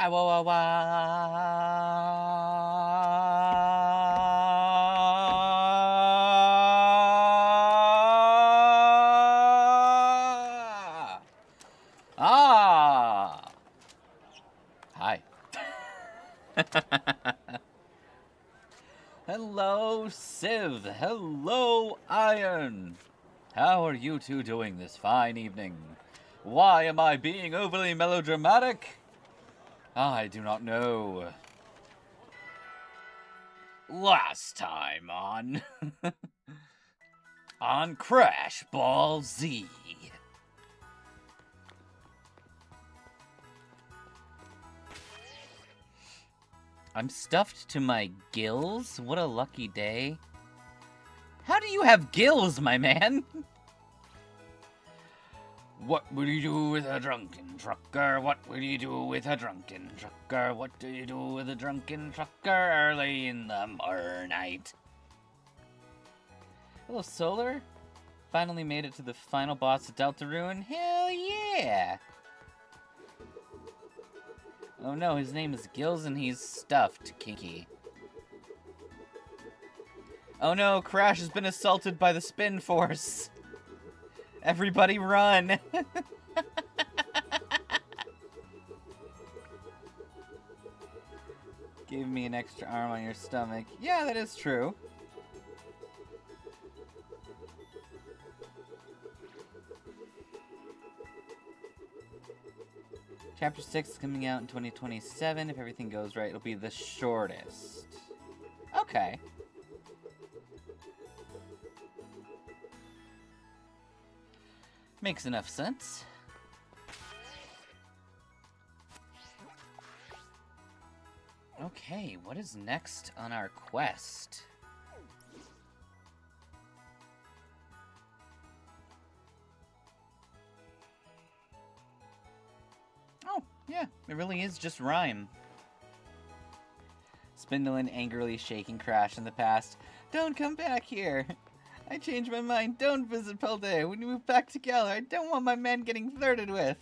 Ah, wah, wah, wah. Ah. Hi. Hello, Civ. Hello, Iron. How are you two doing this fine evening? Why am I being overly melodramatic? I do not know. Last time on... on Crash Ball Z. I'm stuffed to my gills? What a lucky day. How do you have gills, my man? What will you do with a drunken trucker? What will you do with a drunken trucker? What do you do with a drunken trucker early in the night? Hello, Solar. Finally made it to the final boss of Deltarune. Hell yeah! Oh no, his name is Gills and he's stuffed, kinky. Oh no, Crash has been assaulted by the Spin Force. Everybody run! Give me an extra arm on your stomach. Yeah, that is true. Chapter 6 is coming out in 2027. If everything goes right, it'll be the shortest. Okay. Makes enough sense. Okay, what is next on our quest? Oh, yeah, it really is just rhyme. Spindlin angrily shaking Crash in the past. Don't come back here! I changed my mind. Don't visit Pelde. When you move back to Galar, I don't want my man getting flirted with.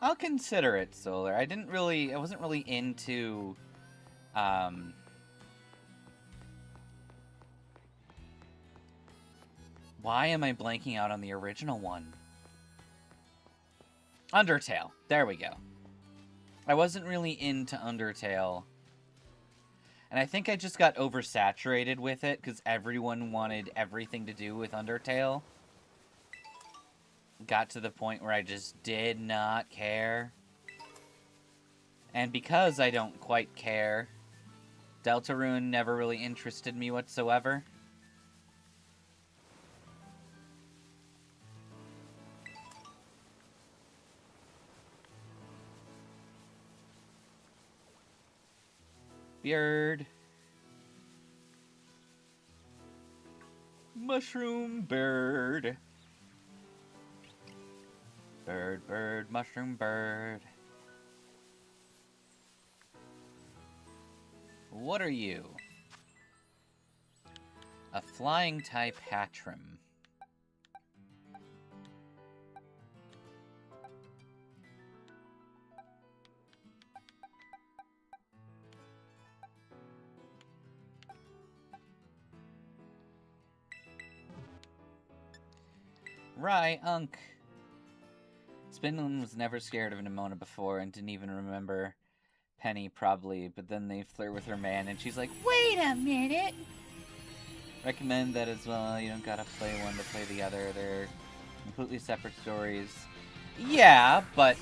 I'll consider it, Solar. I wasn't really into, why am I blanking out on the original one? Undertale. There we go. I wasn't really into Undertale. And I think I just got oversaturated with it because everyone wanted everything to do with Undertale. Got to the point where I just did not care. And because I don't quite care, Deltarune never really interested me whatsoever. Beard. Mushroom bird. Bird, bird, mushroom bird. What are you? A flying type Hatchrim. Right, Unk. Spindlin was never scared of an Emote before and didn't even remember Penny, probably, but then they flirt with her man and she's like, wait a minute! Recommend that as well. You don't gotta play one to play the other. They're completely separate stories. Yeah, but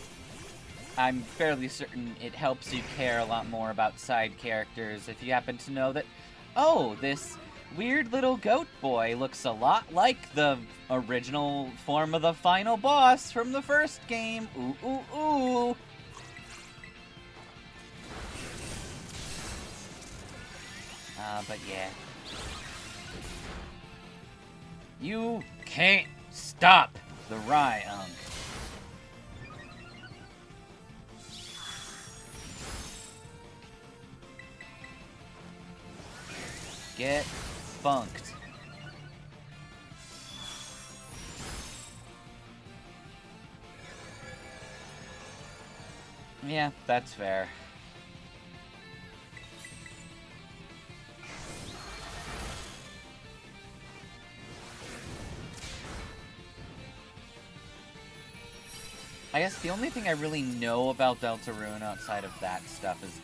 I'm fairly certain it helps you care a lot more about side characters if you happen to know that, oh, this weird little goat boy looks a lot like the original form of the final boss from the first game. Ooh, ooh, ooh. But yeah. You can't stop the Ryung. Get funked. Yeah, that's fair. I guess the only thing I really know about Deltarune outside of that stuff is,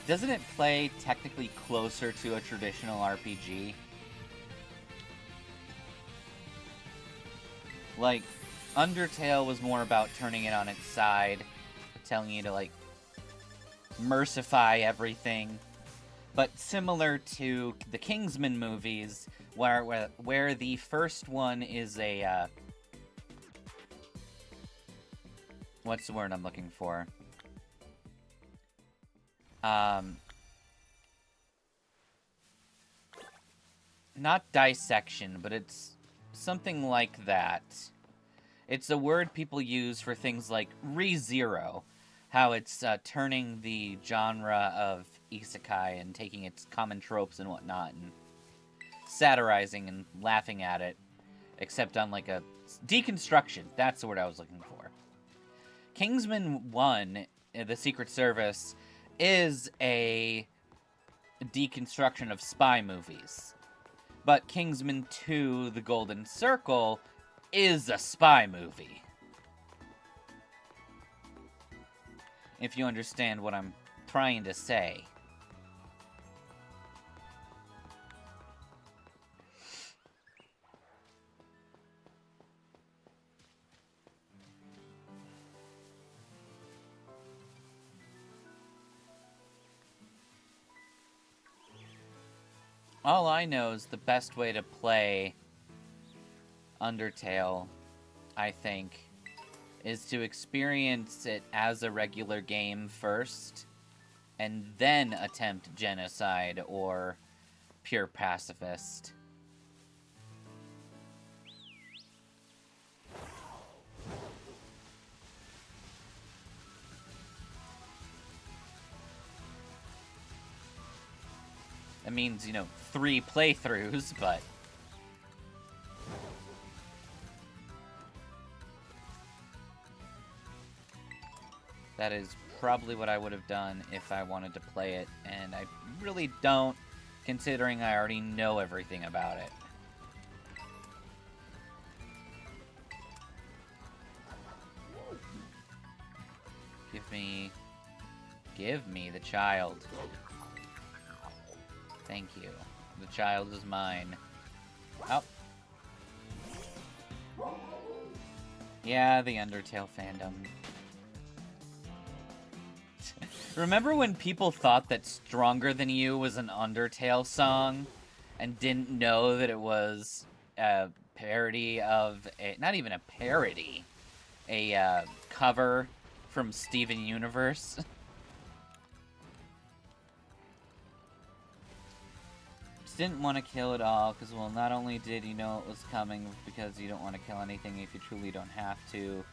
doesn't it play technically closer to a traditional RPG? Like, Undertale was more about turning it on its side, telling you to, like, mercify everything. But similar to the Kingsman movies, where the first one is a, what's the word I'm looking for? Not dissection, but it's something like that. It's a word people use for things like ReZero, how it's turning the genre of isekai and taking its common tropes and whatnot and satirizing and laughing at it, except on like a deconstruction. That's the word I was looking for. Kingsman 1, The Secret Service, is a deconstruction of spy movies. But Kingsman 2, The Golden Circle, is a spy movie. If you understand what I'm trying to say. All I know is the best way to play Undertale, I think, is to experience it as a regular game first, and then attempt genocide or pure pacifist. That means, 3 playthroughs, but... that is probably what I would have done if I wanted to play it, and I really don't, considering I already know everything about it. Give me the child. Thank you. The child is mine. Oh. Yeah, the Undertale fandom. Remember when people thought that Stronger Than You was an Undertale song and didn't know that it was a parody of not even a parody, a cover from Steven Universe? Just didn't want to kill it all because, well, not only did you know it was coming because you don't want to kill anything if you truly don't have to, you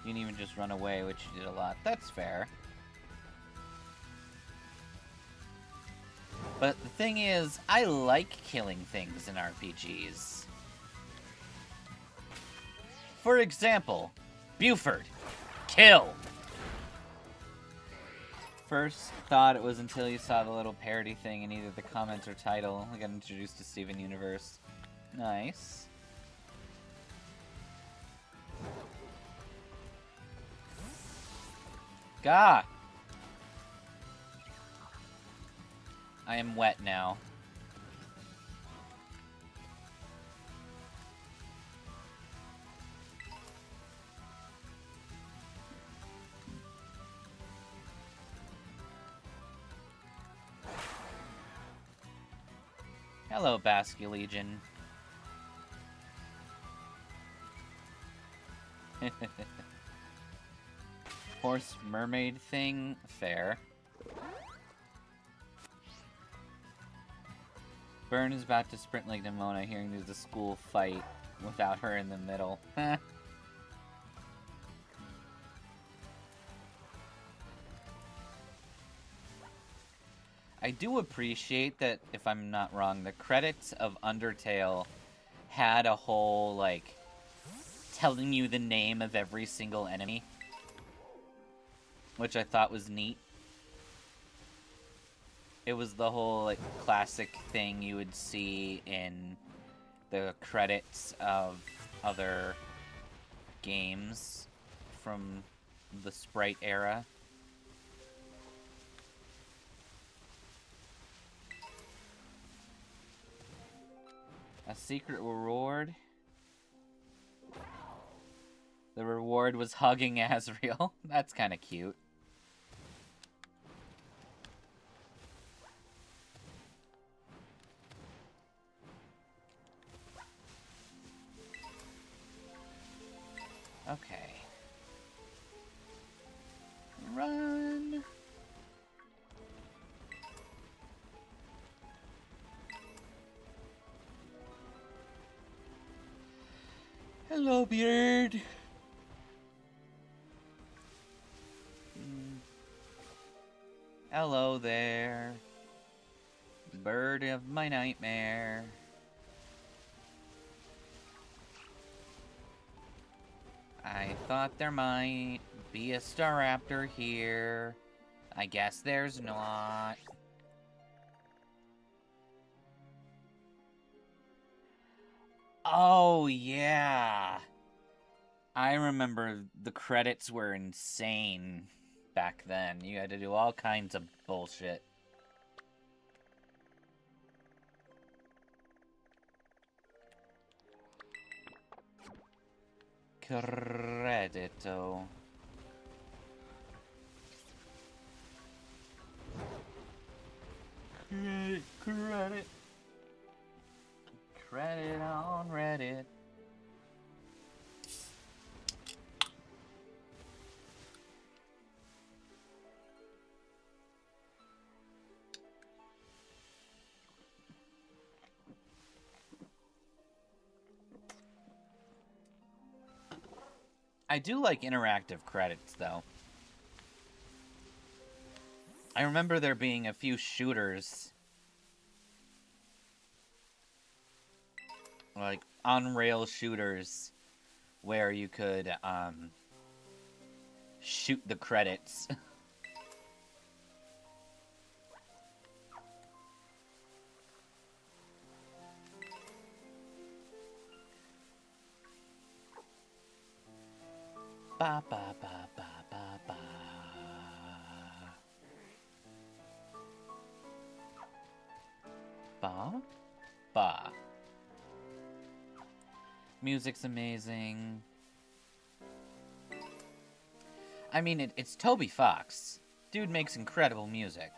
can even just run away, which you did a lot. That's fair. But the thing is, I like killing things in RPGs. For example, Buford. Kill! First thought it was until you saw the little parody thing in either the comments or title. I got introduced to Steven Universe. Nice. Gah! I am wet now. Hello, Basque Legion. Horse mermaid thing? Fair. Byrne is about to sprint like Nimona, hearing there's a school fight without her in the middle. I do appreciate that, if I'm not wrong, the credits of Undertale had a whole, like, telling you the name of every single enemy. which I thought was neat. It was the whole, like, classic thing you would see in the credits of other games from the Sprite era. A secret reward. The reward was hugging Asriel. That's kind of cute. Okay. Run. Hello, Beard. Hello there. Bird of my nightmare. I thought there might be a Staraptor here. I guess there's not. Oh, yeah. I remember the credits were insane back then. You had to do all kinds of bullshit. Credito. Credit. Credit on Reddit. I do like interactive credits, though. I remember there being a few shooters, like on-rail shooters, where you could shoot the credits. Ba ba ba ba ba ba. Ba ba. Music's amazing. I mean, it's Toby Fox. Dude makes incredible music.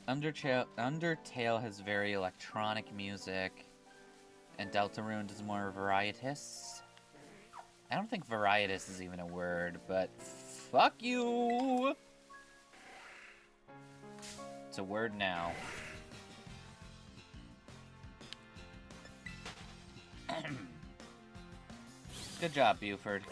Undertale has very electronic music, and Deltarune is more varietous. I don't think varietous is even a word, but fuck you! It's a word now. Good job, Buford.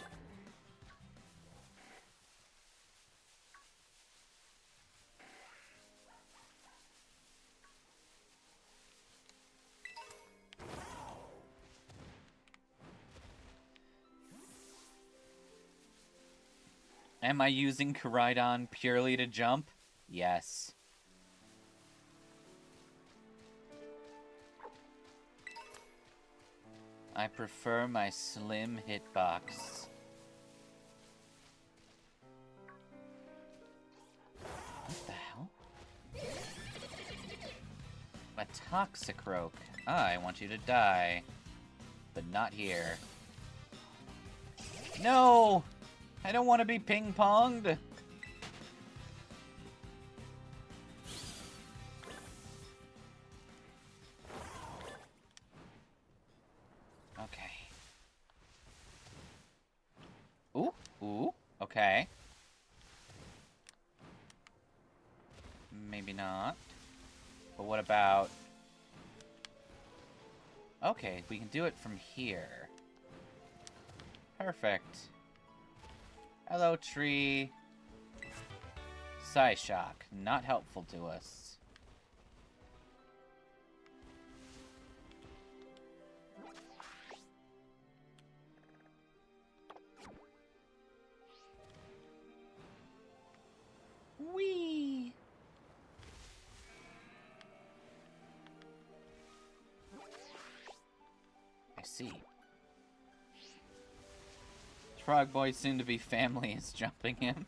Am I using Koraidon purely to jump? Yes. I prefer my slim hitbox. What the hell? A Toxicroak. Ah, I want you to die. But not here. No! I don't want to be ping-ponged! Okay. Ooh, okay. Maybe not. But what about... Okay, we can do it from here. Perfect. Hello, tree. Psyshock, not helpful to us. see. Frog Boy soon-to-be family is jumping him.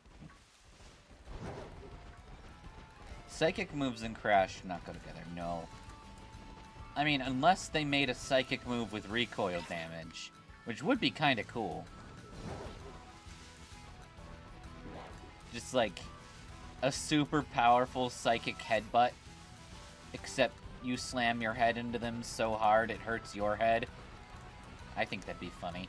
Psychic moves and Crash do not go together, no. I mean, unless they made a psychic move with recoil damage, which would be kind of cool. Just like a super powerful psychic headbutt, except you slam your head into them so hard it hurts your head. I think that'd be funny.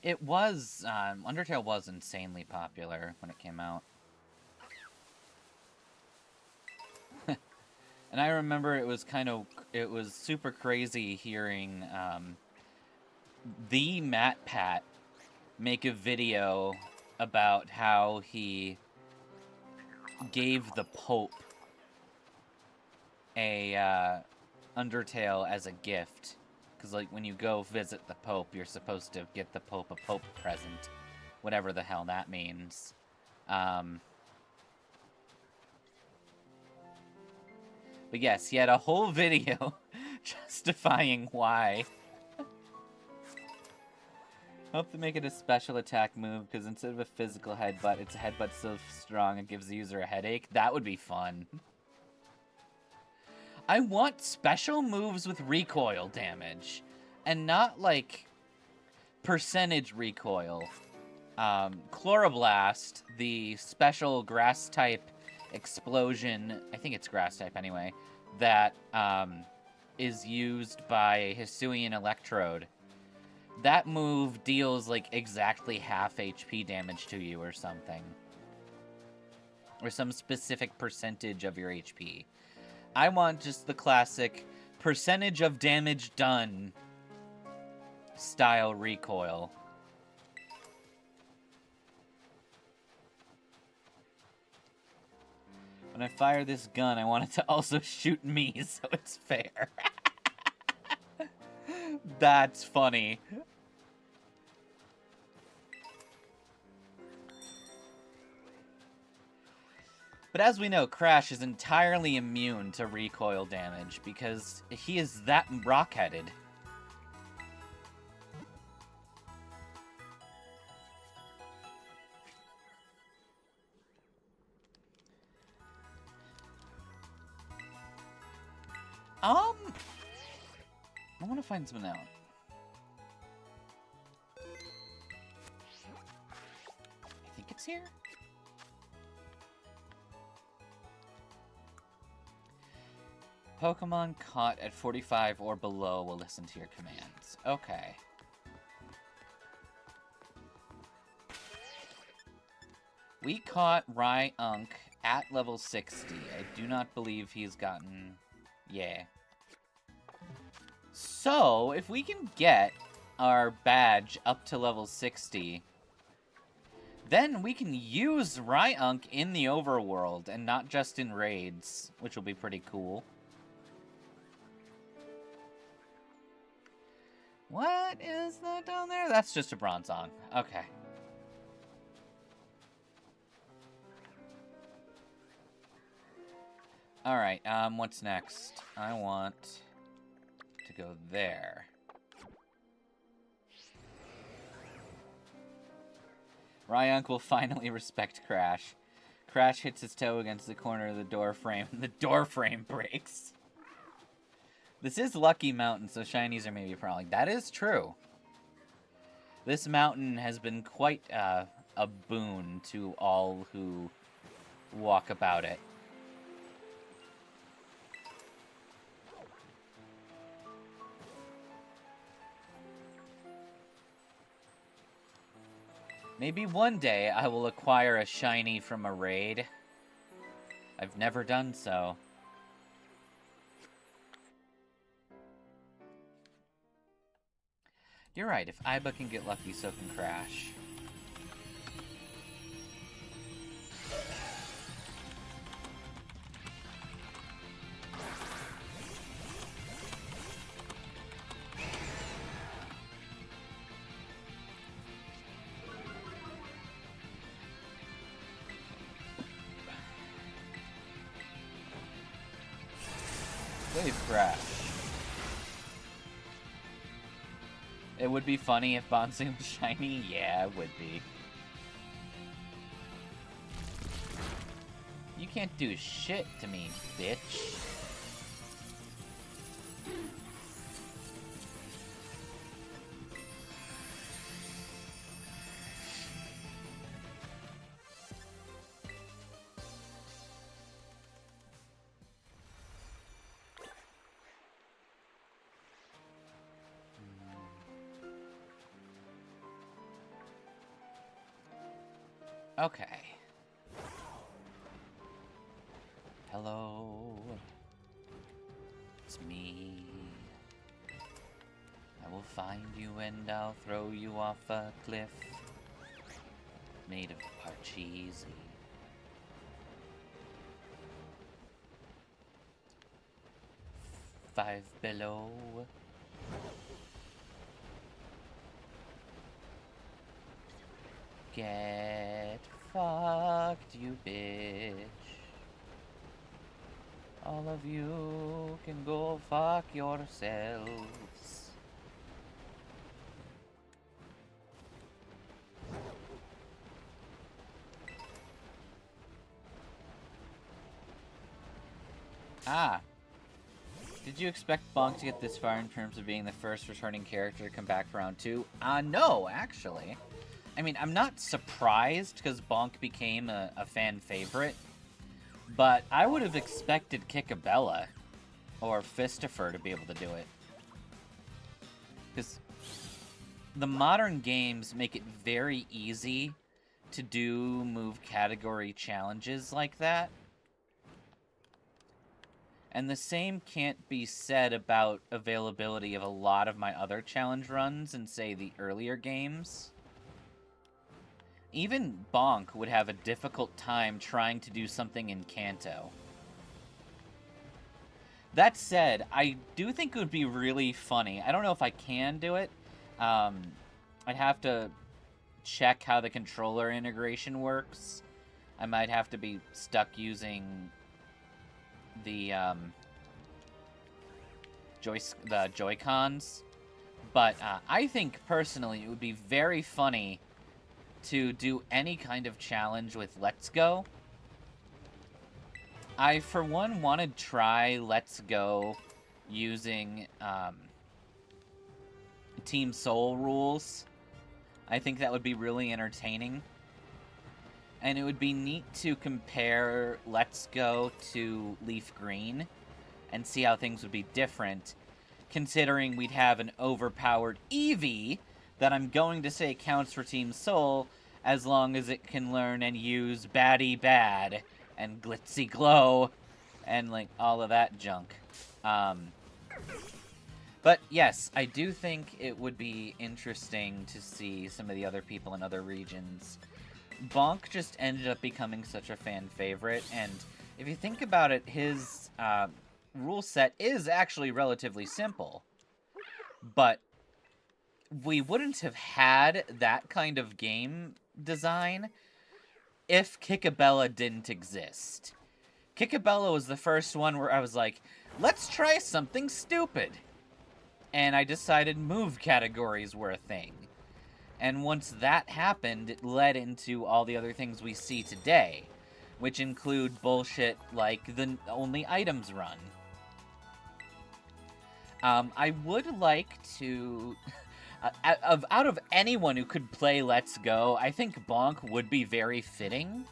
It was, Undertale was insanely popular when it came out. And I remember it was super crazy hearing, the MatPat make a video about how he gave the Pope a, Undertale as a gift. Because, like, when you go visit the Pope, you're supposed to get the Pope a Pope present. Whatever the hell that means. But yes, he had a whole video justifying why. Hope to make it a special attack move, because instead of a physical headbutt, it's a headbutt so strong it gives the user a headache. That would be fun. I want special moves with recoil damage, and not, like, percentage recoil. Chloroblast, the special grass-type explosion, I think it's grass-type anyway, that is used by Hisuian Electrode. That move deals, like, exactly half HP damage to you or something. Or some specific percentage of your HP. I want just the classic percentage of damage done style recoil. When I fire this gun, I want it to also shoot me, so it's fair. That's funny. But as we know, Crash is entirely immune to recoil damage because he is that rock-headed. I want to find something out. I think it's here. Pokemon caught at 45 or below will listen to your commands. Okay. We caught Ryunk at level 60. I do not believe he's gotten... Yeah. So, if we can get our badge up to level 60, then we can use Ryunk in the overworld and not just in raids, which will be pretty cool. What is that down there? That's just a Bronzong. Okay. Alright, what's next? I want to go there. Ryunk will finally respect Crash. Crash hits his toe against the corner of the door frame, and the door frame breaks. This is Lucky Mountain, so shinies are maybe prowling. That is true. This mountain has been quite a boon to all who walk about it. Maybe one day I will acquire a shiny from a raid. I've never done so. You're right, if Aiba can get lucky, so can Crash. Wave crash. It would be funny if Bonsai was shiny. Yeah, it would be. You can't do shit to me, bitch. Okay. Hello. It's me. I will find you and I'll throw you off a cliff made of parcheesi. Five below. Get fucked, you bitch. All of you can go fuck yourselves. Ah. Did you expect Bonk to get this far in terms of being the first returning character to come back for round 2? No, actually. I mean, I'm not surprised because Bonk became a fan favorite, but I would have expected Kikabella or Fistifer to be able to do it. Because the modern games make it very easy to do move category challenges like that. And the same can't be said about availability of a lot of my other challenge runs in, say, the earlier games. Even Bonk would have a difficult time trying to do something in Kanto. That said, I do think it would be really funny. I don't know if I can do it. I'd have to check how the controller integration works. I might have to be stuck using the Joy-Cons. But I think, personally, it would be very funny to do any kind of challenge with Let's Go. I, for one, want to try Let's Go using Team Soul rules. I think that would be really entertaining. And it would be neat to compare Let's Go to Leaf Green and see how things would be different, considering we'd have an overpowered Eevee that I'm going to say counts for Team Soul, as long as it can learn and use Batty Bad and Glitzy Glow and, like, all of that junk. But, yes, I do think it would be interesting to see some of the other people in other regions. Bonk just ended up becoming such a fan favorite, and if you think about it, his rule set is actually relatively simple. But we wouldn't have had that kind of game design if Kikabella didn't exist. Kikabella was the first one where I was like, let's try something stupid. And I decided move categories were a thing. And once that happened, it led into all the other things we see today, which include bullshit like the only items run. I would like to... out of anyone who could play Let's Go, I think Bonk would be very fitting.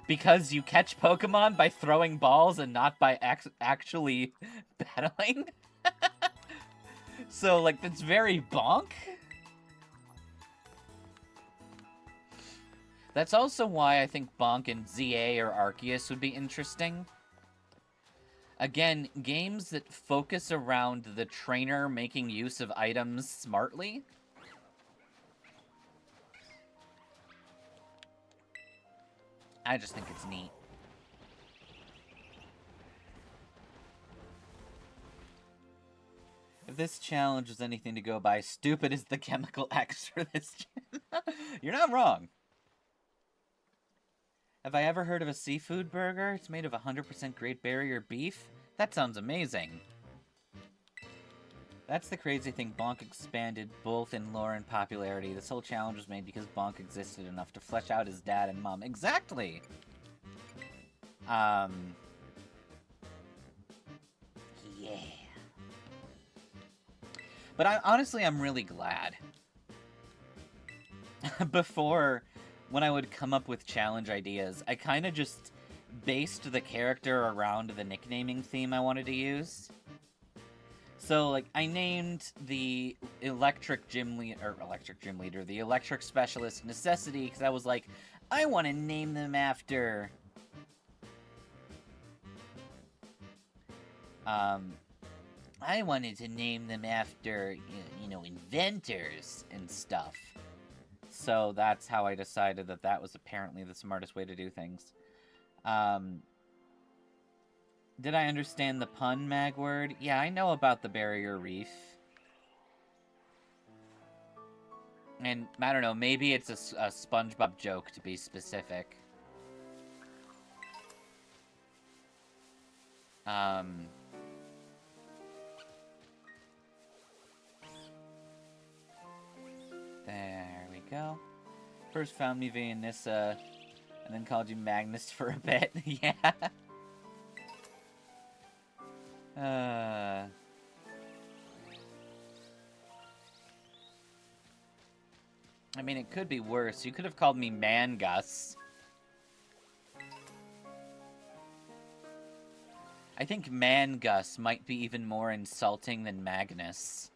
Because you catch Pokemon by throwing balls and not by actually battling. So, like, that's very Bonk. That's also why I think Bonk and ZA or Arceus would be interesting. Again, games that focus around the trainer making use of items smartly. I just think it's neat. If this challenge was anything to go by, stupid is the chemical X for this gym. You're not wrong. Have I ever heard of a seafood burger? It's made of 100% Great Barrier beef. That sounds amazing. That's the crazy thing. Bonk expanded both in lore and popularity. This whole challenge was made because Bonk existed enough to flesh out his dad and mom. Exactly! Yeah. But honestly, I'm really glad. Before, when I would come up with challenge ideas, I kind of just based the character around the nicknaming theme I wanted to use. So, like, I named the electric gym leader, the electric specialist Necessity, because I was like, I want to name them after... I wanted to name them after, you know, inventors and stuff. So that's how I decided that that was apparently the smartest way to do things. Did I understand the pun, Magword? Yeah, I know about the barrier reef. And, I don't know, maybe it's a SpongeBob joke to be specific. There we go. First found me via Nissa, and then called you Magnus for a bit. Yeah. I mean, it could be worse. You could have called me Mangus. I think Mangus might be even more insulting than Magnus.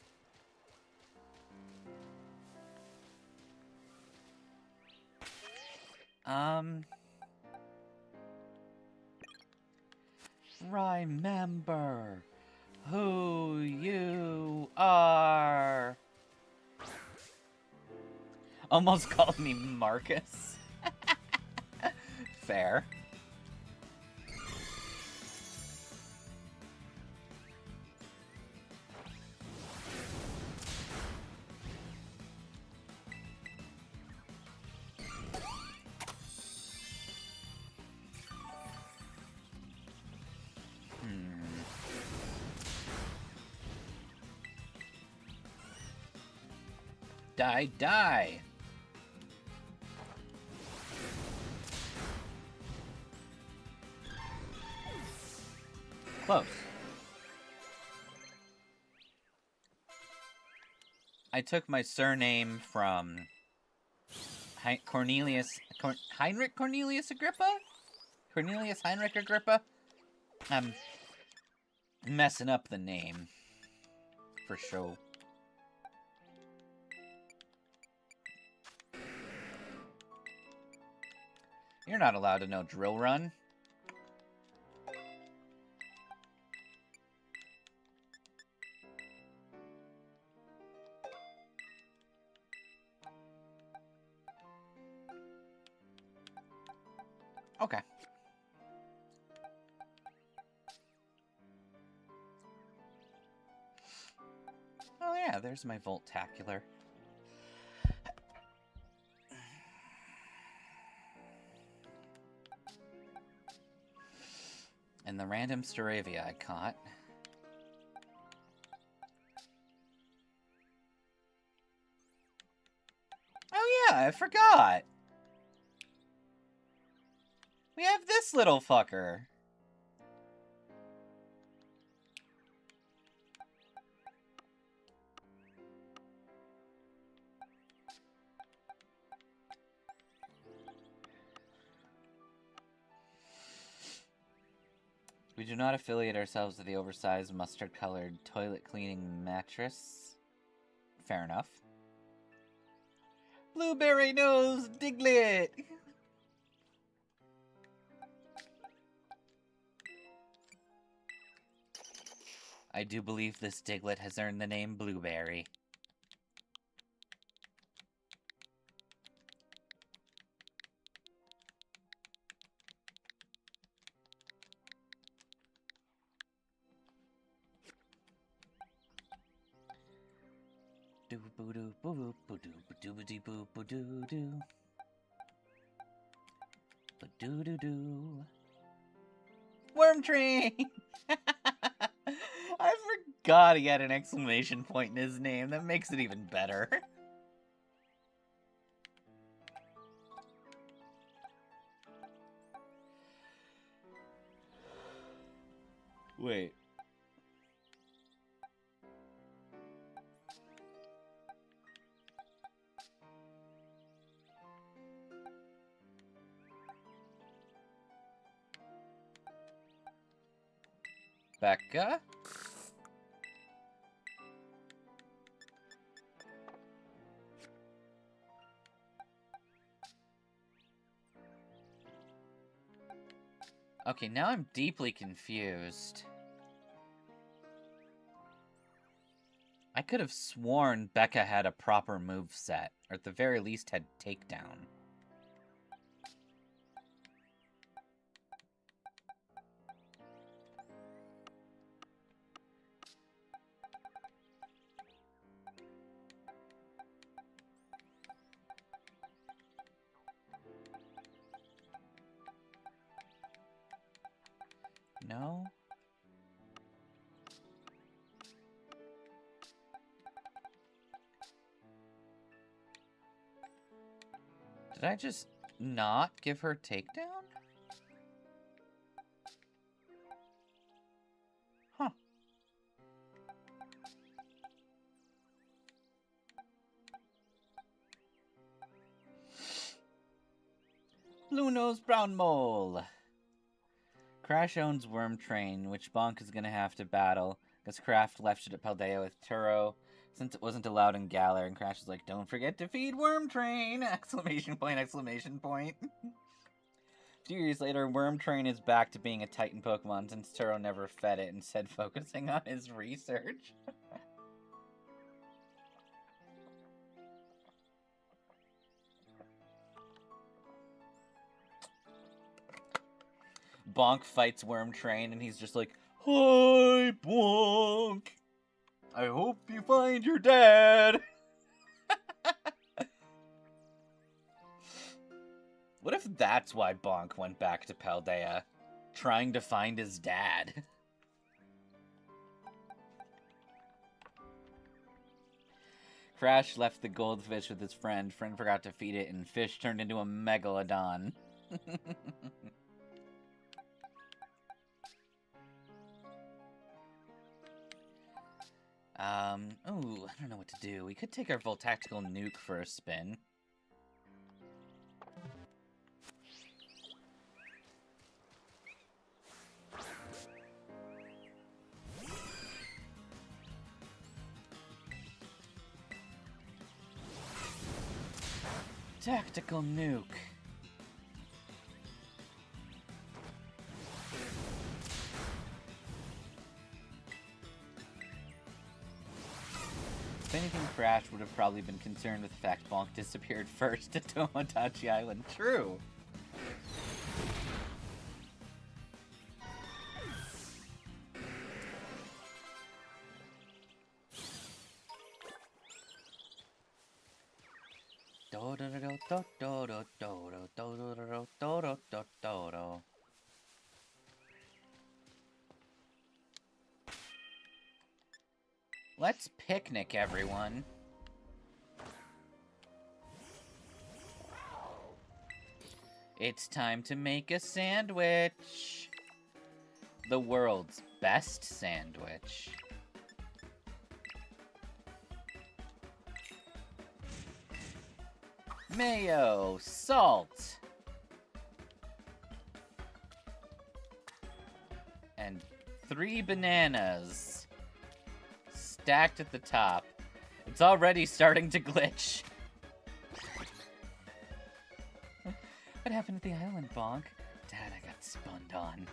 Remember who you are. Almost called me Marcus. Fair. Die, die! Close. I took my surname from Heinrich Cornelius Agrippa? Cornelius Heinrich Agrippa? I'm messing up the name. For sure. You're not allowed to know Drill Run. Okay. Oh yeah, there's my Voltacular. And the random Staravia I caught. Oh yeah, I forgot! We have this little fucker! We do not affiliate ourselves with the oversized mustard-colored toilet cleaning mattress. Fair enough. Blueberry nose Diglett! I do believe this Diglett has earned the name Blueberry. Worm Tree! God, he had an exclamation point in his name. That makes it even better. Wait. Becca? Okay, now I'm deeply confused. I could have sworn Becca had a proper move set, or at the very least had takedown. No? Did I just not give her takedown? Huh. Blue Nose Brown Mole. Crash owns Worm Train, which Bonk is gonna have to battle, because Kraft left it at Paldea with Turo, since it wasn't allowed in Galar, and Crash is like, don't forget to feed Worm Train! Exclamation point, exclamation point. A few years later, Worm Train is back to being a Titan Pokemon, since Turo never fed it, instead focusing on his research. Bonk fights Worm Train, and he's just like, hi, Bonk! I hope you find your dad! What if that's why Bonk went back to Paldea? Trying to find his dad? Crash left the goldfish with his friend. Friend forgot to feed it, and fish turned into a megalodon. Ooh, I don't know what to do. We could take our Voltactical Nuke for a spin. Tactical Nuke. If anything, Crash would have probably been concerned with the fact Bonk disappeared first to Tomodachi Island. True. Let's picnic, everyone. It's time to make a sandwich. The world's best sandwich. Mayo, salt, and 3 bananas stacked at the top. It's already starting to glitch. What happened at the island, Bonk? Dad, I got spunned on.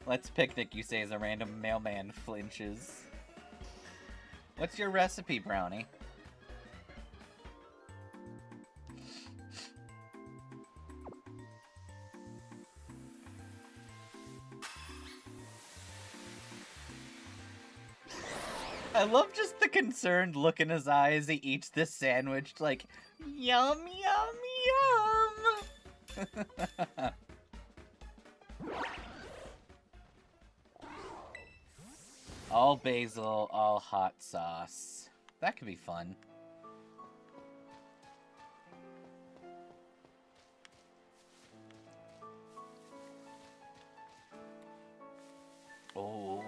Let's picnic, you say, as a random mailman flinches. What's your recipe, Brownie? I love just the concerned look in his eye as he eats this sandwich, like, yum, yum, yum! All basil, all hot sauce. That could be fun. Oh,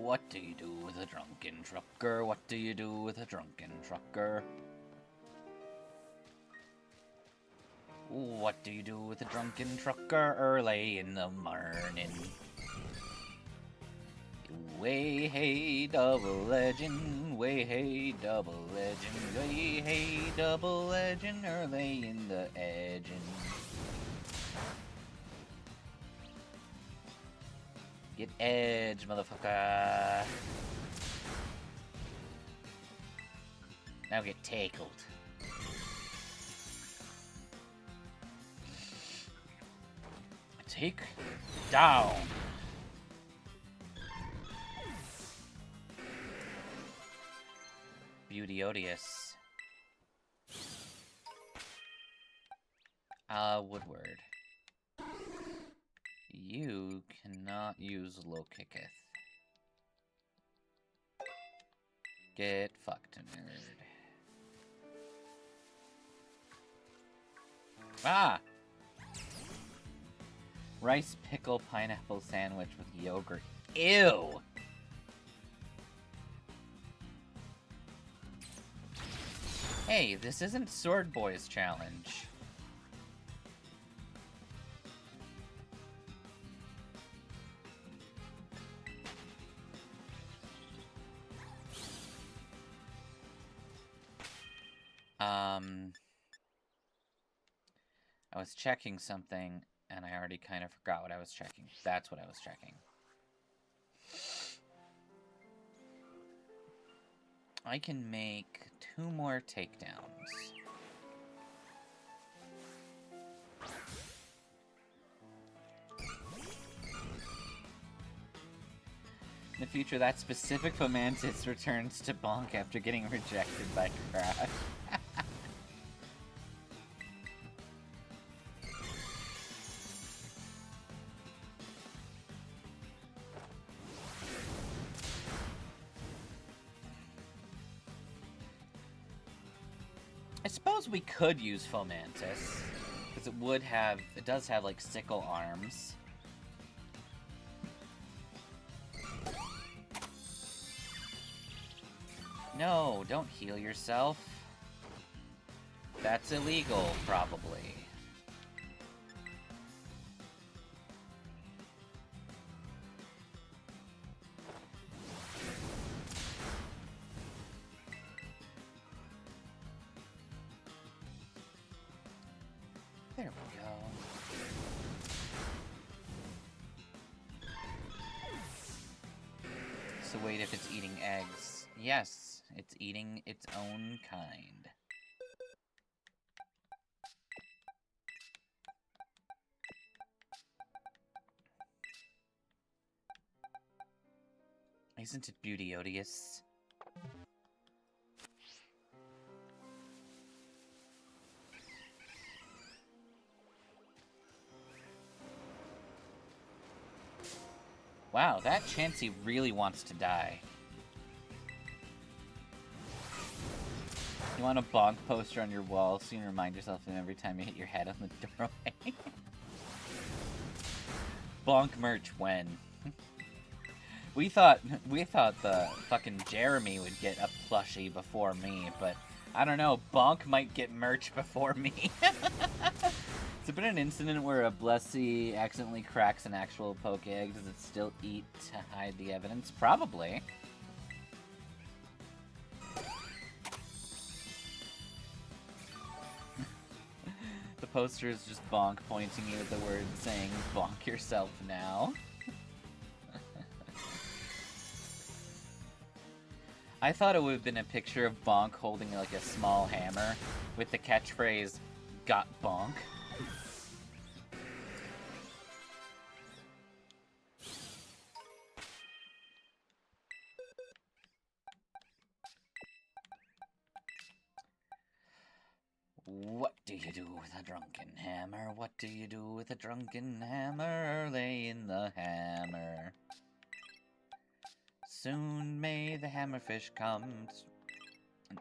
what do you do with a drunken trucker? What do you do with a drunken trucker? What do you do with a drunken trucker early in the morning? Way hey double legend, way hey double legend, way hey double legend, early in the edging. Get edge, motherfucker. Now get tackled. Take down. Beauty odious. Woodward. You cannot use low kicketh. Get fucked, nerd. Ah! Rice pickle pineapple sandwich with yogurt. Ew! Hey, this isn't Sword Boy's challenge. I was checking something, and I already kind of forgot what I was checking. That's what I was checking. I can make 2 more takedowns. In the future, that specific Fomantis returns to Bonk after getting rejected by Crash. I suppose we could use Fomantis, because it does have, like, sickle arms. No, don't heal yourself. That's illegal, probably. There we go. So wait, if it's eating eggs. Yes, it's eating its own kind. Isn't it beauty odious? Wow, that Chansey really wants to die. You want a Bonk poster on your wall so you can remind yourself of every time you hit your head on the doorway. Bonk merch when? We thought the fucking Jeremy would get a plushie before me, but I don't know, Bonk might get merch before me. Has there been an incident where a Blessy accidentally cracks an actual poke egg? Does it still eat to hide the evidence? Probably. The poster is just Bonk pointing you at the word saying, bonk yourself now. I thought it would have been a picture of Bonk holding like a small hammer with the catchphrase, got bonk. What do you do with a drunken hammer? What do you do with a drunken hammer? Lay in the hammer. Soon may the hammerfish come.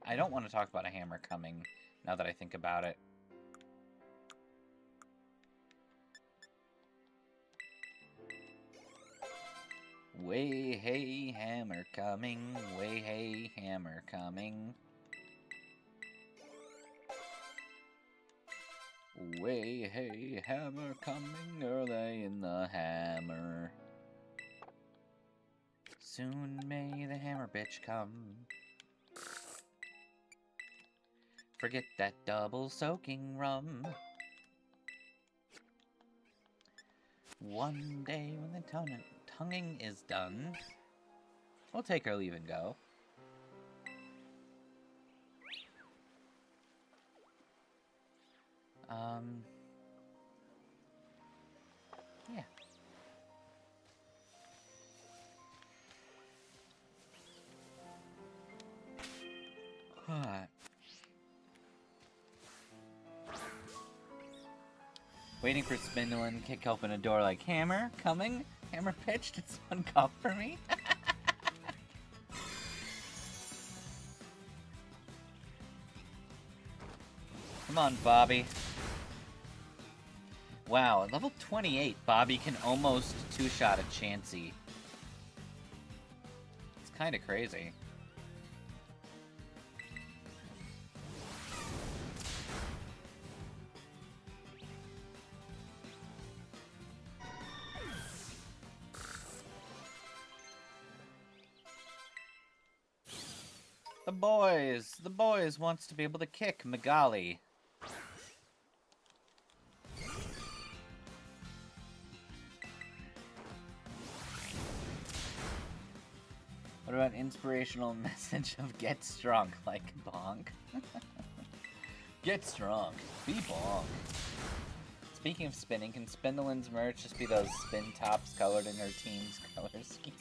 I don't want to talk about a hammer coming, now that I think about it. Way hey, hammer coming. Way hey, hammer coming. Way hey, hammer coming early in the hammer. Soon may the hammer bitch come. Forget that double soaking rum. One day when the tonguing is done, we'll take our leave and go. Yeah. Waiting for Spindlin, kick open a door like, hammer, coming? Hammer pitch, did someone call for me? Come on, Bobby. Wow, at level 28, Bobby can almost two-shot a Chansey. It's kind of crazy. The boys wants to be able to kick Magali. What about inspirational message of get strong like Bonk? Get strong, be Bonk. Speaking of spinning, can Spindlin's merch just be those spin tops colored in her team's color scheme?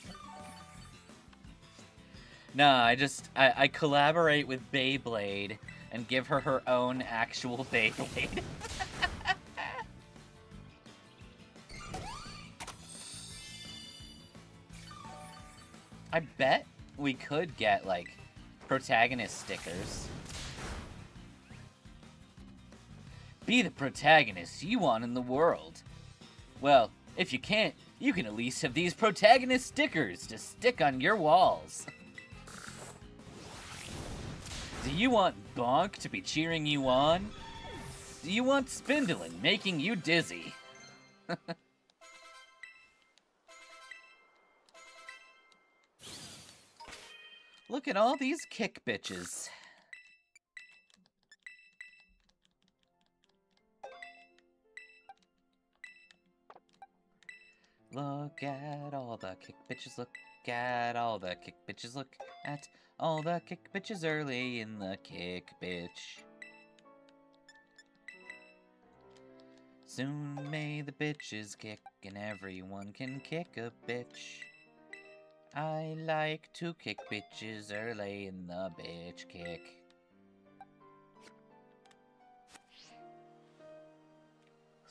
Nah, I collaborate with Beyblade and give her her own actual Beyblade. I bet we could get, like, protagonist stickers. Be the protagonist you want in the world. Well, if you can't, you can at least have these protagonist stickers to stick on your walls. Do you want Bonk to be cheering you on? Do you want Spindlin making you dizzy? Look at all these kick bitches. Look at all the kick bitches, look at all the kick bitches, look at all the kick bitches early in the kick bitch. Soon may the bitches kick and everyone can kick a bitch. I like to kick bitches early in the bitch kick.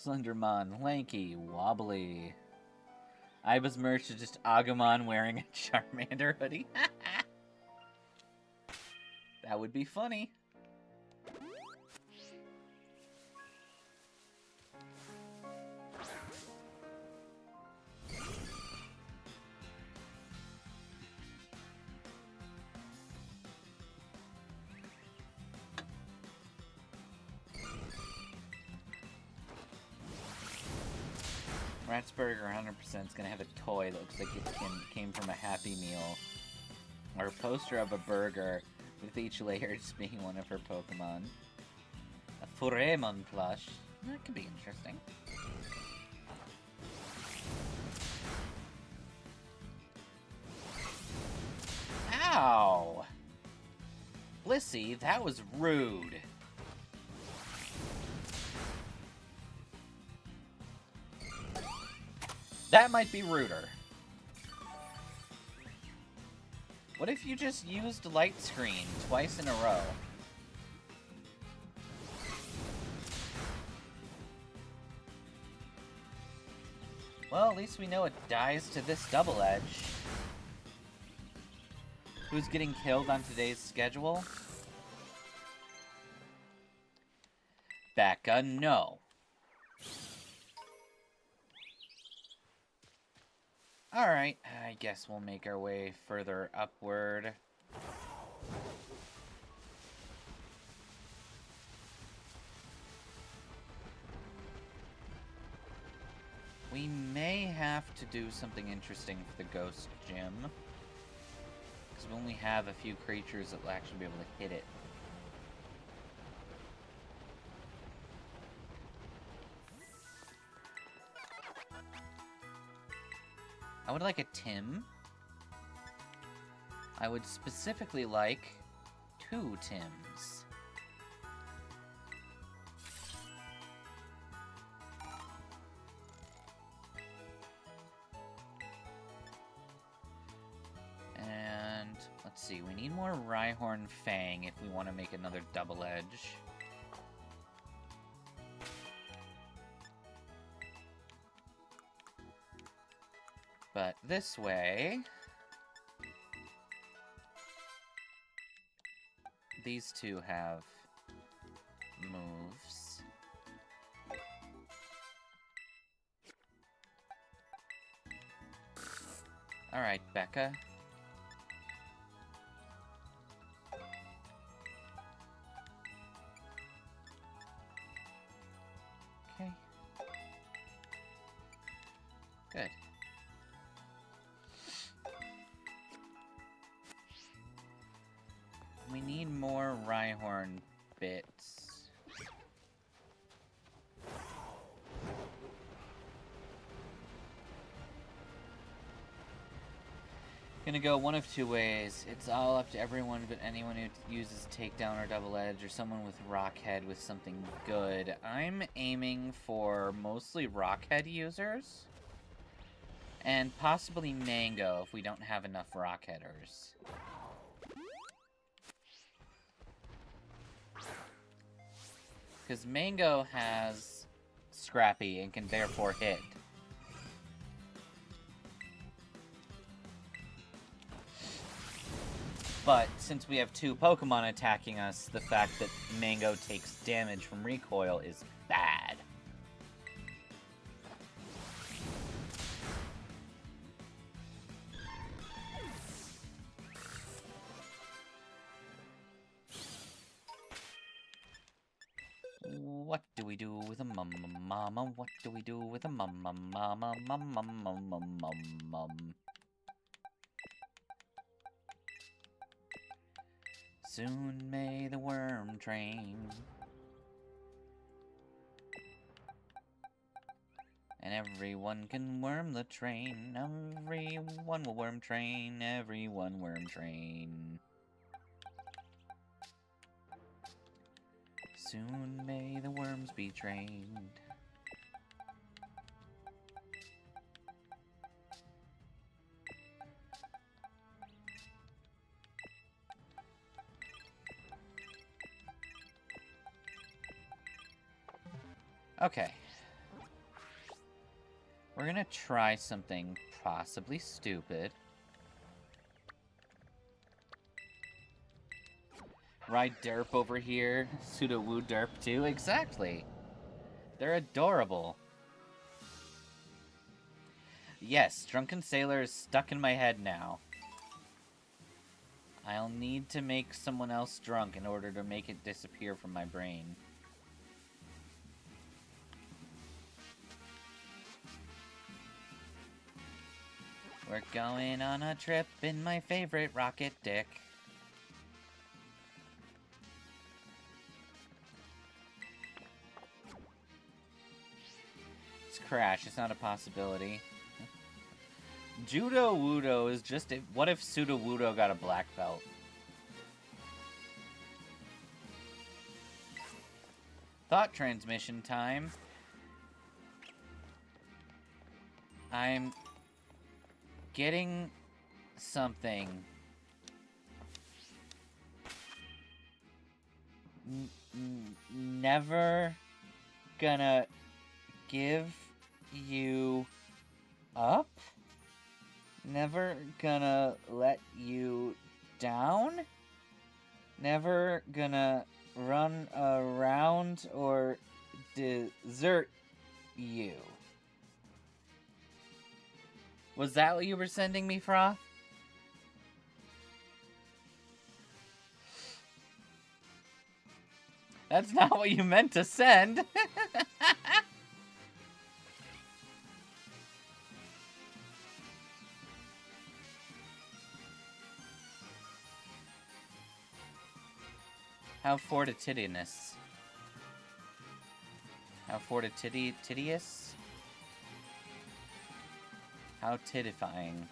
Slendermon, lanky, wobbly. Iba's merch is just Agumon wearing a Charmander hoodie. That would be funny. Ratsburger 100% is going to have a toy that looks like it came from a Happy Meal. Or a poster of a burger, with each layer just being one of her Pokemon. A Furemon plush. That could be interesting. Ow! Blissey, that was rude. That might be ruder. What if you just used Light Screen twice in a row? Well, at least we know it dies to this double edge. Who's getting killed on today's schedule? Becca, no. Alright, I guess we'll make our way further upward. We may have to do something interesting for the ghost gym. Because we only have a few creatures that will actually be able to hit it. I would like a Tim. I would specifically like 2 Tims. And let's see, we need more Rhyhorn Fang if we want to make another double edge. But this way, these two have moves. Alright, Becca. Okay. Good. We need more Rhyhorn bits. Gonna go one of 2 ways. It's all up to everyone, but anyone who uses takedown or double edge, or someone with Rockhead with something good. I'm aiming for mostly Rockhead users, and possibly Mango if we don't have enough Rockheaders. Because Mango has Scrappy and can therefore hit. But since we have 2 Pokemon attacking us, the fact that Mango takes damage from Recoil is bad. What do we do with a mama? What do we do with a mama? Soon may the worm train, and everyone can worm the train. Everyone will worm train. Everyone worm train. Soon may the worms be trained. Okay. We're gonna try something possibly stupid. Ride Derp over here. Pseudo-woo Derp too. Exactly. They're adorable. Yes, Drunken Sailor is stuck in my head now. I'll need to make someone else drunk in order to make it disappear from my brain. We're going on a trip in my favorite rocket dick. It's Crash, it's not a possibility. Judo Wudo is just a... What if Pseudo Wudo got a black belt? Thought transmission time. I'm getting something. Never gonna give you up. Never gonna let you down. Never gonna run around or desert you. Was that what you were sending me, Froth? That's not what you meant to send. How fortitudinous. How fortitidious? How tidifying.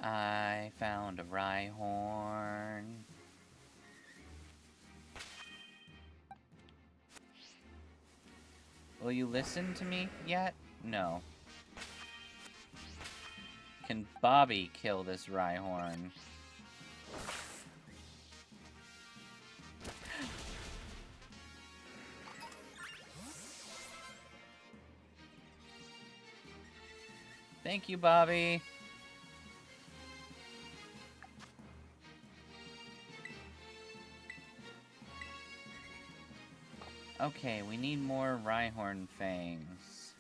I found a Rhyhorn. Will you listen to me yet? No. Can Bobby kill this Rhyhorn? Thank you, Bobby. Okay, we need more Rhyhorn fangs.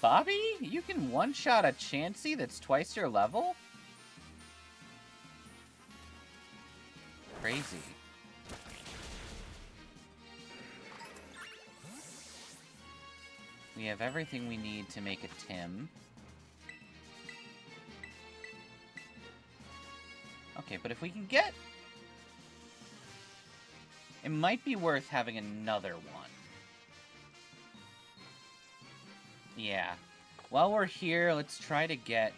Bobby? You can one-shot a Chansey that's twice your level? Crazy. We have everything we need to make a Tim. Okay, but if we can get... It might be worth having another one. Yeah. While we're here, let's try to get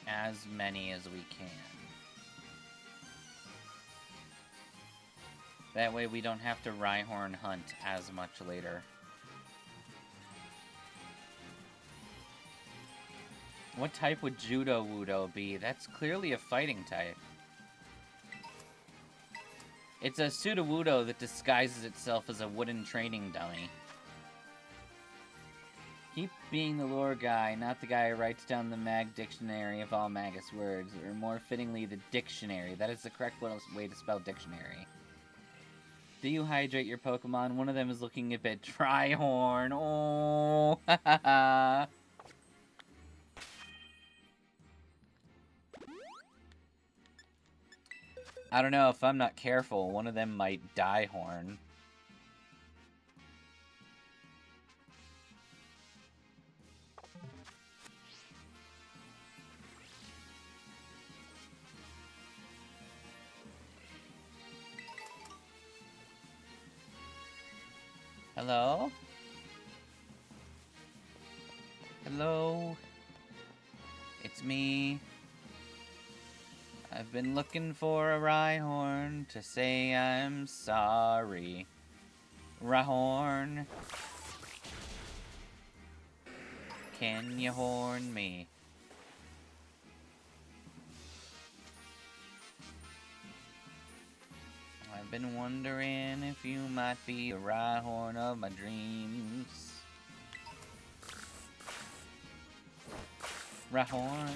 as many as we can. That way we don't have to Rhyhorn hunt as much later. What type would Judo-Wudo be? That's clearly a fighting type. It's a Sudowoodo that disguises itself as a wooden training dummy. Keep being the lore guy, not the guy who writes down the mag dictionary of all Magus words, or more fittingly, the dictionary. That is the correct way to spell dictionary. Do you hydrate your Pokemon? One of them is looking a bit Tryhorn. Oh, hahaha. I don't know, if I'm not careful, one of them might die horn. Hello? Hello? It's me. I've been looking for a Rhyhorn to say I'm sorry. Rhyhorn. Can you horn me? I've been wondering if you might be the Rhyhorn of my dreams. Rhyhorn.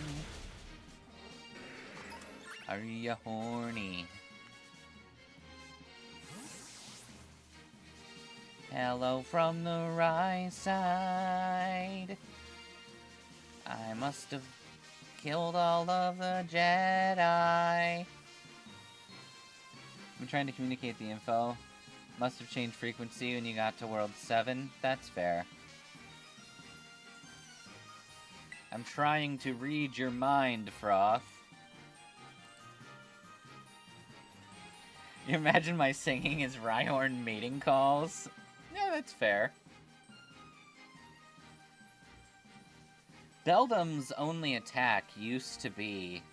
Are you horny? Hello from the right side. I must have killed all of the Jedi. I'm trying to communicate the info. Must have changed frequency when you got to World 7. That's fair. I'm trying to read your mind, Froth. You imagine my singing as Rhyhorn mating calls? Yeah, that's fair. Beldum's only attack used to be...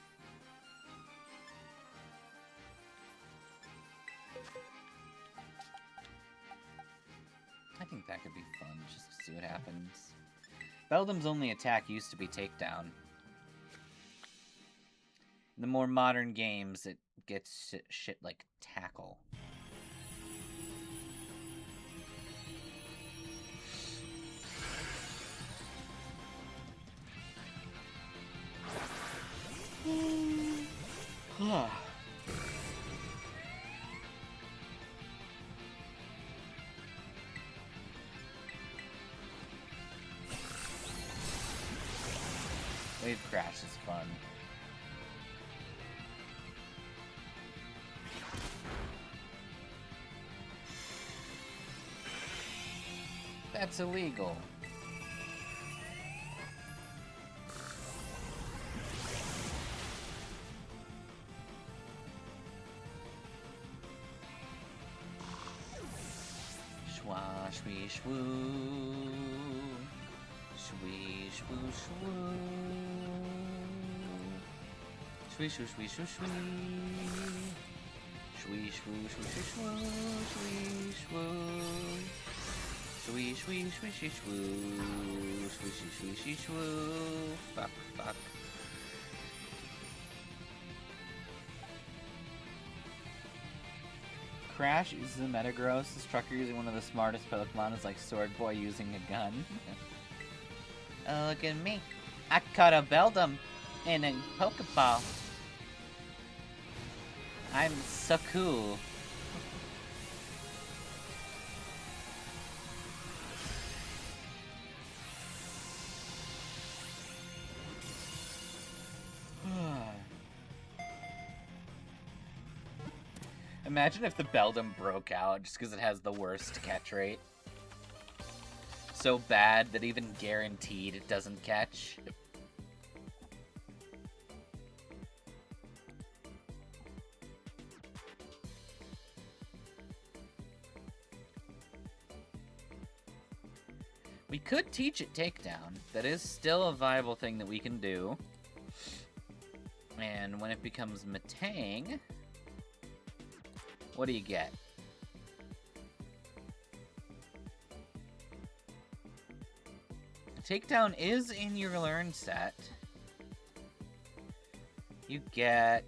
I think that could be fun, just to see what happens. Beldum's only attack used to be takedown. In the more modern games, it gets shit like tackle. Wave Crash is fun. That's illegal. Schwa, shwee, shwoo. Shwee, shwoo, shwoo. Shwee, shwoo, shwee, shwoo, shwee. Shwee, shwoo, shwoo, shwoo, shwoo. Shwee, shwoo. Shwee, shwee, shwee, shwee, shwoo. Shwee, shwee, shwee, shwee, shwoo. Fuck, fuck. Crash uses a Metagross. This trucker using one of the smartest Pokemon is like Sword Boy using a gun. Oh, look at me. I caught a Beldum in a Pokeball. I'm so cool. Imagine if the Beldum broke out just because it has the worst catch rate. So bad that even guaranteed it doesn't catch. We could teach it takedown. That is still a viable thing that we can do. And when it becomes Metang, what do you get? Takedown is in your learn set. You get...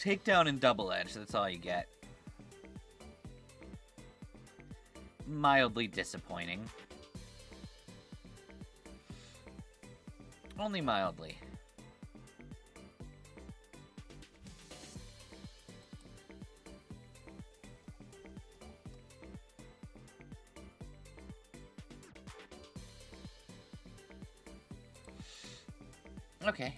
Takedown and double edge, that's all you get. Mildly disappointing. Only mildly. Okay.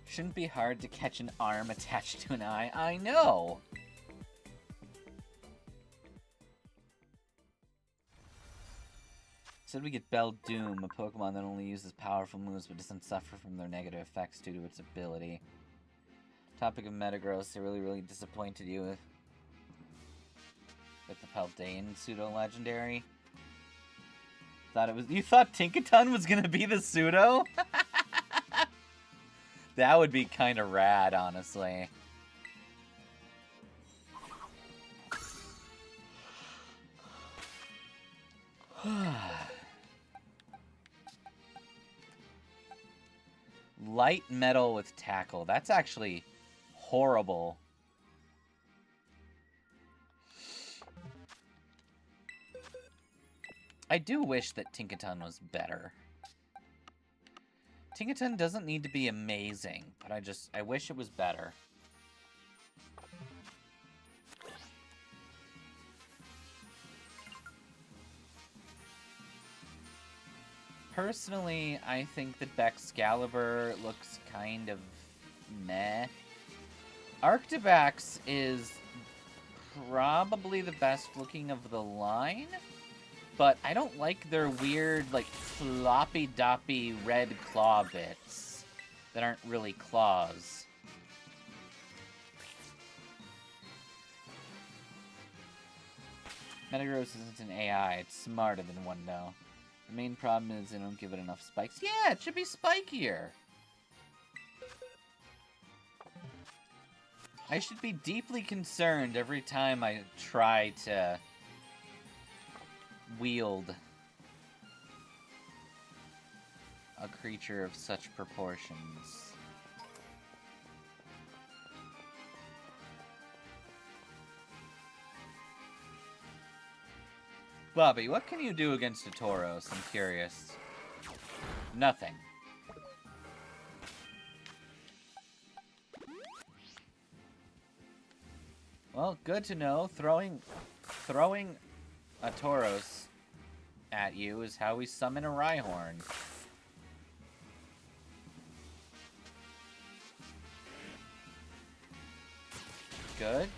Shouldn't be hard to catch an arm attached to an eye. I know! Said we get Doom, a Pokemon that only uses powerful moves but doesn't suffer from their negative effects due to its ability. Topic of Metagross, I really disappointed you with the Paldean pseudo-legendary. You thought Tinkaton was gonna be the pseudo? That would be kind of rad, honestly. Light metal with tackle. That's actually horrible. I do wish that Tinkaton was better. Tinkaton doesn't need to be amazing, but I wish it was better. Personally, I think that Baxcalibur looks kind of meh. Arctibax is probably the best looking of the line, but I don't like their weird, like, floppy-doppy red claw bits that aren't really claws. Metagross isn't an AI, it's smarter than one, though. The main problem is they don't give it enough spikes. Yeah, it should be spikier! I should be deeply concerned every time I try to wield a creature of such proportions. Bobby, what can you do against a Tauros? I'm curious. Nothing. Well, good to know. Throwing a Tauros at you is how we summon a Rhyhorn. Good.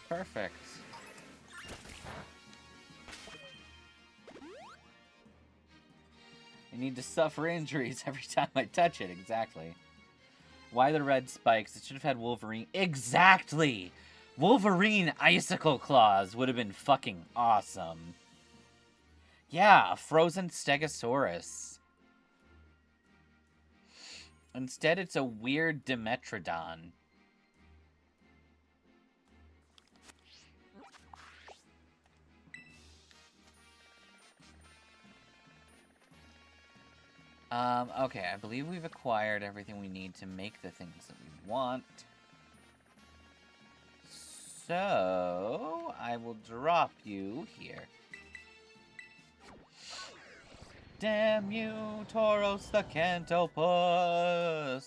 Perfect. I need to suffer injuries every time I touch it, exactly. Why the red spikes? It should have had Wolverine. Exactly! Wolverine Icicle Claws would have been fucking awesome. Yeah, a frozen Stegosaurus. Instead, it's a weird Dimetrodon. Okay, I believe we've acquired everything we need to make the things that we want. So, I will drop you here. Damn you, Tauros the Cantopus!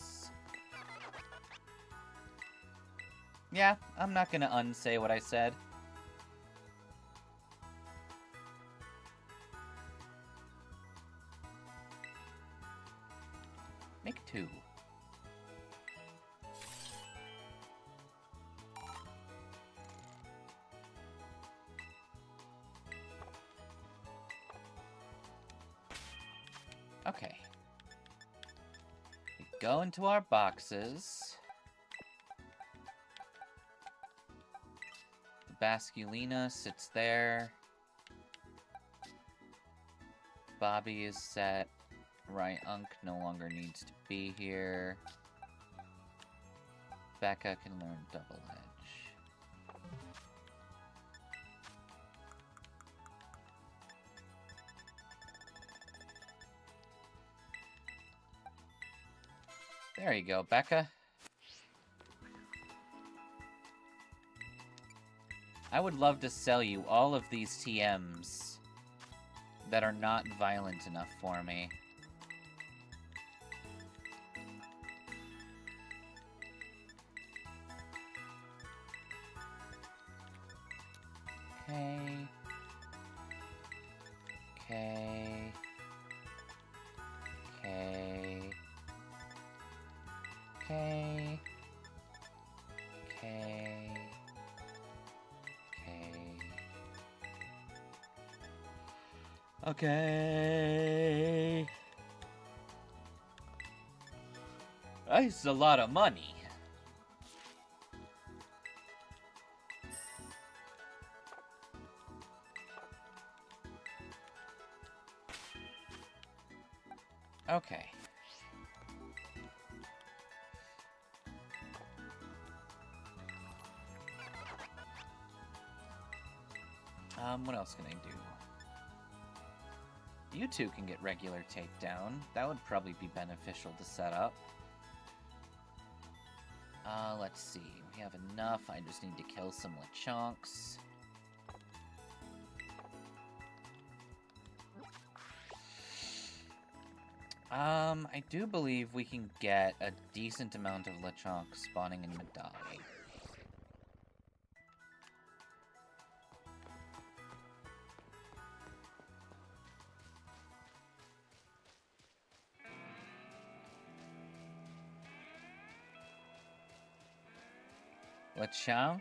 Yeah, I'm not gonna unsay what I said. Make 2. Okay. We go into our boxes. The Basculina sits there. Bobby is set. Ryunk no longer needs to be here. Becca can learn Double Edge. There you go, Becca. I would love to sell you all of these TMs that are not violent enough for me. Okay. Okay. Okay. Okay. Okay. Okay. Okay. That's a lot of money. Okay. What else can I do? You two can get regular takedown. That would probably be beneficial to set up. Let's see. We have enough. I just need to kill some Lechonks. I do believe we can get a decent amount of Lechonk spawning in Dottie. Lechonk?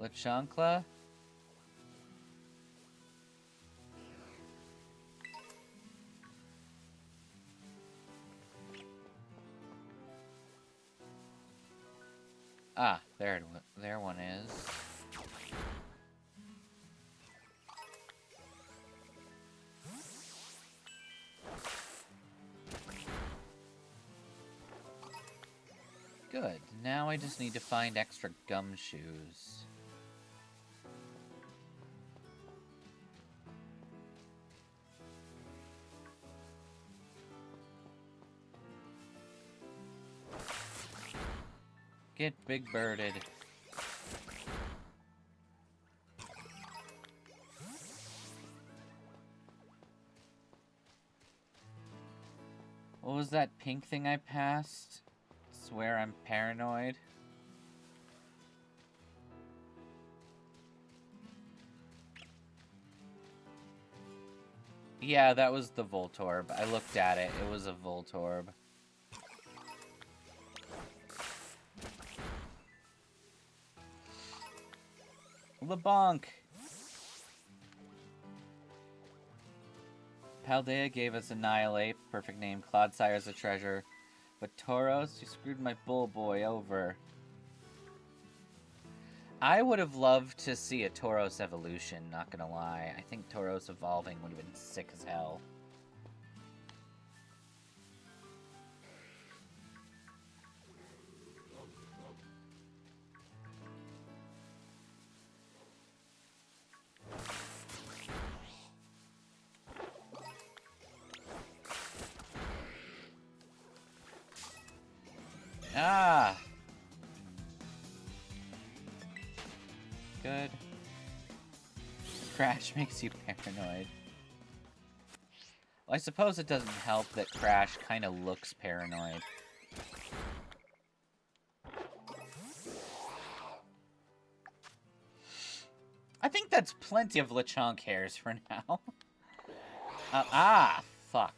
Lechonkla? Ah, there one is. Good. Now I just need to find extra gumshoes. Get big birded. What was that pink thing I passed? Swear I'm paranoid. Yeah, that was the Voltorb. I looked at it. It was a Voltorb. LeBonk! Paldea gave us Annihilate. Perfect name. Clodsire's a treasure. But Tauros, you screwed my bull boy over. I would have loved to see a Tauros evolution, not gonna lie. I think Tauros evolving would have been sick as hell. Ah! Good. Crash makes you paranoid. Well, I suppose it doesn't help that Crash kind of looks paranoid. I think that's plenty of Lechonk hairs for now. Fuck.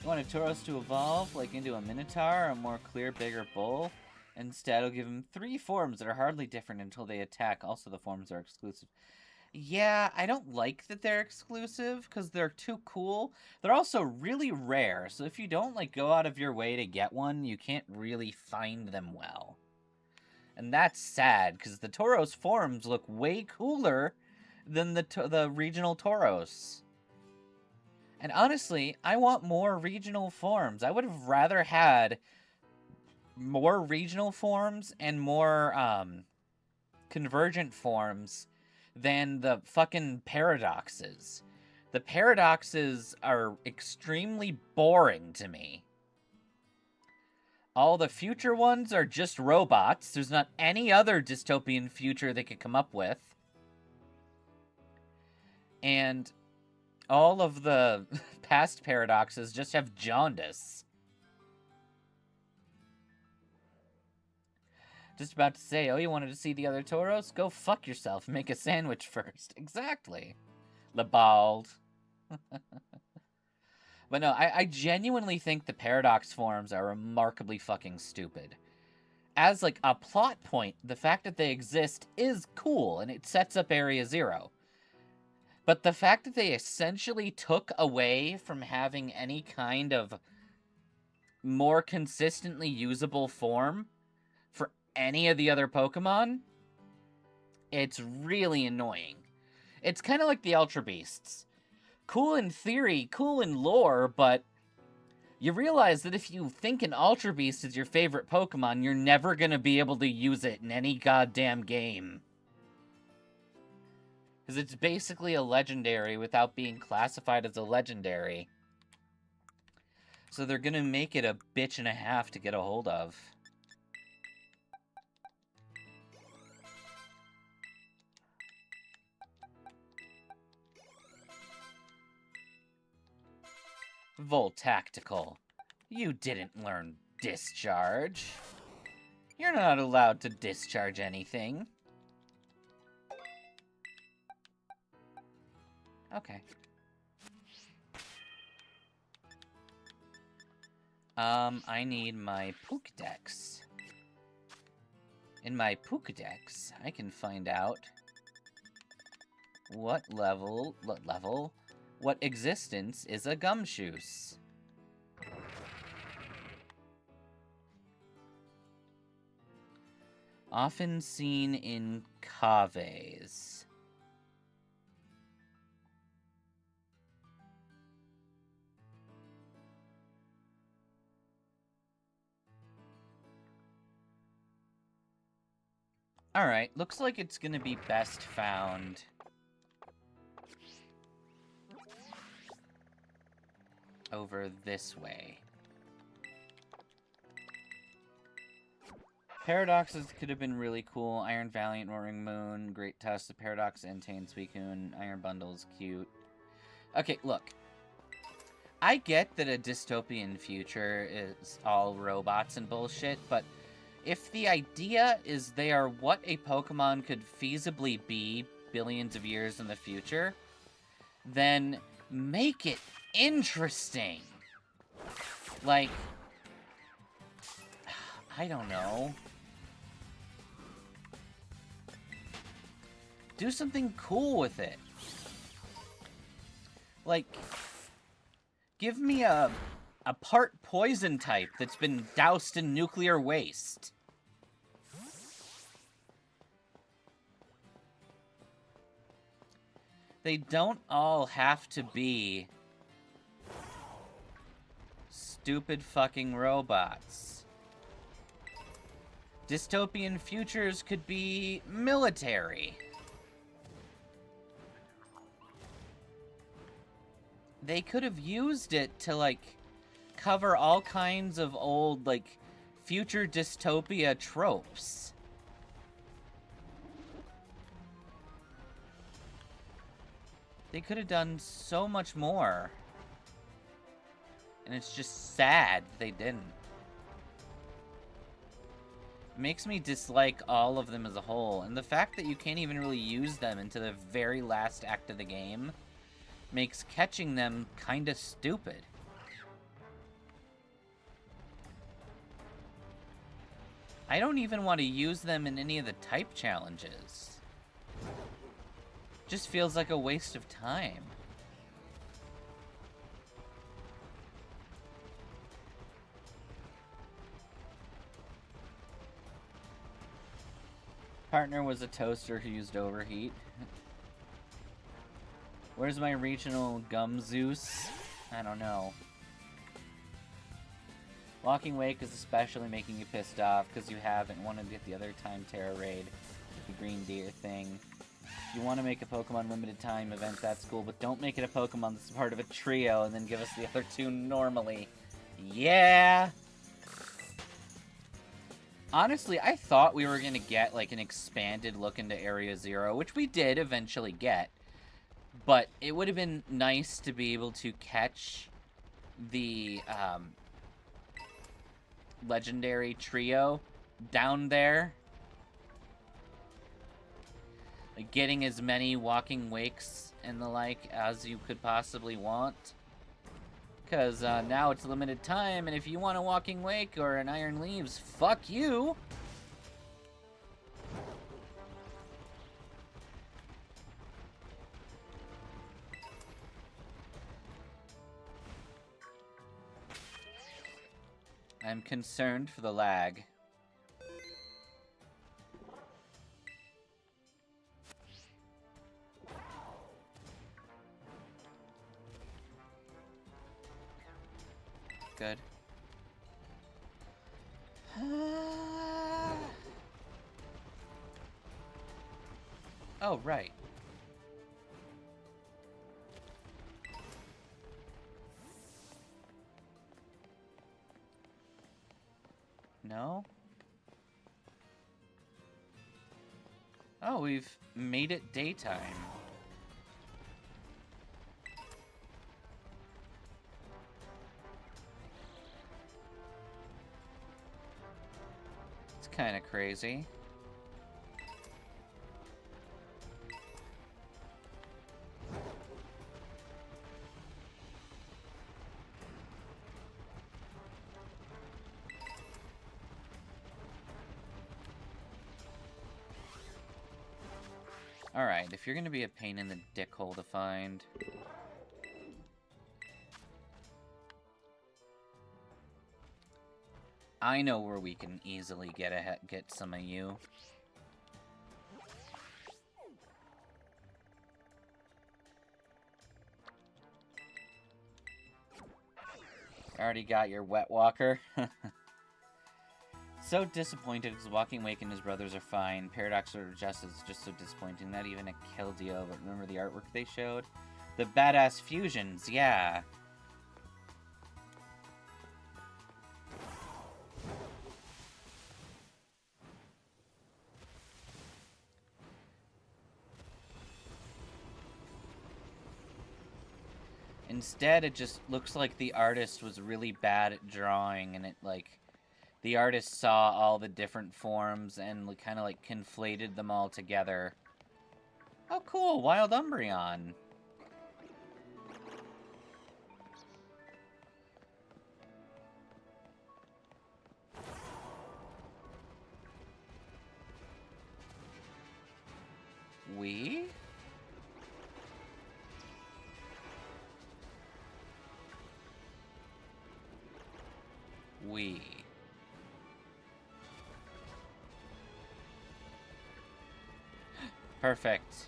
You want a Tauros to evolve, like into a Minotaur, or a more clear, bigger bull? Instead, I'll give him 3 forms that are hardly different until they attack. Also, the forms are exclusive. Yeah, I don't like that they're exclusive, because they're too cool. They're also really rare, so if you don't, like, go out of your way to get one, you can't really find them well. And that's sad, because the Tauros forms look way cooler than the regional Tauros. And honestly, I want more regional forms. I would have rather had more regional forms and more convergent forms than the fucking paradoxes. The paradoxes are extremely boring to me. All the future ones are just robots. There's not any other dystopian future they could come up with. And all of the past paradoxes just have jaundice. Just about to say, oh, you wanted to see the other Tauros? Go fuck yourself and make a sandwich first. Exactly. Lebald. But no, I genuinely think the paradox forms are remarkably fucking stupid. As, like, a plot point, the fact that they exist is cool, and it sets up Area Zero. But the fact that they essentially took away from having any kind of more consistently usable form for any of the other Pokemon, it's really annoying. It's kind of like the Ultra Beasts. Cool in theory, cool in lore, but you realize that if you think an Ultra Beast is your favorite Pokemon, you're never going to be able to use it in any goddamn game. Because it's basically a legendary without being classified as a legendary. So they're going to make it a bitch and a half to get a hold of. Voltactical. You didn't learn discharge. You're not allowed to discharge anything. Okay. I need my Pokédex. In my Pokédex, I can find out what existence is a Gumshoos. Often seen in caves. Alright, looks like it's gonna be best found over this way. Paradoxes could have been really cool. Iron Valiant, Roaring Moon, Great Tusk, the Paradox, Entane, Suicune, Iron Bundle's cute. Okay, look. I get that a dystopian future is all robots and bullshit, but if the idea is they are what a Pokemon could feasibly be billions of years in the future, then make it interesting. Like, I don't know. Do something cool with it. Like, give me a part poison type that's been doused in nuclear waste. They don't all have to be stupid fucking robots. Dystopian futures could be military. They could have used it to, like, cover all kinds of old, like, future dystopia tropes. They could have done so much more. And it's just sad they didn't. It makes me dislike all of them as a whole. And the fact that you can't even really use them into the very last act of the game makes catching them kinda stupid. I don't even want to use them in any of the type challenges. Just feels like a waste of time. Partner was a toaster who used overheat. Where's my regional Gumshoos? I don't know. Walking Wake is especially making you pissed off because you haven't wanted to get the other Time Terra raid, the Green Deer thing. If you want to make a Pokemon limited time event, that's cool, but don't make it a Pokemon that's part of a trio and then give us the other two normally. Yeah! Honestly, I thought we were going to get like an expanded look into Area Zero, which we did eventually get. But it would have been nice to be able to catch the legendary trio down there. Like getting as many Walking Wakes and the like as you could possibly want. Because now it's limited time, and if you want a Walking Wake or an Iron Leaves, fuck you! I'm concerned for the lag. Good. Oh, right. No? Oh, we've made it daytime. It's kind of crazy. Alright, if you're gonna be a pain in the dickhole to find... I know where we can easily get some of you. Already got your wet walker. So disappointed because Walking Wake and his brothers are fine. Paradox Order of Justice is just so disappointing. Not even a kill deal, but remember the artwork they showed? The badass fusions, yeah. Instead, it just looks like the artist was really bad at drawing, and it, like, the artist saw all the different forms and kind of, like, conflated them all together. Oh, cool, Wild Umbreon. We? Perfect.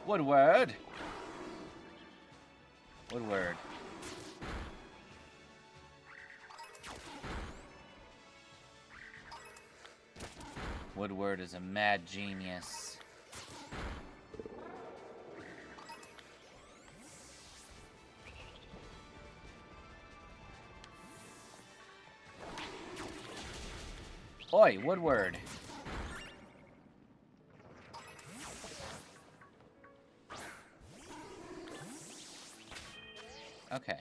Woodward. Woodward. Woodward is a mad genius. Oi, Woodward. Okay.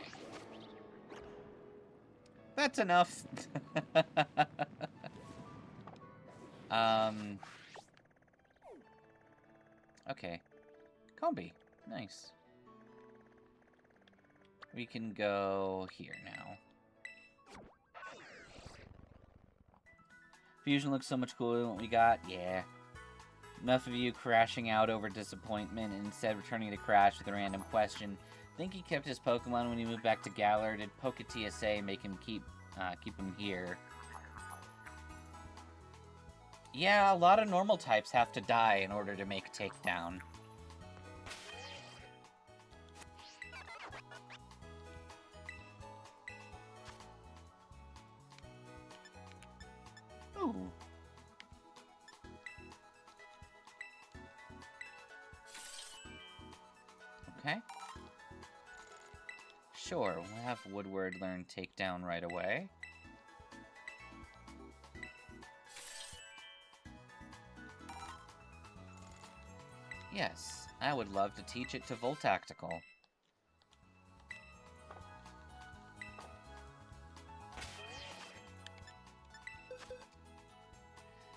That's enough. Okay. Combi. Nice. We can go here now. Fusion looks so much cooler than what we got. Yeah. Enough of you crashing out over disappointment and instead returning to Crash with a random question. Think he kept his Pokemon when he moved back to Galar? Did Poke TSA make him keep him here? Yeah, a lot of normal types have to die in order to make Takedown. Ooh. Okay. Sure, we'll have Woodward learn Takedown right away. Yes, I would love to teach it to Voltactical.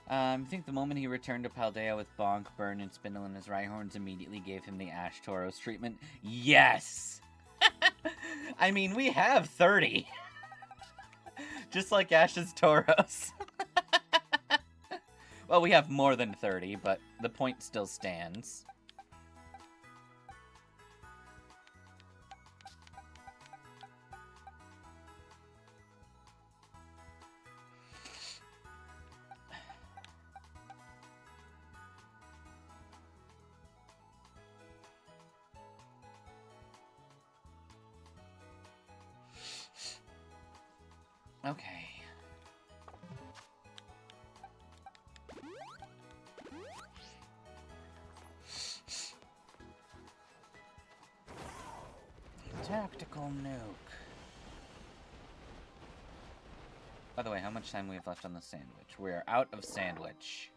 I think the moment he returned to Paldea with Bonk, Burn, and Spindle in his Rhyhorns immediately gave him the Ash Tauros treatment. Yes! I mean, we have 30. Just like Ash's Tauros. Well, we have more than 30, but the point still stands. Okay. Tactical nuke. By the way, how much time do we have left on the sandwich? We are out of sandwich.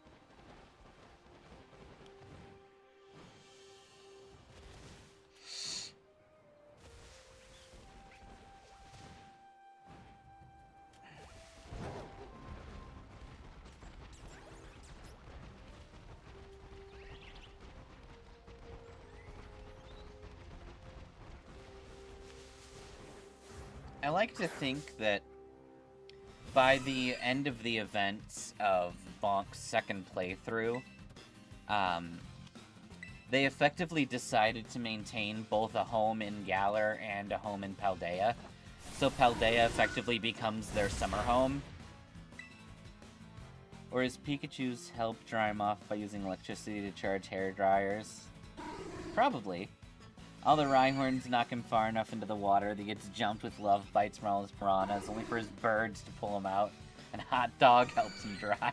I like to think that, by the end of the events of Bonk's second playthrough, they effectively decided to maintain both a home in Galar and a home in Paldea. So Paldea effectively becomes their summer home. Or is Pikachu's help dry him off by using electricity to charge hair dryers? Probably. All the Rhyhorns knock him far enough into the water that he gets jumped with love bites from all his piranhas, only for his birds to pull him out, and Hot Dog helps him dry.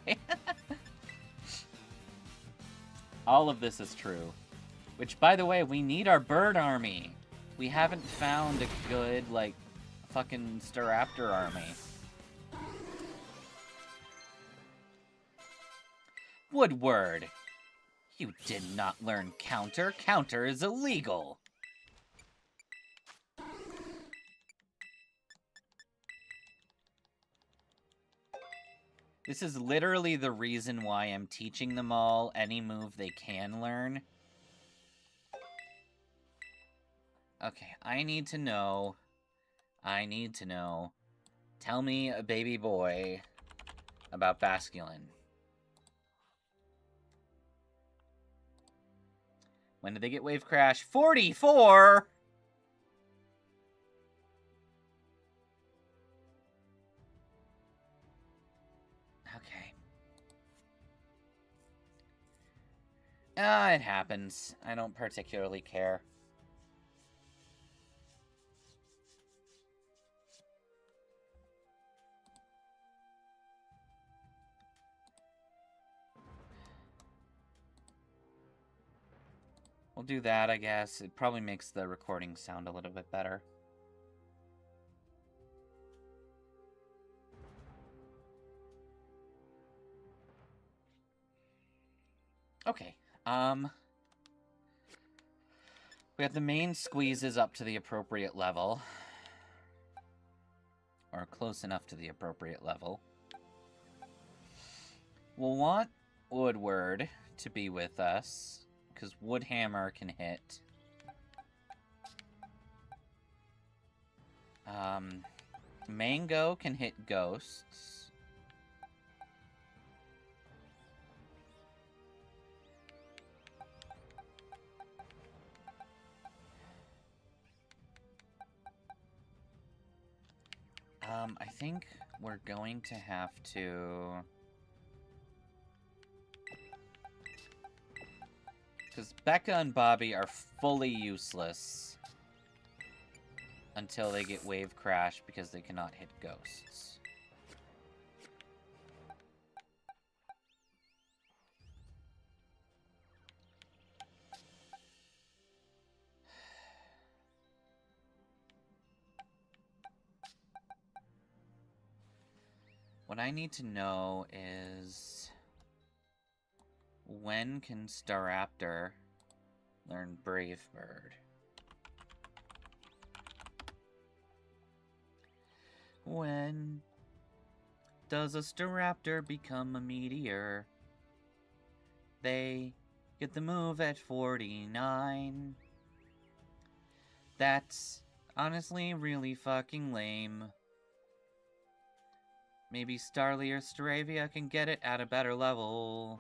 All of this is true. Which, by the way, we need our bird army. We haven't found a good, like, fucking Staraptor army. Woodward. You did not learn counter. Counter is illegal. This is literally the reason why I'm teaching them all any move they can learn. Okay, I need to know. Tell me, a baby boy, about Basculin. When did they get Wave Crash? 44! Okay. It happens. I don't particularly care. We'll do that, I guess. It probably makes the recording sound a little bit better. Okay, we have the main squeezes up to the appropriate level. Or close enough to the appropriate level. We'll want Woodward to be with us, because Woodhammer can hit. Mango can hit ghosts. I think we're going to have to... Because Becca and Bobby are fully useless until they get Wave Crash because they cannot hit ghosts. What I need to know is... when can Staraptor learn Brave Bird? When does a Staraptor become a meteor? They get the move at 49. That's honestly really fucking lame. Maybe Starly or Staravia can get it at a better level.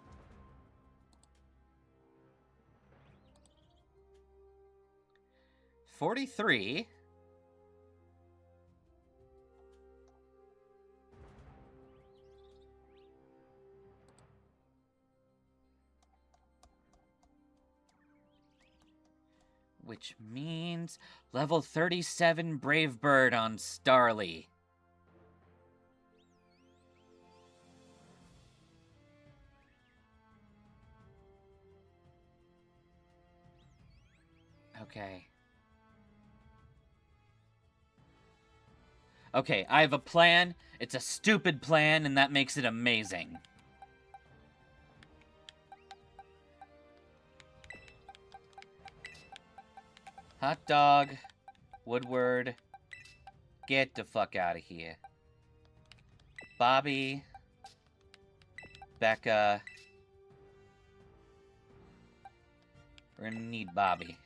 $43. Which means level 37 Brave Bird on Starly. Okay. Okay, I have a plan. It's a stupid plan, and that makes it amazing. Hot Dog, Woodward, get the fuck out of here. Bobby, Becca. We're gonna need Bobby.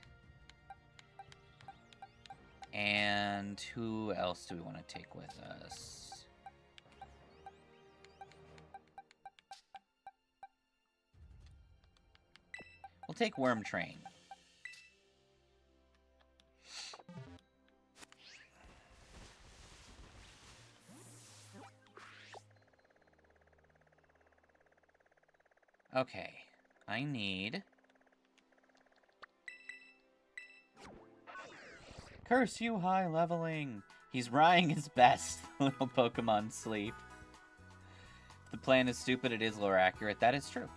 And who else do we want to take with us? We'll take Worm Train. Okay, I need... Curse you, high leveling! He's trying his best, little Pokemon sleep. If the plan is stupid, it is lore accurate. That is true.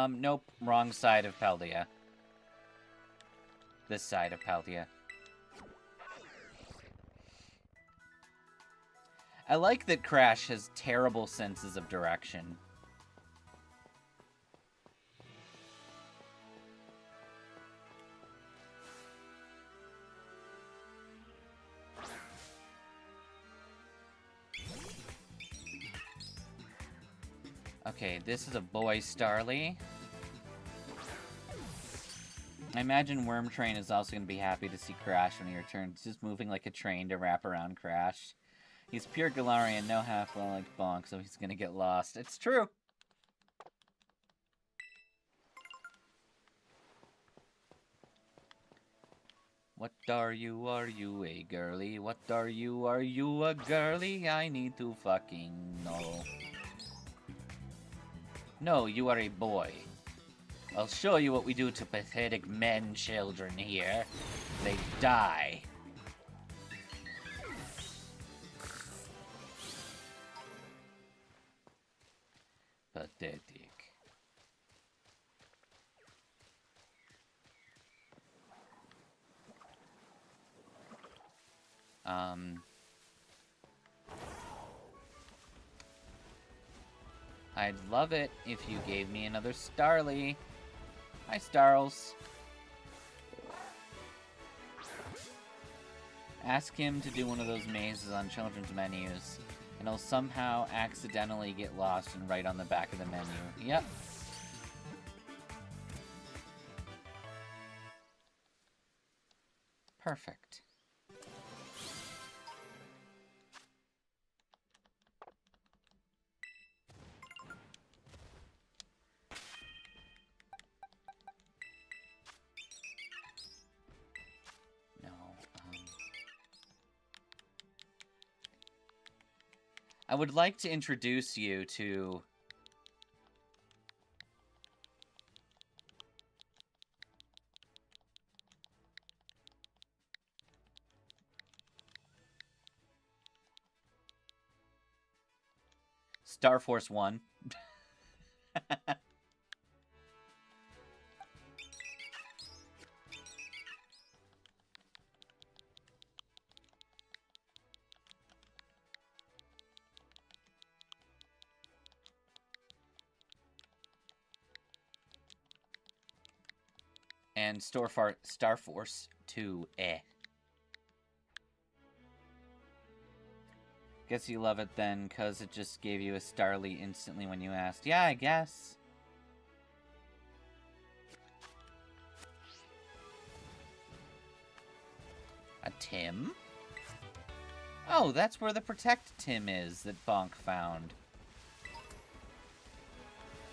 Nope. Wrong side of Paldea. This side of Paldea. I like that Crash has terrible senses of direction. Okay, this is a boy Starly. I imagine Worm Train is also going to be happy to see Crash when he returns, just moving like a train to wrap around Crash. He's pure Galarian, no half-well like Bonk, so he's going to get lost. It's true! What are you a girly? What are you a girly? I need to fucking know. No, you are a boy. I'll show you what we do to pathetic men children here. They die. Pathetic. I'd love it if you gave me another Starly. Hi, Starls. Ask him to do one of those mazes on children's menus, and he'll somehow accidentally get lost and right on the back of the menu. Yep. Perfect. I would like to introduce you to... Star Force 1. And Star Force 2, eh. Guess you love it then, cause it just gave you a Starly instantly when you asked. Yeah, I guess. A Tim? Oh, that's where the Protect Tim is that Bonk found.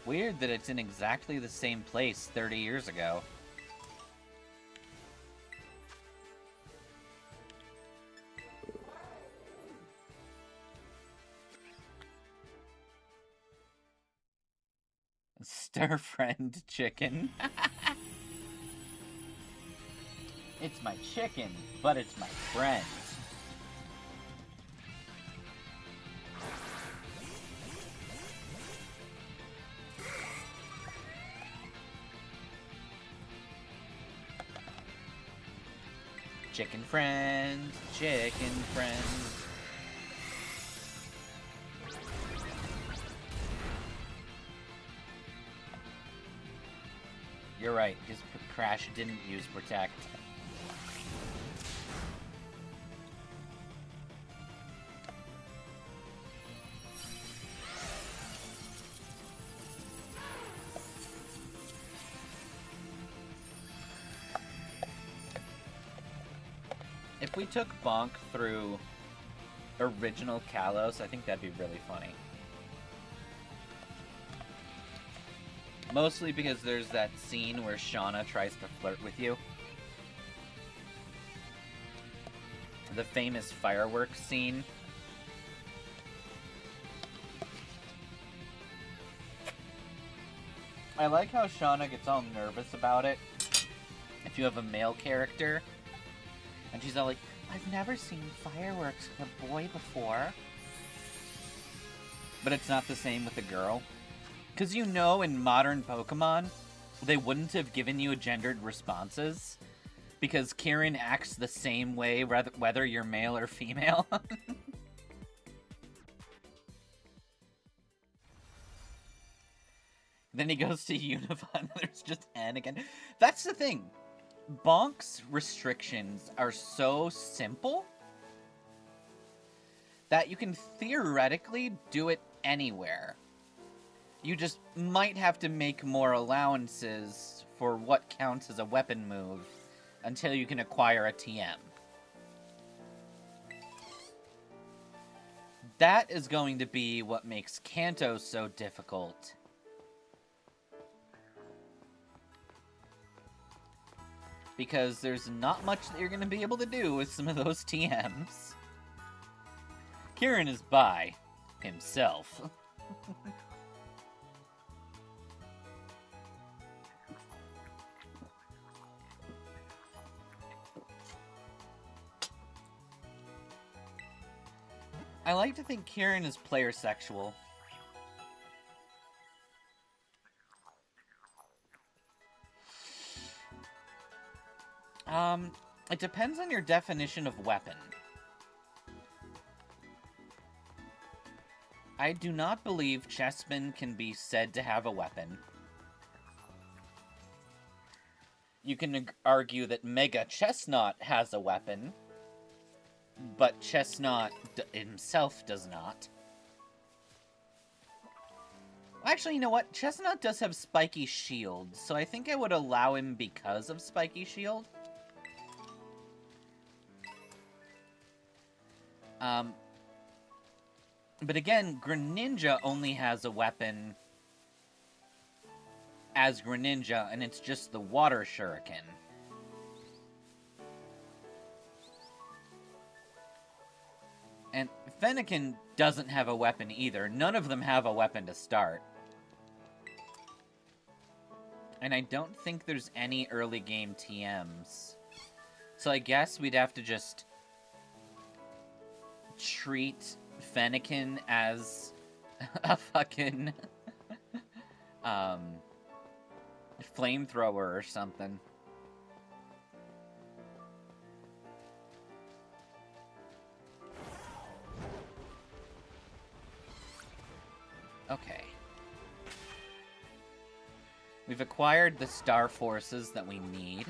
Weird that it's in exactly the same place 30 years ago. Stir friend chicken. It's my chicken, but it's my friend. Chicken friend, chicken friend. You're right, his Crash didn't use Protect. If we took Bonk through original Kalos, I think that'd be really funny. Mostly because there's that scene where Shauna tries to flirt with you. The famous fireworks scene. I like how Shauna gets all nervous about it. If you have a male character. And she's all like, I've never seen fireworks with a boy before. But it's not the same with a girl. Because you know in modern Pokemon, they wouldn't have given you gendered responses. Because Kieran acts the same way whether you're male or female. Then he goes to Univon and there's just N again. That's the thing. Bonk's restrictions are so simple that you can theoretically do it anywhere. You just might have to make more allowances for what counts as a weapon move until you can acquire a TM. That is going to be what makes Kanto so difficult. Because there's not much that you're going to be able to do with some of those TMs. Kieran is by himself. I like to think Kieran is player sexual. It depends on your definition of weapon. I do not believe Chessman can be said to have a weapon. You can argue that Mega Chestnut has a weapon, but Chestnut himself does not. Actually, you know what? Chestnut does have Spiky Shield, so I think I would allow him because of Spiky Shield. But again, Greninja only has a weapon as Greninja, and it's just the Water Shuriken. And Fennekin doesn't have a weapon either. None of them have a weapon to start. And I don't think there's any early game TMs. So I guess we'd have to just treat Fennekin as a fucking flamethrower or something. Okay. We've acquired the star forces that we need.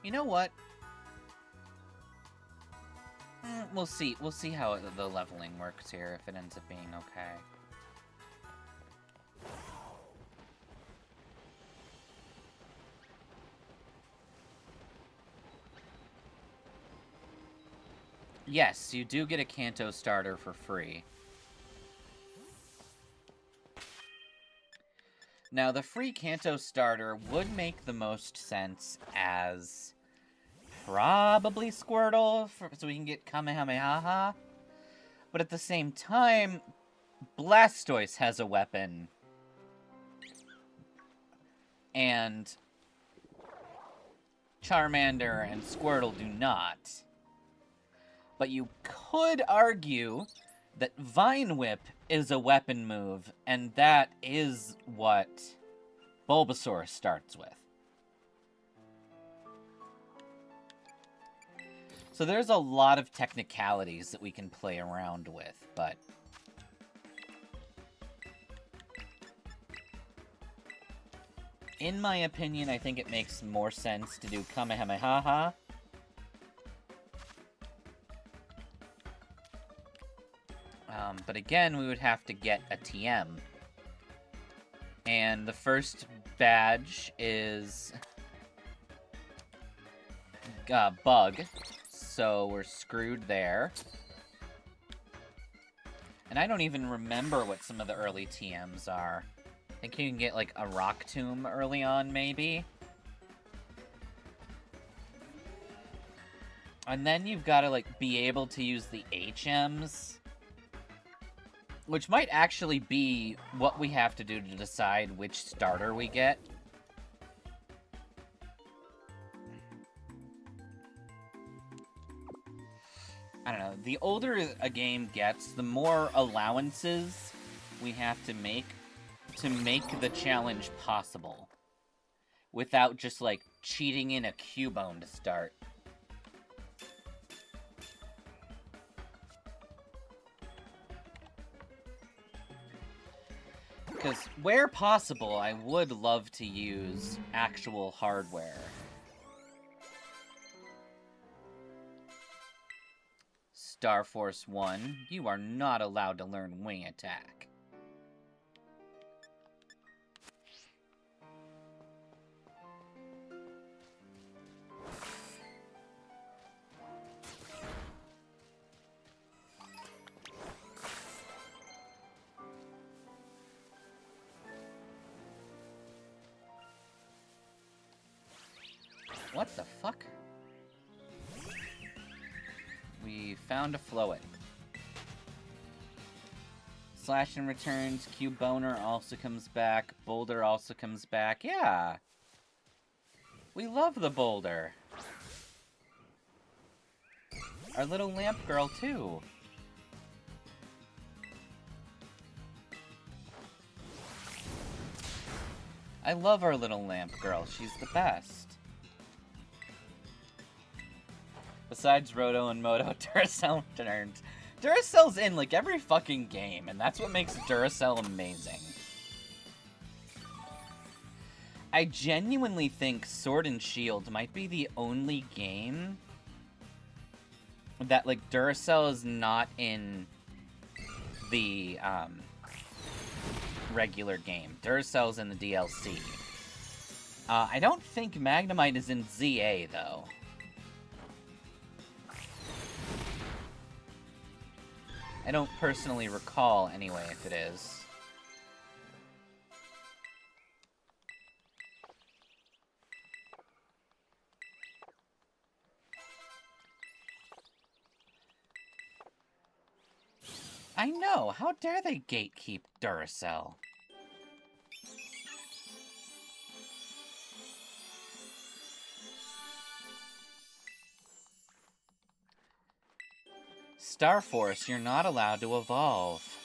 You know what? We'll see. We'll see how the leveling works here, if it ends up being okay. Yes, you do get a Kanto starter for free. Now, the free Kanto starter would make the most sense as probably Squirtle, so we can get Kamehameha. But at the same time, Blastoise has a weapon. And Charmander and Squirtle do not. But you could argue that Vine Whip is a weapon move, and that is what Bulbasaur starts with. So there's a lot of technicalities that we can play around with, but in my opinion, I think it makes more sense to do Kamehameha. But again, we would have to get a TM. And the first badge is Bug, so we're screwed there. And I don't even remember what some of the early TMs are. I think you can get, like, a Rock Tomb early on, maybe? And then you've got to, like, be able to use the HMs, which might actually be what we have to do to decide which starter we get. I don't know. The older a game gets, the more allowances we have to make the challenge possible, without just, like, cheating in a Cubone to start. Because where possible, I would love to use actual hardware. Star Force 1, you are not allowed to learn Wing Attack. What the fuck? We found a Floet. Slash and returns, Cuboner also comes back, Boulder also comes back. Yeah! We love the Boulder. Our little lamp girl, too. I love our little lamp girl. She's the best. Besides Roto and Moto, Duracell returns. Duracell's in, like, every fucking game, and that's what makes Duracell amazing. I genuinely think Sword and Shield might be the only game that, like, Duracell is not in the, regular game. Duracell's in the DLC. I don't think Magnemite is in ZA, though. I don't personally recall, anyway, if it is. I know! How dare they gatekeep Duracell? Star Force, you're not allowed to evolve.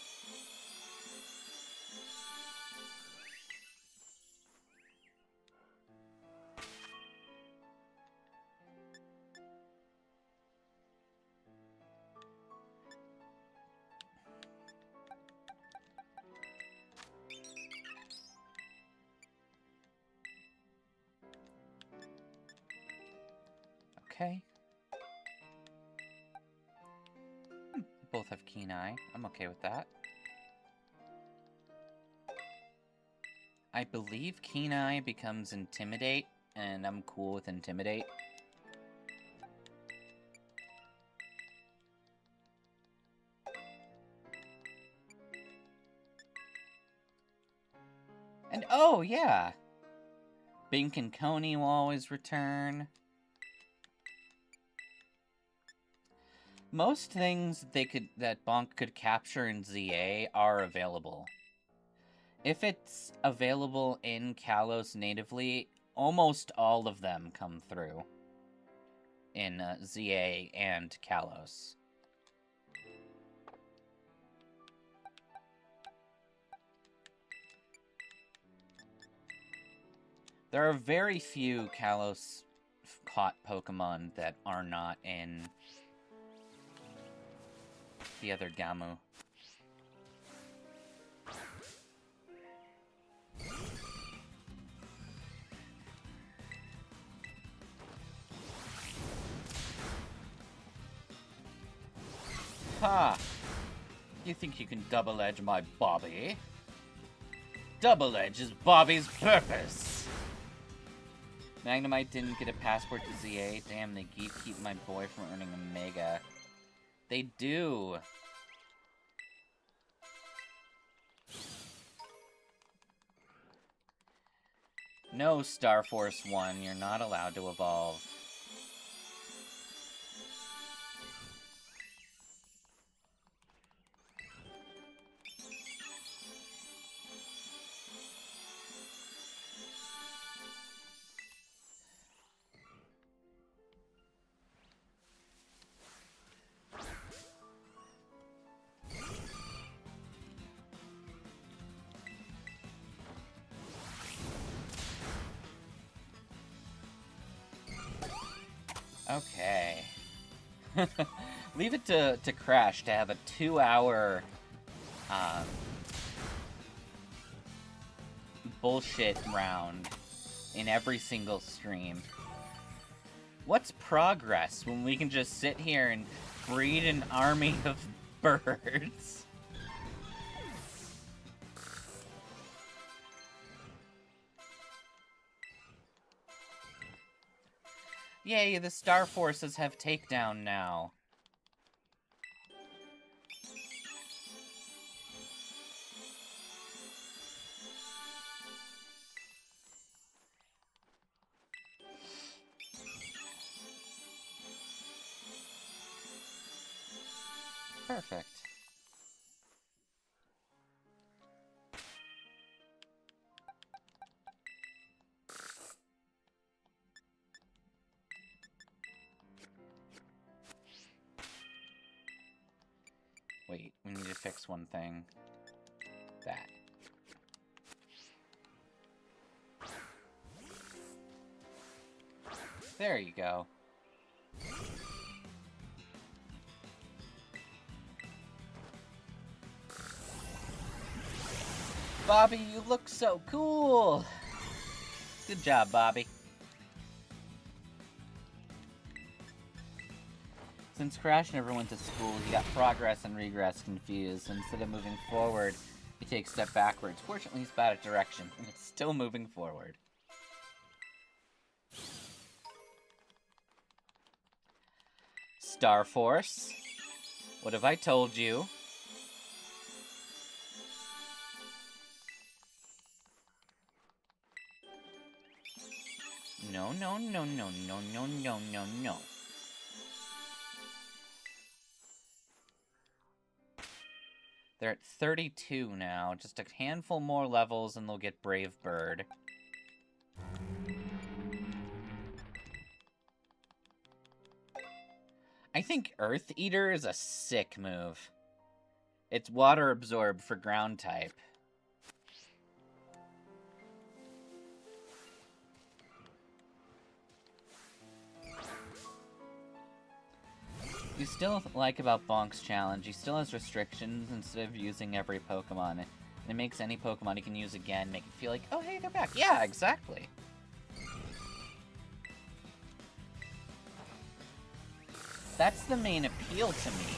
Okay. Both have Keen Eye. I'm okay with that. I believe Keen Eye becomes Intimidate, and I'm cool with Intimidate. And oh, yeah! Bink and Coney will always return. Most things that Bonk could capture in ZA are available. If it's available in Kalos natively, almost all of them come through in ZA and Kalos. There are very few Kalos caught Pokemon that are not in the other Gamu. Ha! You think you can double-edge my Bobby? Double-edge is Bobby's purpose! Magnemite didn't get a passport to Z8. Damn, they keep my boy from earning a Mega. They do! No, Star Force 1, you're not allowed to evolve. Okay. Leave it to Crash to have a 2-hour bullshit round in every single stream. What's progress when we can just sit here and breed an army of birds? Yay, the Star Forces have takedown now. Perfect. Wait, we need to fix one thing. That. There you go. Bobby, you look so cool! Good job, Bobby. Since Crash never went to school, he got progress and regress confused. Instead of moving forward, he takes a step backwards. Fortunately, he's bad at direction, and it's still moving forward. Star Force, what have I told you? No, no, no, no, no, no, no, no, no. They're at 32 now. Just a handful more levels and they'll get Brave Bird. I think Earth Eater is a sick move. It's water absorb for ground type. You still like about Bonk's challenge, he still has restrictions instead of using every Pokemon. And it makes any Pokemon he can use again make it feel like, oh hey, they're back. Yeah, exactly. That's the main appeal to me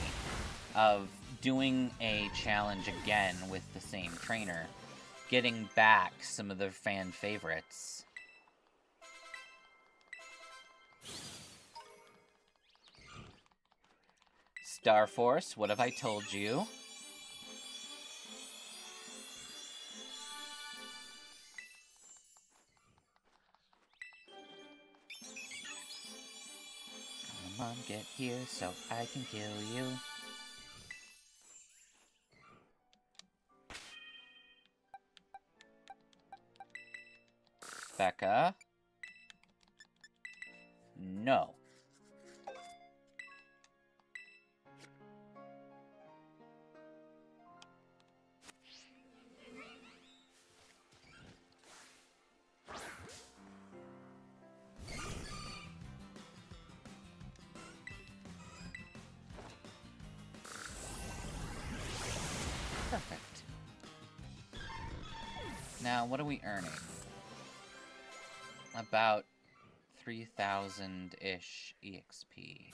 of doing a challenge again with the same trainer. Getting back some of the fan favorites. Star Force, what have I told you? Come on, get here so I can kill you. Becca? No. Perfect. Now, what are we earning? About 3,000-ish EXP.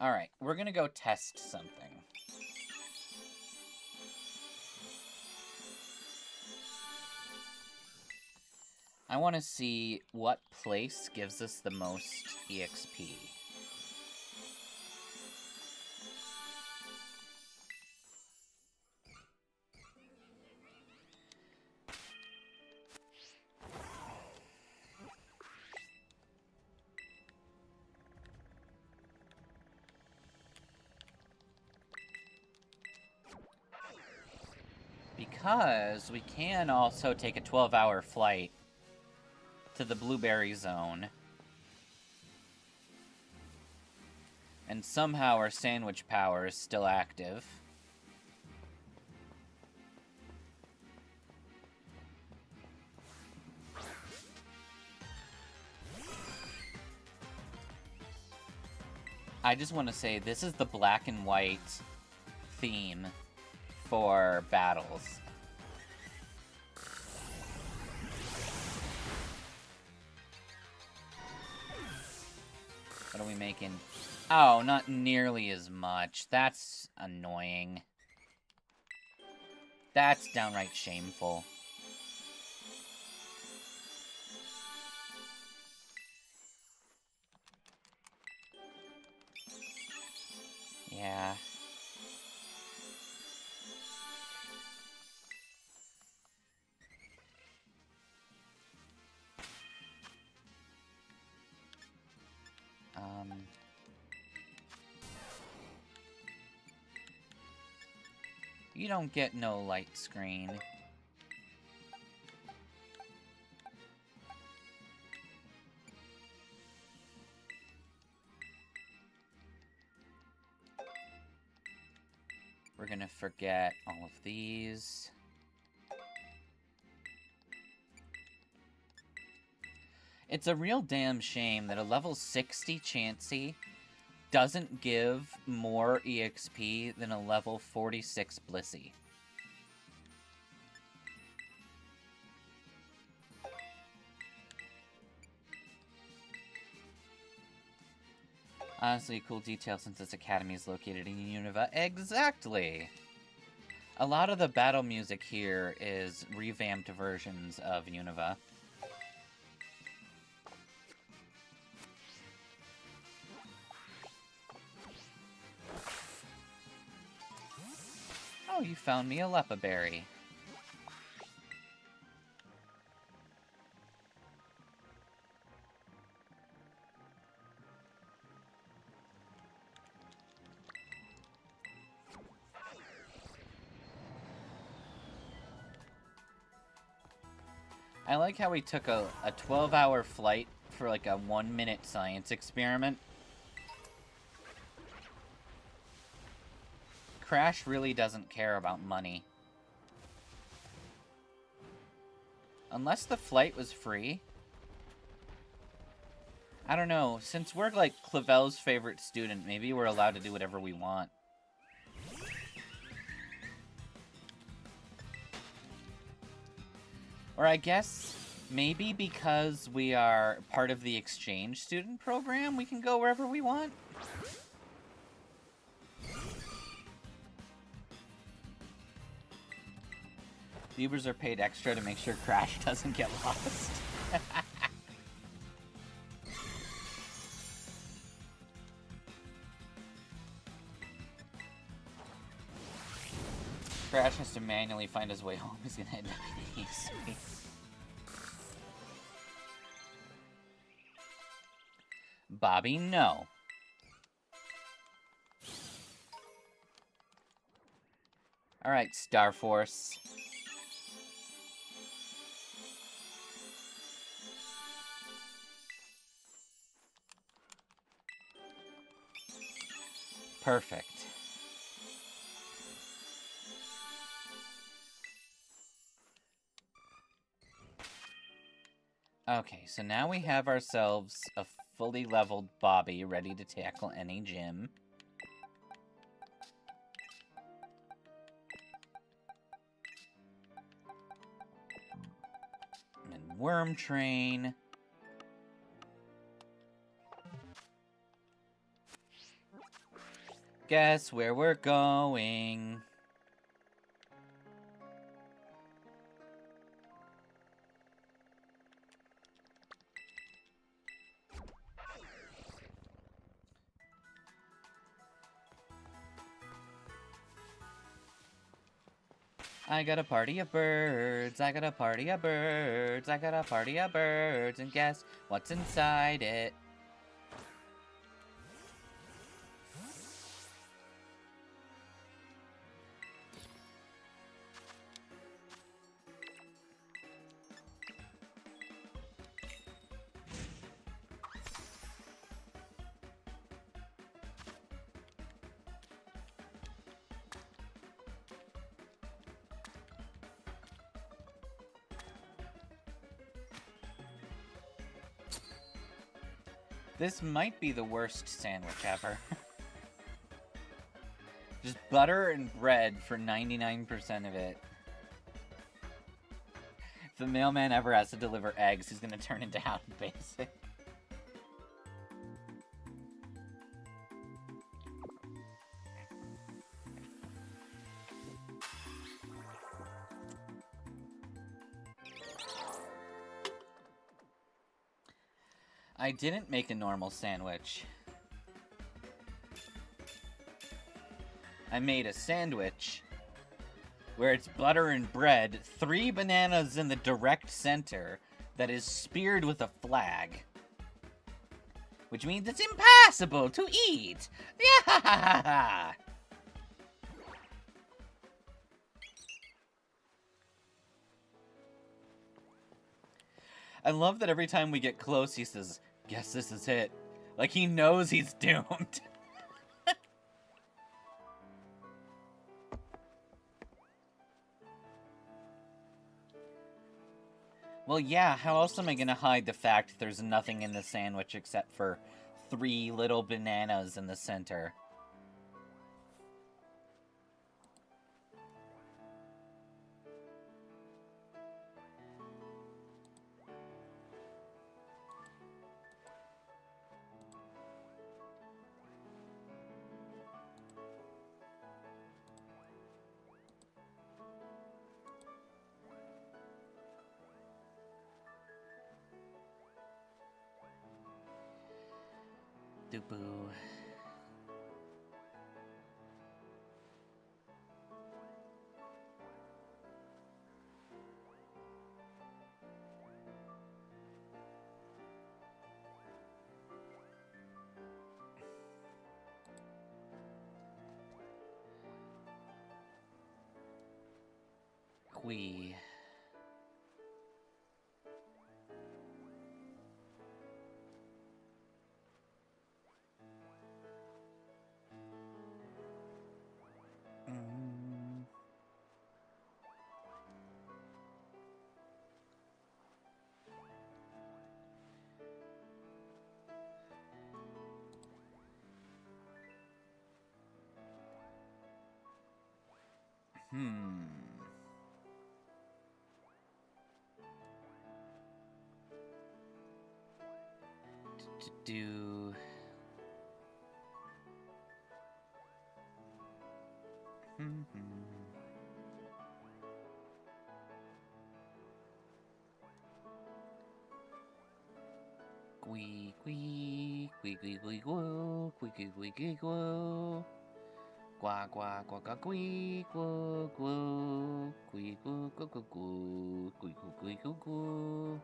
Alright, we're gonna go test something. I want to see what place gives us the most EXP. Because we can also take a 12-hour flight to the Blueberry Zone. And somehow our sandwich power is still active. I just want to say, this is the black and white theme for battles. What are we making? Oh, not nearly as much. That's annoying. That's downright shameful. Yeah. You don't get no light screen. We're gonna forget all of these. It's a real damn shame that a level 60 Chansey doesn't give more EXP than a level 46 Blissey. Honestly, a cool detail since this academy is located in Unova. Exactly! A lot of the battle music here is revamped versions of Unova. Oh, you found me a Lepa Berry. I like how we took a 12-hour flight for like a 1-minute science experiment. Crash really doesn't care about money. Unless the flight was free. I don't know. Since we're like Clavel's favorite student, maybe we're allowed to do whatever we want. Or I guess maybe because we are part of the exchange student program, we can go wherever we want. Viewers are paid extra to make sure Crash doesn't get lost. Crash has to manually find his way home. He's gonna end up in easy. Bobby, no. Alright, Star Force. Perfect. Okay, so now we have ourselves a fully leveled Bobby ready to tackle any gym. And Worm Train. Guess where we're going. I got a party of birds, I got a party of birds, I got a party of birds, and guess what's inside it? This might be the worst sandwich ever. Just butter and bread for 99% of it. If the mailman ever has to deliver eggs, he's gonna turn into How Basic. I didn't make a normal sandwich. I made a sandwich where it's butter and bread, 3 bananas in the direct center that is speared with a flag. Which means it's impossible to eat! Yeah! I love that every time we get close, he says, "Guess this is it." Like he knows he's doomed. Well, yeah, how else am I gonna hide the fact there's nothing in the sandwich except for 3 little bananas in the center? Doo-boo. Quee. Do... Quee, quee, quee, quee, quee, quoo, quee, quee, quee, quee, quoo. Quack, quack, quack, quack, quee, quoo, quoo, quee, quoo, quoo, quoo, quoo, quee, quoo, quee, quoo, quoo.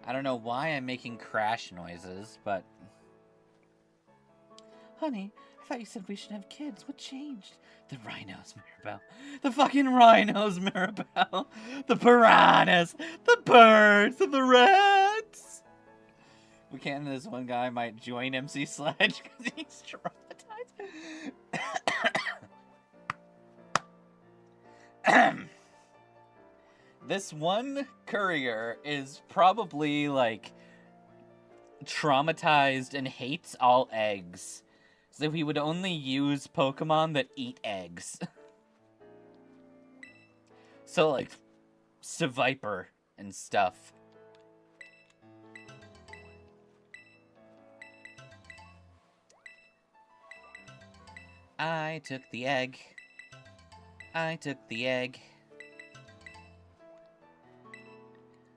I don't know why I'm making crash noises, but... Honey, I thought you said we should have kids. What changed? The rhinos, Maribel. The fucking rhinos, Maribel. The piranhas. The birds and the rats. We can't. This one guy might join MC Sledge because he's traumatized. This one courier is probably, like, traumatized and hates all eggs. So he would only use Pokemon that eat eggs. So, like, Seviper and stuff. I took the egg. I took the egg.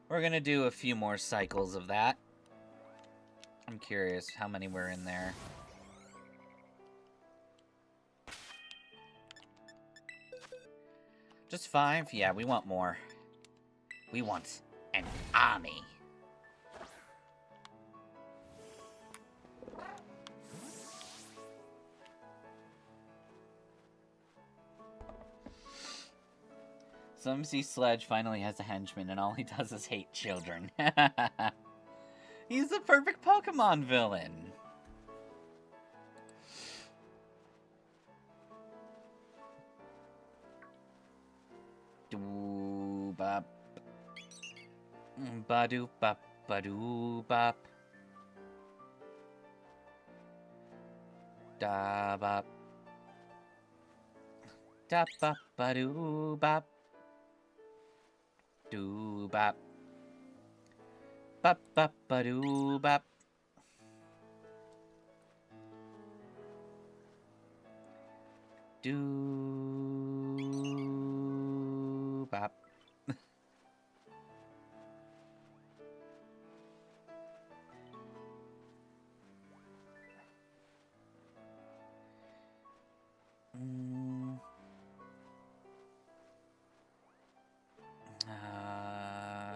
We're gonna do a few more cycles of that. I'm curious how many were in there. Just 5? Yeah, we want more. We want an army. So MC Sledge finally has a henchman, and all he does is hate children. He's the perfect Pokemon villain. Doo-bop. Ba-doo-bop, ba-doo-bop. Da-bop. Da-bop, ba-doo-bop. Doo-bop. Bop-bop-ba-doo-bop. Doo-bop.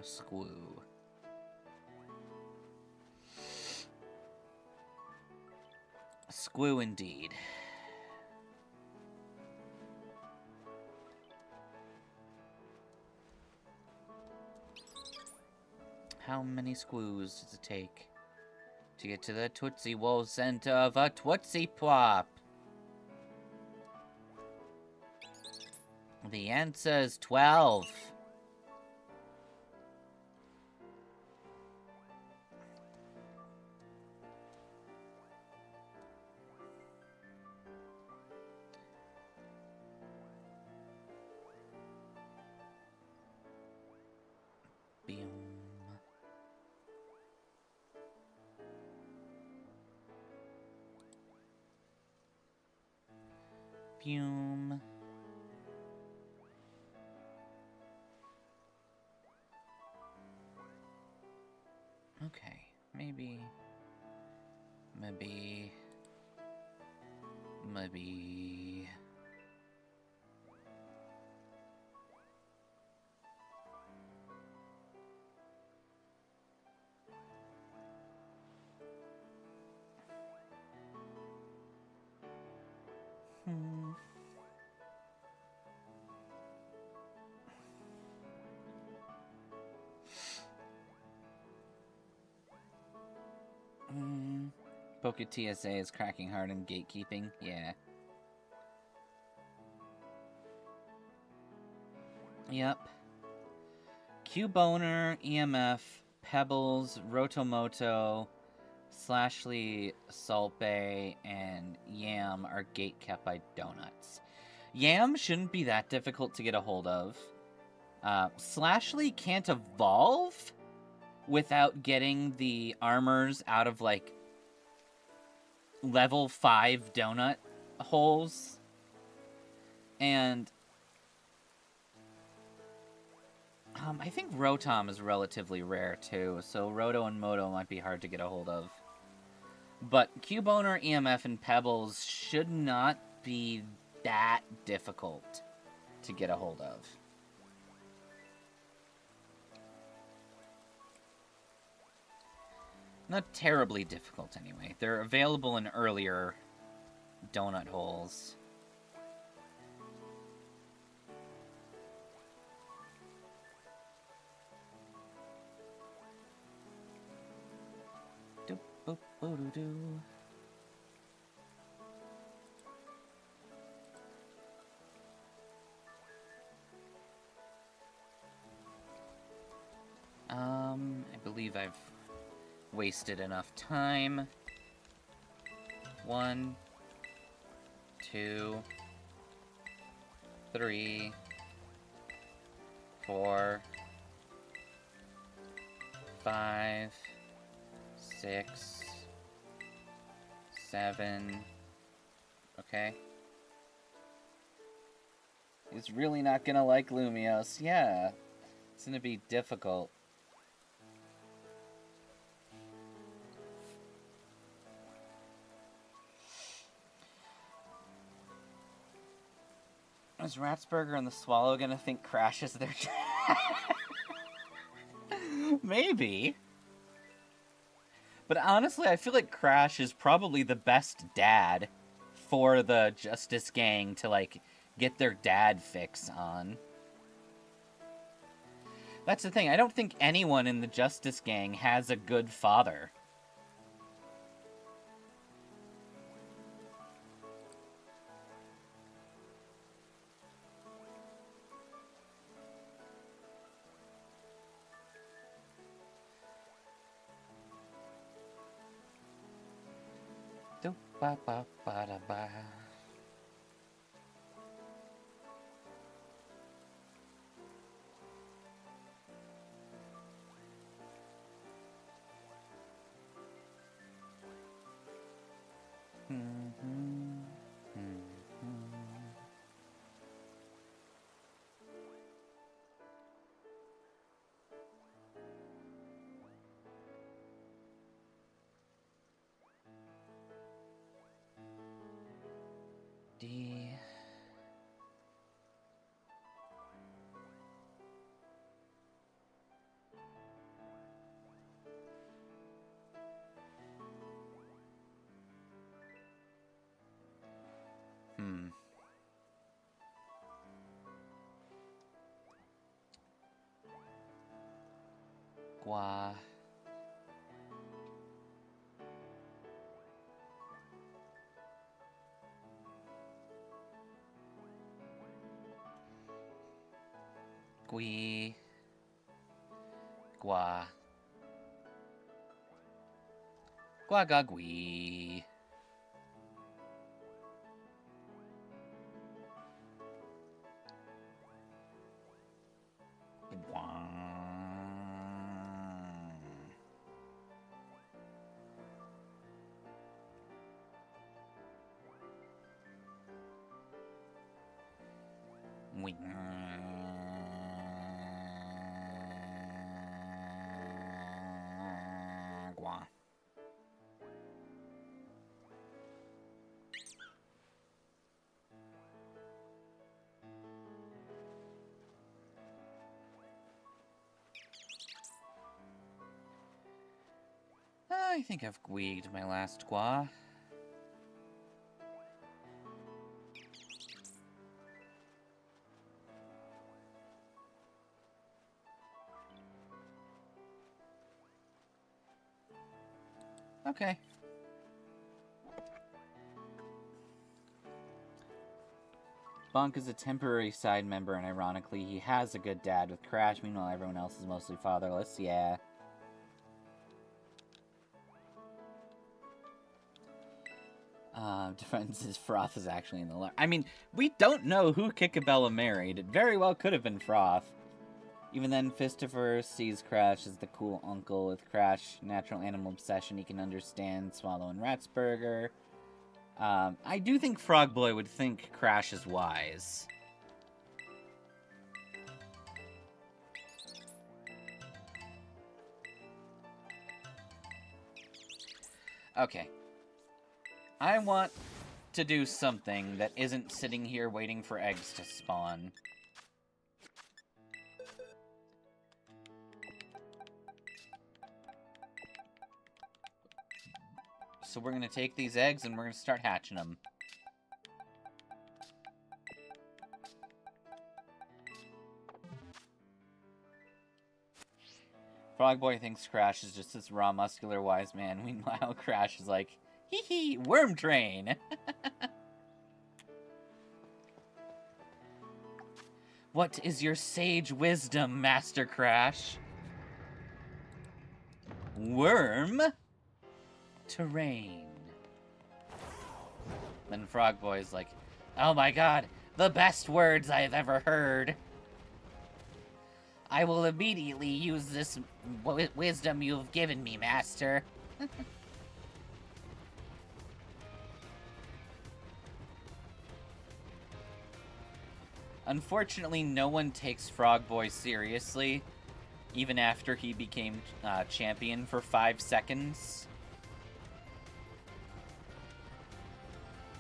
Squoo. Squoo indeed. How many squoos does it take to get to the Tootsie Roll center of a Tootsie Plop? The answer is 12. Fume. Okay, maybe. Poke TSA is cracking hard in gatekeeping. Yeah. Yep. Q-Boner, EMF, Pebbles, Rotomoto, Slashly, Salpe, and Yam are gate kept by Donuts. Yam shouldn't be that difficult to get a hold of. Slashly can't evolve without getting the armors out of, like, level 5 donut holes. And I think Rotom is relatively rare too, so Roto and Moto might be hard to get a hold of. But Q-Boner, EMF, and Pebbles should not be that difficult to get a hold of. Not terribly difficult, anyway. They're available in earlier donut holes. Doop boop boo doo doo. I believe I've wasted enough time. 1, 2, 3, 4, 5, 6, 7. Okay. He's really not gonna like Lumios. Yeah. It's gonna be difficult. Is Ratsburger and the Swallow gonna think Crash is their Maybe. But honestly, I feel like Crash is probably the best dad for the Justice Gang to, like, get their dad fix on. That's the thing, I don't think anyone in the Justice Gang has a good father. Ba ba ba da ba. D. Gua. Gui. Gua. Gua ga gui. I think I've gweeged my last gua. Okay. Bonk is a temporary side member, and ironically, he has a good dad with Crash, meanwhile everyone else is mostly fatherless. Yeah. Defense's Froth is actually in the left. I mean, we don't know who Kikabella married. It very well could have been Froth. Even then, Fistifer sees Crash as the cool uncle. With Crash, natural animal obsession, he can understand Swallow and Ratsburger. I do think Frogboy would think Crash is wise. Okay. I want to do something that isn't sitting here waiting for eggs to spawn. So we're going to take these eggs and we're going to start hatching them. Frog Boy thinks Crash is just this raw, muscular, wise man. Meanwhile, Crash is like, hee hee, worm train! What is your sage wisdom, Master Crash? Worm terrain. Then Frog Boy's like, oh my god, the best words I have ever heard. I will immediately use this wisdom you have given me, Master. Unfortunately, no one takes Frog Boy seriously, even after he became champion for 5 seconds.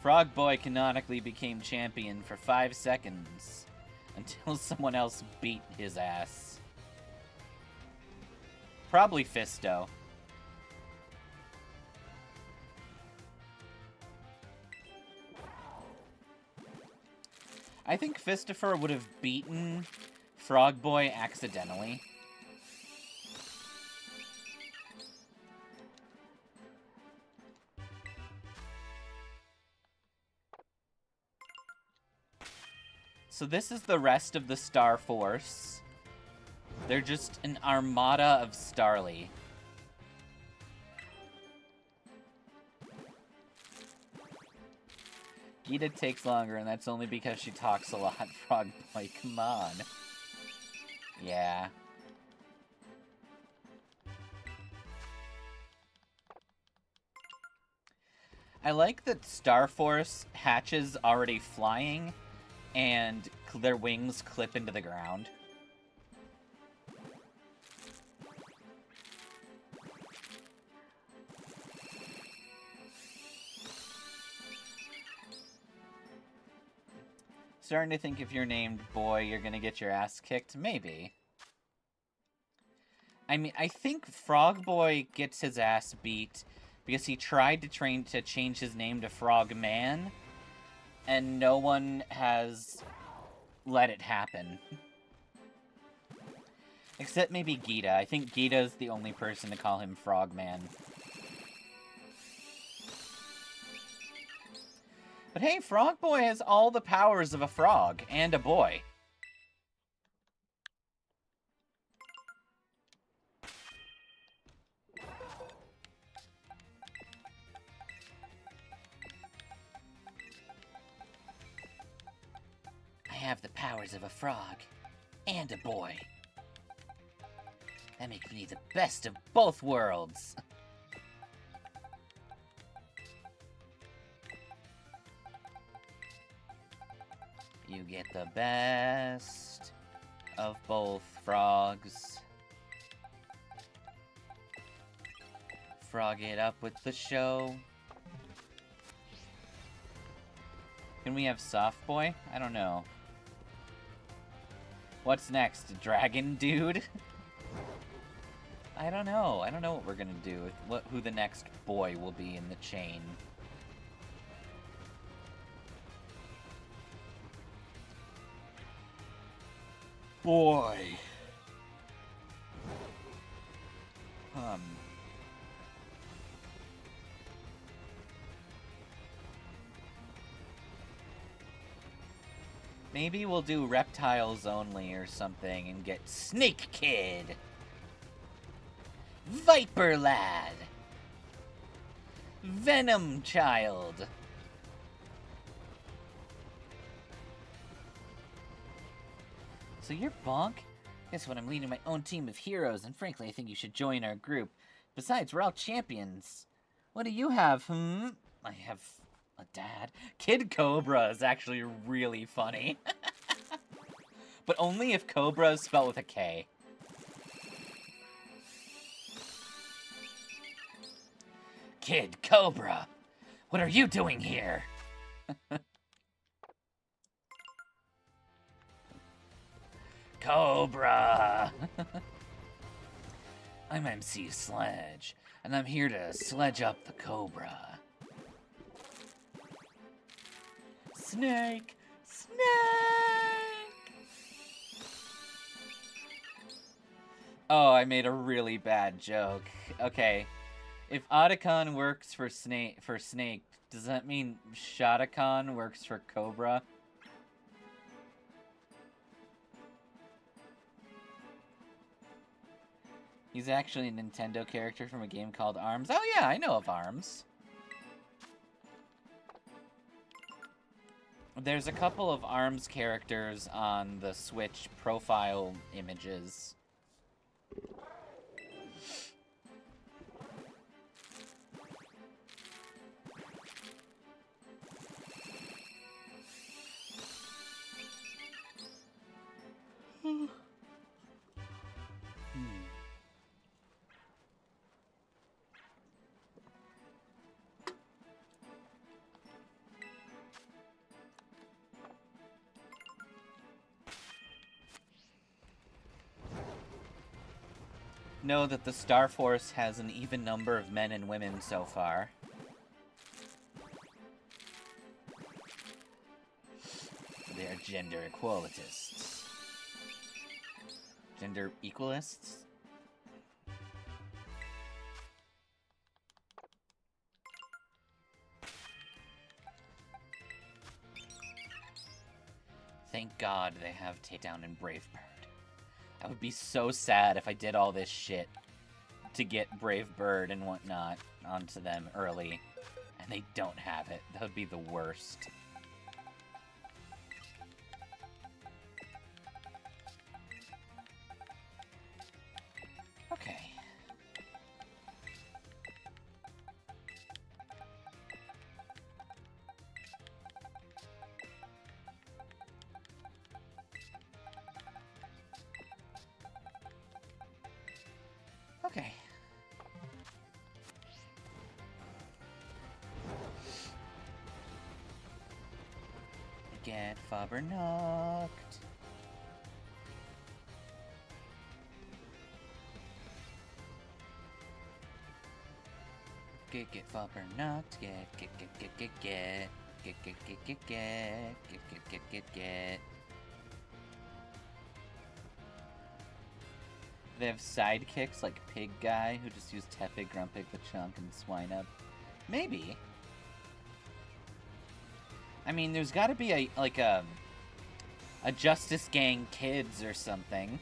Frog Boy canonically became champion for 5 seconds. Until someone else beat his ass. Probably Fisto. I think Fistifer would have beaten Frog Boy accidentally. So this is the rest of the Star Force. They're just an armada of Starly. Gita takes longer, and that's only because she talks a lot, Frog Boy. Come on. Yeah. I like that Star Force hatches already flying, and their wings clip into the ground. Starting to think if you're named Boy, you're gonna get your ass kicked? Maybe. I mean, I think Frog Boy gets his ass beat because he tried to change his name to Frog Man, and no one has let it happen. Except maybe Gita. I think Gita's the only person to call him Frogman. But hey, Frog Boy has all the powers of a frog and a boy. I have the powers of a frog and a boy. That makes me the best of both worlds. You get the best of both frogs. Frog it up with the show. Can we have Soft Boy? I don't know. What's next? Dragon Dude? I don't know. I don't know what we're gonna do. Who the next boy will be in the chain. Boy. Maybe we'll do reptiles only or something and get Snake Kid. Viper Lad. Venom Child. So you're Bonk? Guess what, I'm leading my own team of heroes, and frankly, I think you should join our group. Besides, we're all champions. What do you have, I have a dad. Kid Cobra is actually really funny. But only if Cobra is spelled with a K. Kid Cobra, what are you doing here? Cobra! I'm MC Sledge, and I'm here to sledge up the Cobra. Snake! Snake! Oh, I made a really bad joke. Okay. If Otacon works for Snake, does that mean Shotacon works for Cobra? He's actually a Nintendo character from a game called ARMS. Oh yeah, I know of ARMS. There's a couple of ARMS characters on the Switch profile images. Know that the Star Force has an even number of men and women so far. They are gender equalitists. Gender equalists? Thank God they have Takedown and Brave Bird. I would be so sad if I did all this shit to get Brave Bird and whatnot onto them early, and they don't have it. That would be the worst. Okay. Okay. Get Faber knocked. Get Faber knocked. Get. They have sidekicks like Pig Guy, who just used Tepig, Grumpig, Lechonk, and Swinub. Maybe. I mean, there's gotta be a Justice Gang Kids or something.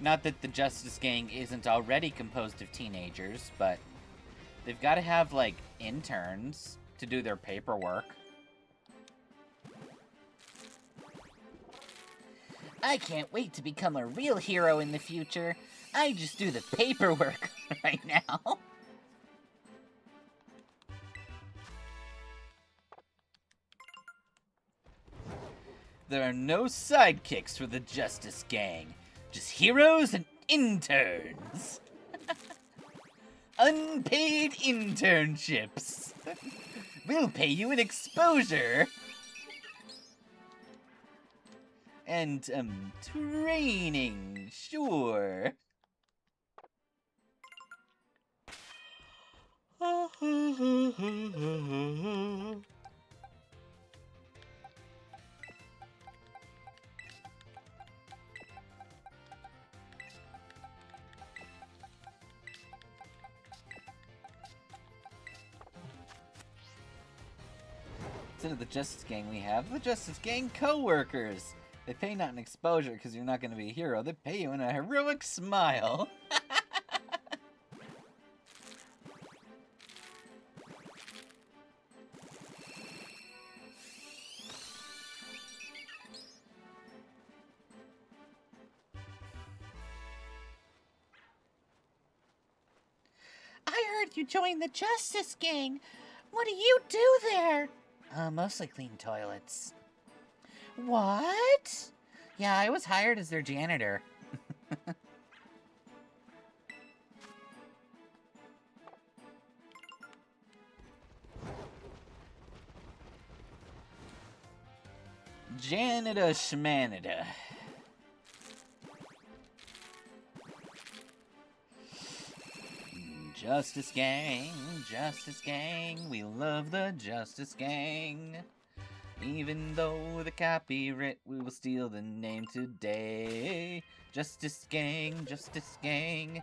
Not that the Justice Gang isn't already composed of teenagers, but they've gotta have, like, interns to do their paperwork. I can't wait to become a real hero in the future. I just do the paperwork right now. There are no sidekicks for the Justice Gang. Just heroes and interns. Unpaid internships. We'll pay you an exposure. And, training, sure. Instead of the Justice Gang, we have the Justice Gang co-workers. They pay not an exposure because you're not going to be a hero. They pay you in a heroic smile. I heard you joined the Justice Gang. What do you do there? Mostly clean toilets. What? Yeah, I was hired as their janitor. Janita Schmanita. Justice Gang, we love the Justice Gang. Even though the copyright, we will steal the name today. Justice gang, justice gang.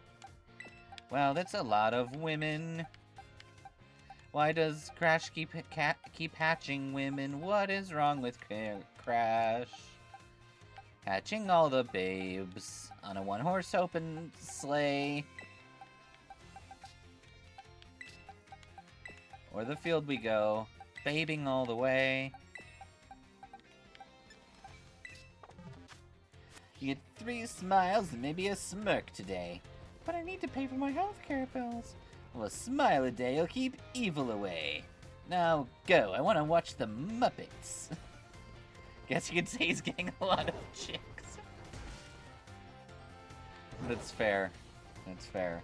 Wow, that's a lot of women. Why does Crash keep hatching women? What is wrong with Crash? Hatching all the babes on a one-horse open sleigh. O'er the field we go, babing all the way. You get 3 smiles and maybe a smirk today. But I need to pay for my healthcare bills. Well, a smile a day will keep evil away. Now go, I want to watch the Muppets. Guess you could say he's getting a lot of chicks. That's fair. That's fair.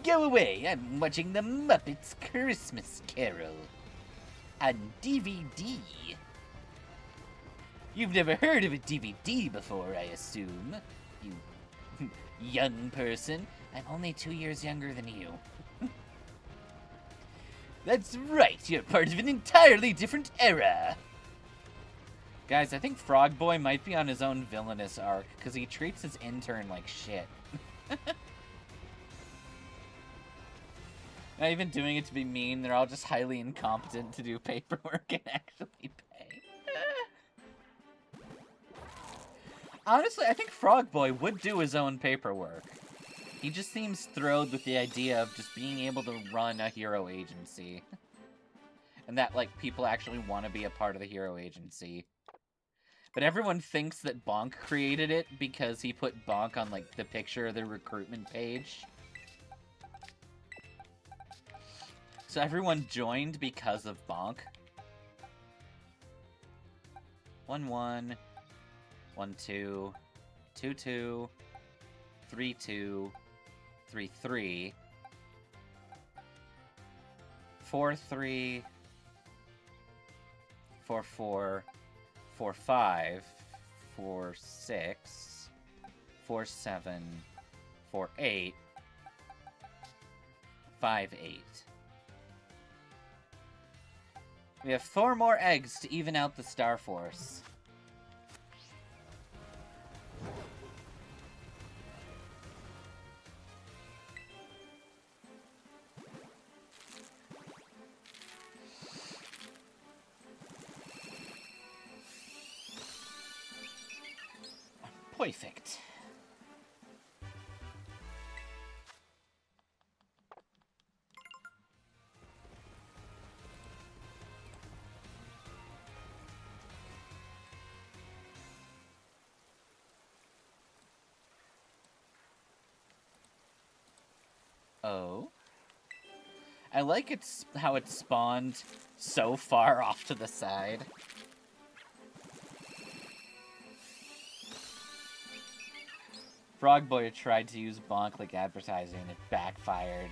Go away, I'm watching the Muppets Christmas Carol. On DVD. You've never heard of a DVD before, I assume. You young person. I'm only 2 years younger than you. That's right, you're part of an entirely different era. Guys, I think Frog Boy might be on his own villainous arc, because he treats his intern like shit. Not even doing it to be mean, they're all just highly incompetent to do paperwork and actually pay. Honestly, I think Frog Boy would do his own paperwork. He just seems thrilled with the idea of just being able to run a hero agency. And that, like, people actually want to be a part of the hero agency. But everyone thinks that Bonk created it because he put Bonk on, like, the picture of the recruitment page. So everyone joined because of Bonk. 1-1, 1-2, 2-2, 3-2, 3-3, 4-3, 4-4, 4-5, 4-6, 4-7, 4-8, 5-8. We have 4 more eggs to even out the Star Force. Perfect. Oh. I like how it spawned so far off to the side. Frog Boy tried to use Bonk like advertising and it backfired.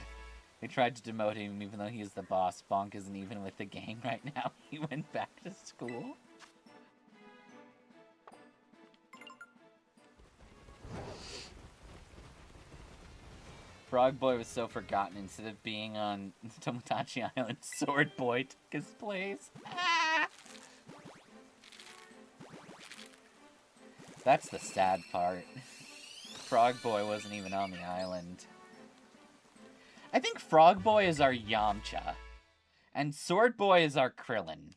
They tried to demote him even though he's the boss. Bonk isn't even with the gang right now. He went back to school. Frog Boy was so forgotten. Instead of being on Tomodachi Island, Sword Boy took his place. Ah! That's the sad part. Frog Boy wasn't even on the island. I think Frog Boy is our Yamcha, and Sword Boy is our Krillin.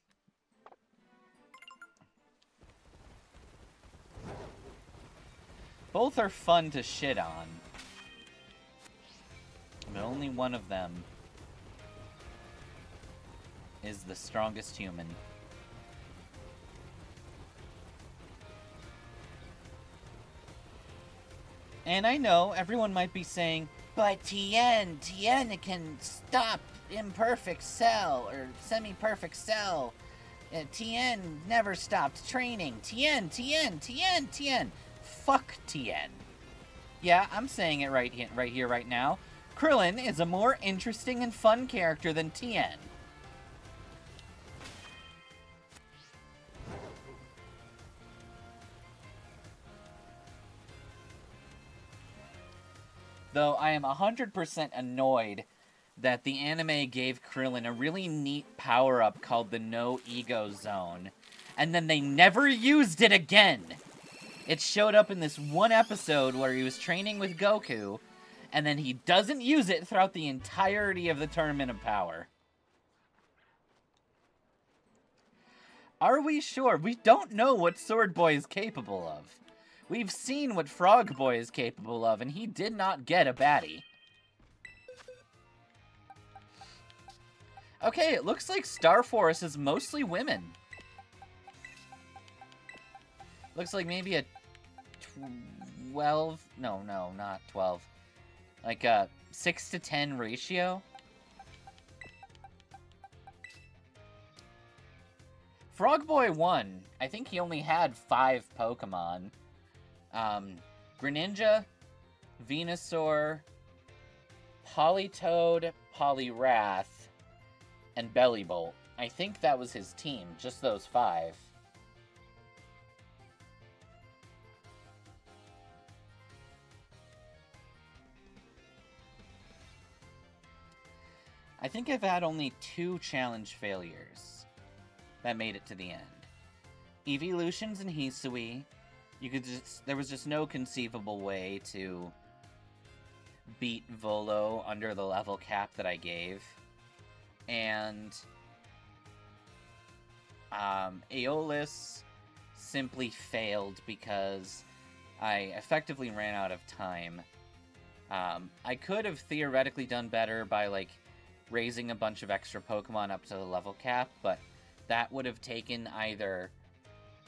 Both are fun to shit on, but only one of them is the strongest human. And I know everyone might be saying, but Tien can stop imperfect cell, or semi-perfect cell. Tien never stopped training. Tien. Fuck Tien. Yeah, I'm saying it right here, right now. Krillin is a more interesting and fun character than Tien. Though I am 100% annoyed that the anime gave Krillin a really neat power-up called the No Ego Zone, and then they never used it again. It showed up in this one episode where he was training with Goku, and then he doesn't use it throughout the entirety of the Tournament of Power. Are we sure? We don't know what Sword Boy is capable of. We've seen what Frog Boy is capable of, and he did not get a baddie. Okay, it looks like Star Force is mostly women. Looks like maybe a 12... No, not 12. Like a 6 to 10 ratio. Frog Boy won. I think he only had 5 Pokemon. Greninja, Venusaur, Politoed, Poliwrath, and Bellibolt. I think that was his team, just those 5. I think I've had only 2 challenge failures that made it to the end. Evolutions and Hisui. There was just no conceivable way to beat Volo under the level cap that I gave. And Aeolus simply failed because I effectively ran out of time. I could have theoretically done better by, like, raising a bunch of extra Pokemon up to the level cap, but that would have taken either,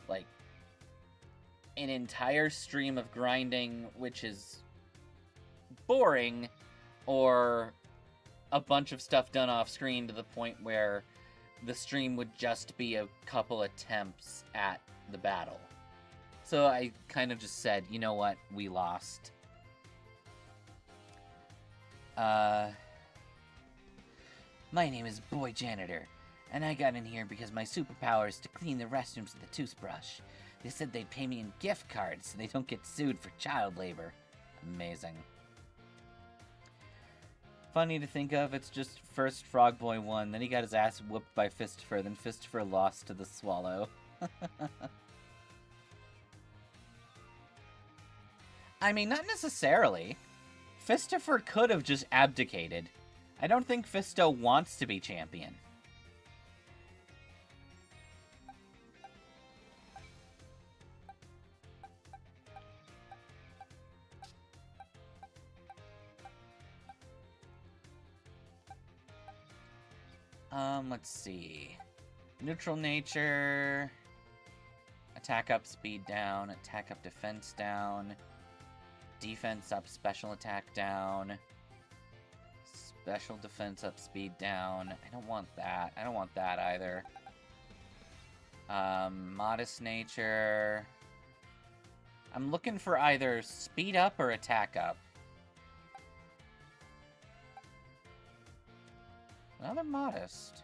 like, an entire stream of grinding, which is boring, or a bunch of stuff done off screen to the point where the stream would just be a couple attempts at the battle. So I kind of just said, you know what, we lost. My name is Boy Janitor, and I got in here because my superpower is to clean the restrooms with a toothbrush. They said they'd pay me in gift cards so they don't get sued for child labor. Amazing. Funny to think of, it's just first Frog Boy won, then he got his ass whooped by Fistifer, then Fistifer lost to the Swallow. I mean, not necessarily. Fistifer could have just abdicated. I don't think Fisto wants to be champion. Let's see. Neutral nature. Attack up, speed down. Attack up, defense down. Defense up, special attack down. Special defense up, speed down. I don't want that. I don't want that either. Modest nature. I'm looking for either speed up or attack up. Another modest.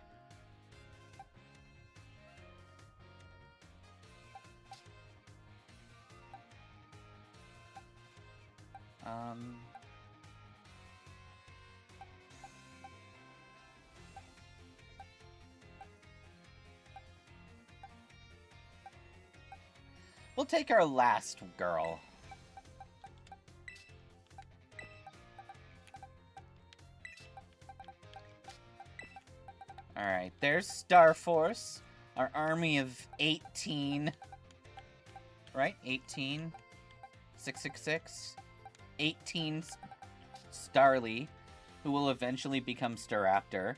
We'll take our last girl. Alright, there's Star Force, our army of 18. Right? 18? 666? 18 Starly, who will eventually become Staraptor.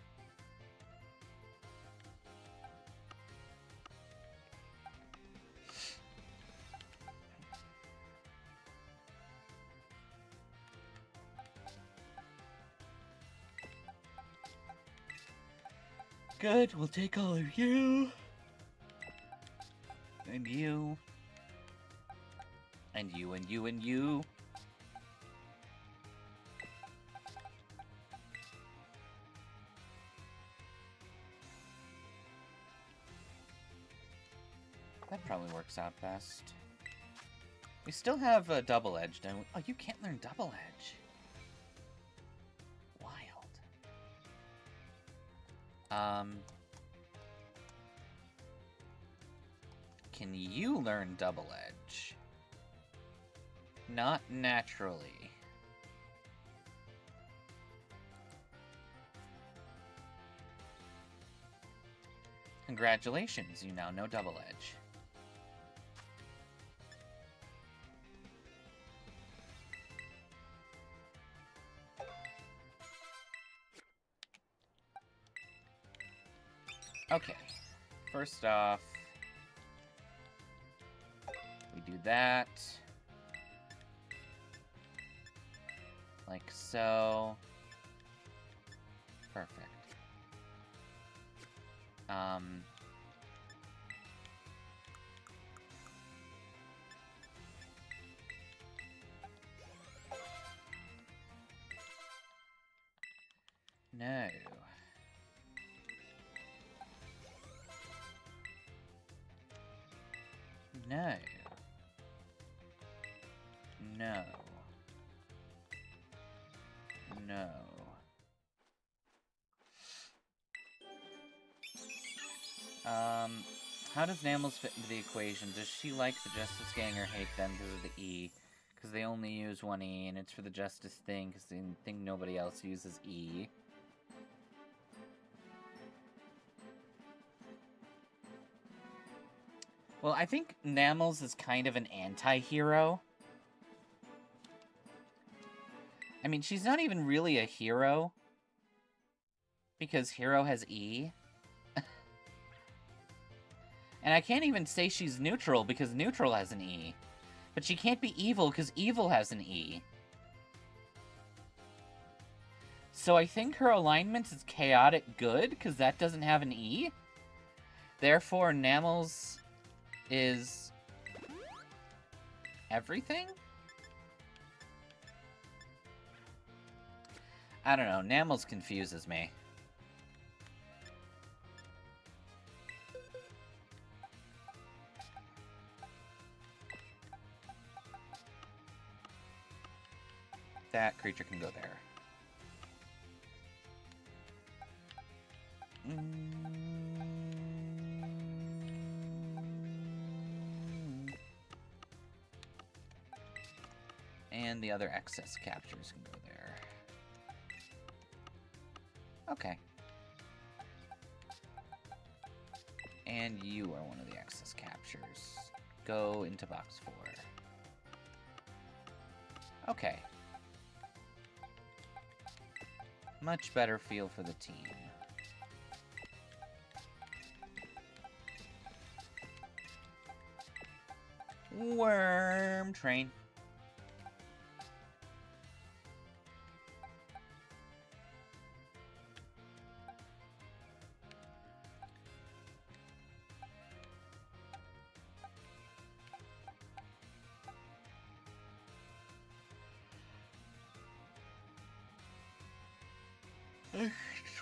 Good, we'll take all of you. And you. And you, and you, and you. That probably works out best. We still have a double edge, don't we? Oh, you can't learn double edge. Wild. Can you learn Double Edge? Not naturally. Congratulations, you now know Double Edge. Okay, first off, we do that, like so, perfect. No. No. No. No. How does Namels fit into the equation? Does she like the Justice Gang or hate them because of the E? Because they only use one E, and it's for the Justice thing, because they think nobody else uses E. Well, I think Namels is kind of an anti-hero. I mean, she's not even really a hero, because hero has E. And I can't even say she's neutral, because neutral has an E. But she can't be evil, because evil has an E. So I think her alignment is chaotic good, because that doesn't have an E. Therefore, Namels is everything? I don't know. Namels confuses me. That creature can go there. And the other excess captures can go there. Okay. And you are one of the excess captures. Go into box 4. Okay. Much better feel for the team. Worm train.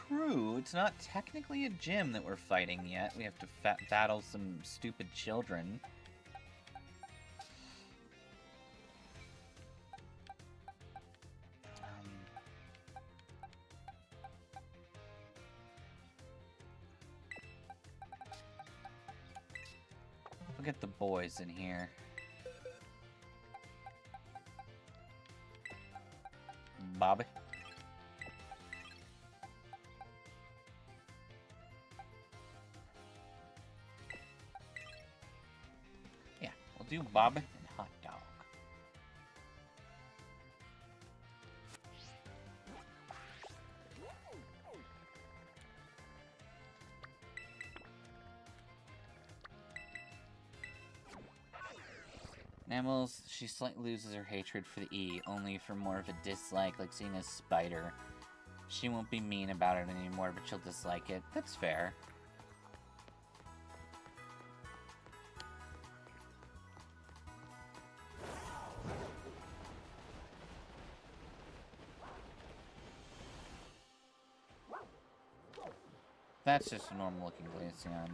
True, it's not technically a gym that we're fighting yet. We have to battle some stupid children. We'll get the boys in here. Bobby. Do Bob and hot dog. Namels, she slightly loses her hatred for the E, only for more of a dislike, like seeing a spider. She won't be mean about it anymore, but she'll dislike it. That's fair. That's just a normal looking Glaceon.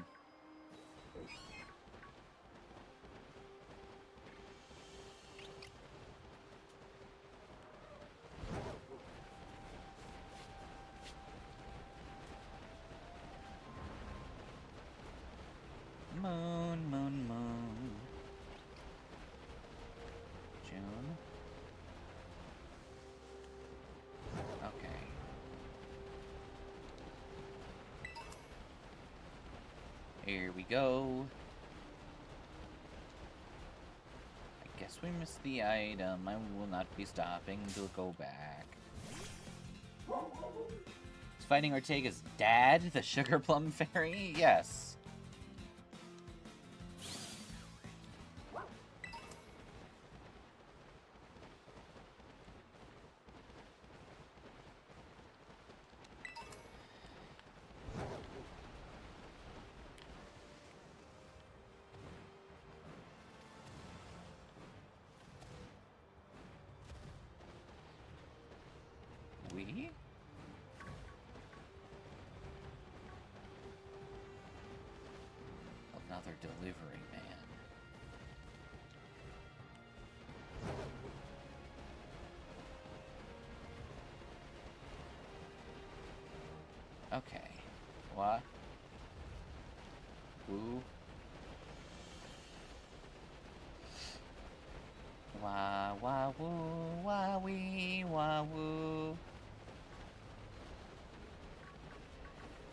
Here we go. I guess we missed the item. I will not be stopping to go back. Is fighting Ortega's dad, the Sugar Plum Fairy? Yes. Another delivery man. Okay. What? Woo. Wah wah woo, wah wee, wah woo.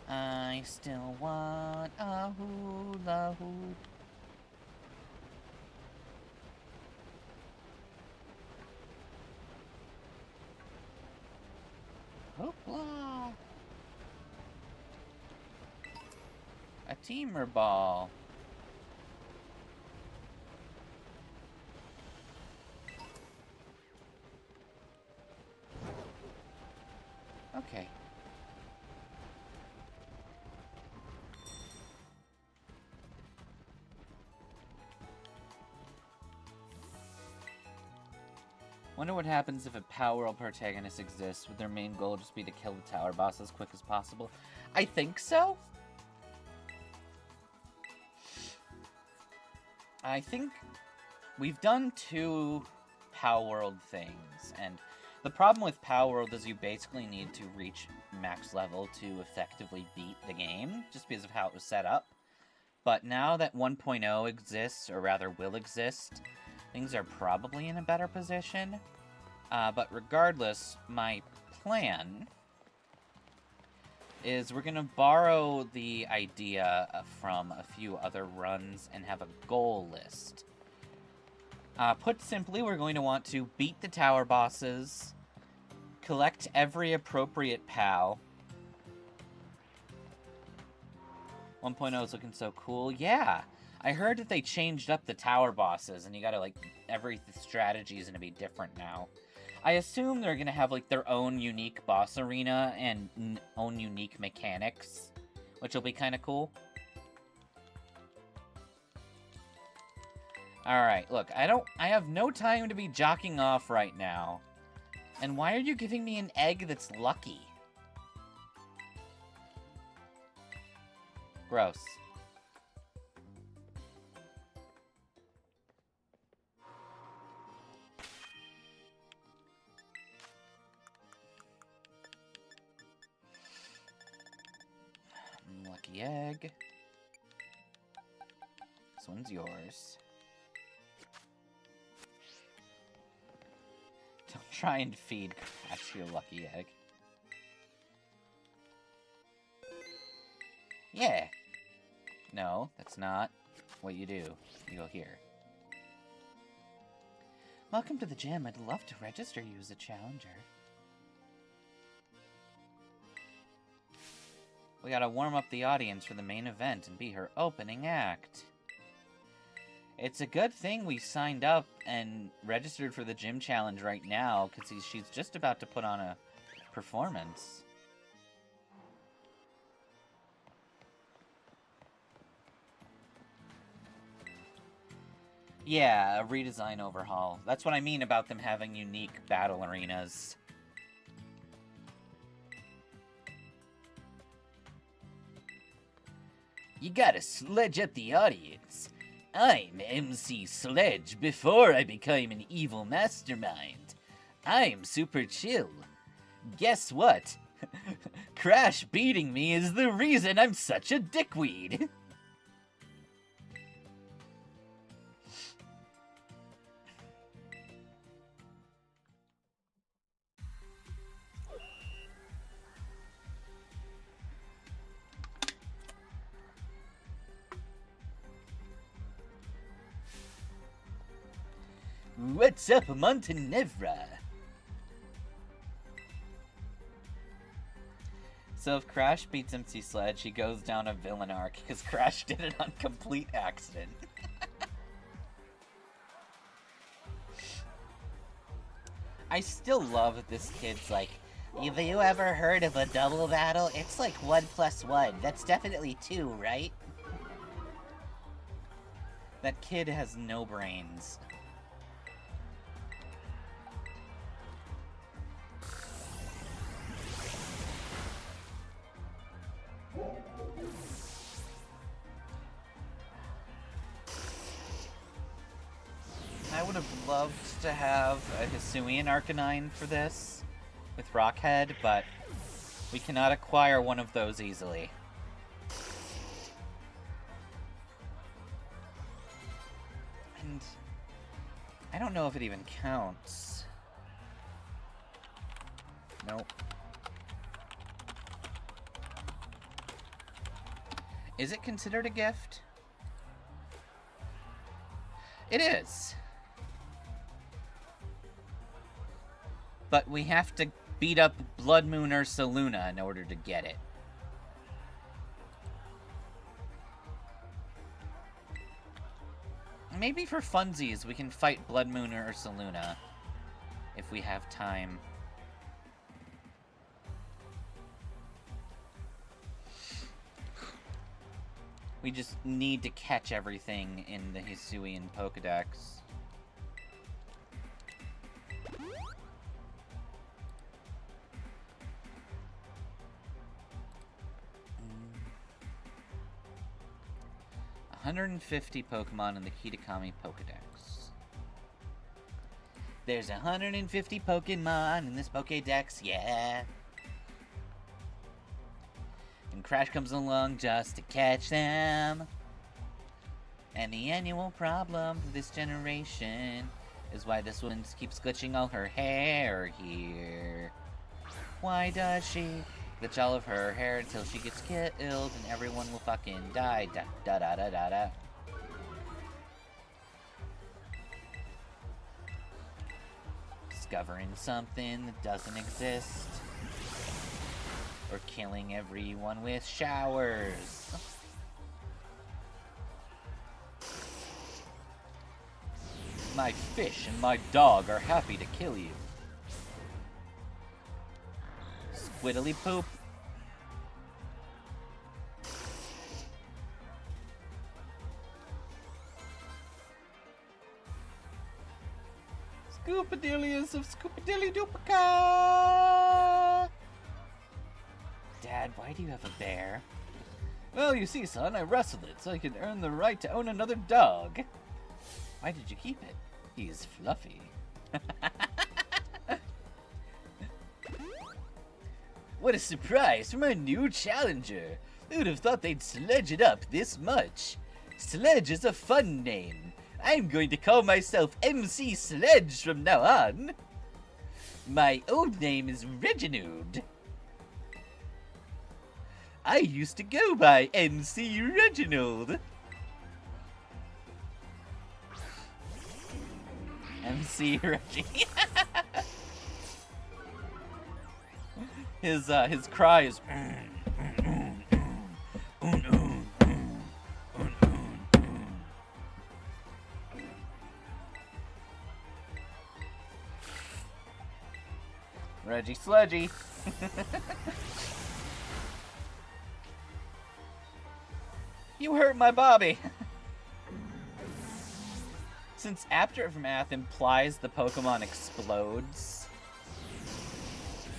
I still want a hula hoop. Hoopla! A teamer ball. Okay. Wonder what happens if a power world protagonist exists. Would their main goal just be to kill the tower boss as quick as possible? I think so. I think we've done 2 Power World things, and the problem with Power World is you basically need to reach max level to effectively beat the game, just because of how it was set up. But now that 1.0 exists, or rather will exist, things are probably in a better position. But regardless, my plan is we're going to borrow the idea from a few other runs and have a goal list. Put simply, we're going to want to beat the tower bosses, collect every appropriate POW. 1.0 is looking so cool. Yeah, I heard that they changed up the tower bosses, and you gotta, like, every strategy is gonna be different now. I assume they're gonna have, like, their own unique boss arena and own unique mechanics, which will be kind of cool. Alright, look, I have no time to be jocking off right now. And why are you giving me an egg that's lucky? Gross. Lucky egg. This one's yours. Don't try and feed Crash your lucky egg. Yeah. No, that's not what you do. You go here. Welcome to the gym. I'd love to register you as a challenger. We gotta warm up the audience for the main event and be her opening act. It's a good thing we signed up and registered for the gym challenge right now, because she's just about to put on a performance. Yeah, a redesign overhaul. That's what I mean about them having unique battle arenas. You gotta sledge up the audience. I'm MC Sledge before I became an evil mastermind. I'm super chill. Guess what? Crash beating me is the reason I'm such a dickweed. What's up, Montenevra? So if Crash beats MC Sledge, he goes down a villain arc, because Crash did it on complete accident. I still love that this kid's like, have you ever heard of a double battle? It's like 1 + 1. That's definitely 2, right? That kid has no brains. I would have loved to have a Hisuian Arcanine for this with Rockhead, but we cannot acquire one of those easily. And I don't know if it even counts. Nope. Is it considered a gift? It is. But we have to beat up Blood Moon or Saluna in order to get it. Maybe for funsies we can fight Blood Moon or Saluna if we have time. We just need to catch everything in the Hisuian Pokédex. Mm. 150 Pokemon in the Kitakami Pokédex. There's 150 Pokemon in this Pokédex, yeah. And Crash comes along just to catch them. And the annual problem of this generation is why this woman keeps glitching all her hair here. Why does she glitch all of her hair until she gets killed and everyone will fucking die? Da da da da da da. Discovering something that doesn't exist. Or killing everyone with showers. My fish and my dog are happy to kill you. Squiddly poop. Scoopadillions of Scoopadilly-Dupica! Dad, why do you have a bear? Well, you see, son, I wrestled it so I could earn the right to own another dog. Why did you keep it? He's fluffy. What a surprise from our new challenger. Who'd have thought they'd sledge it up this much? Sledge is a fun name. I'm going to call myself MC Sledge from now on. My old name is Reginald. I used to go by MC Reginald. MC Reggie. His cry is. Reggie Sledgy. You hurt my Bobby. Since Aftermath implies the Pokemon explodes,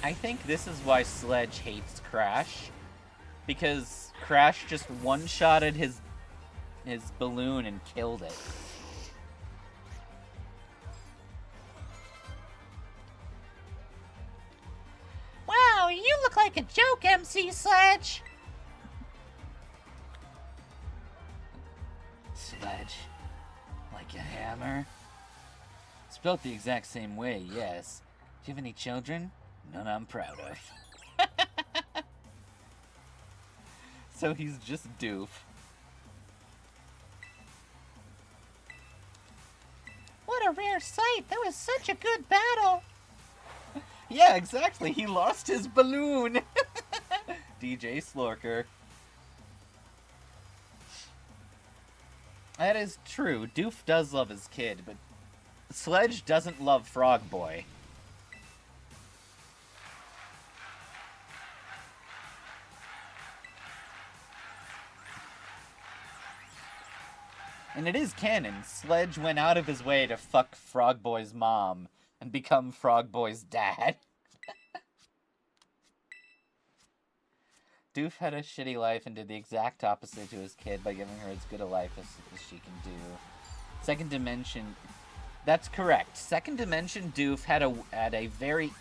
I think this is why Sledge hates Crash. Because Crash just one-shotted his balloon and killed it. Wow, you look like a joke, MC Sledge! Sledge. Like a hammer? Spelled the exact same way, yes. Do you have any children? None I'm proud of. So he's just doof. What a rare sight great! That was such a good battle! Yeah, exactly. He lost his balloon. DJ Slorker. That is true. Doof does love his kid, but Sledge doesn't love Frog Boy. And it is canon. Sledge went out of his way to fuck Frog Boy's mom and become Frog Boy's dad. Doof had a shitty life and did the exact opposite to his kid by giving her as good a life as she can do. Second Dimension... That's correct. Second Dimension Doof had a very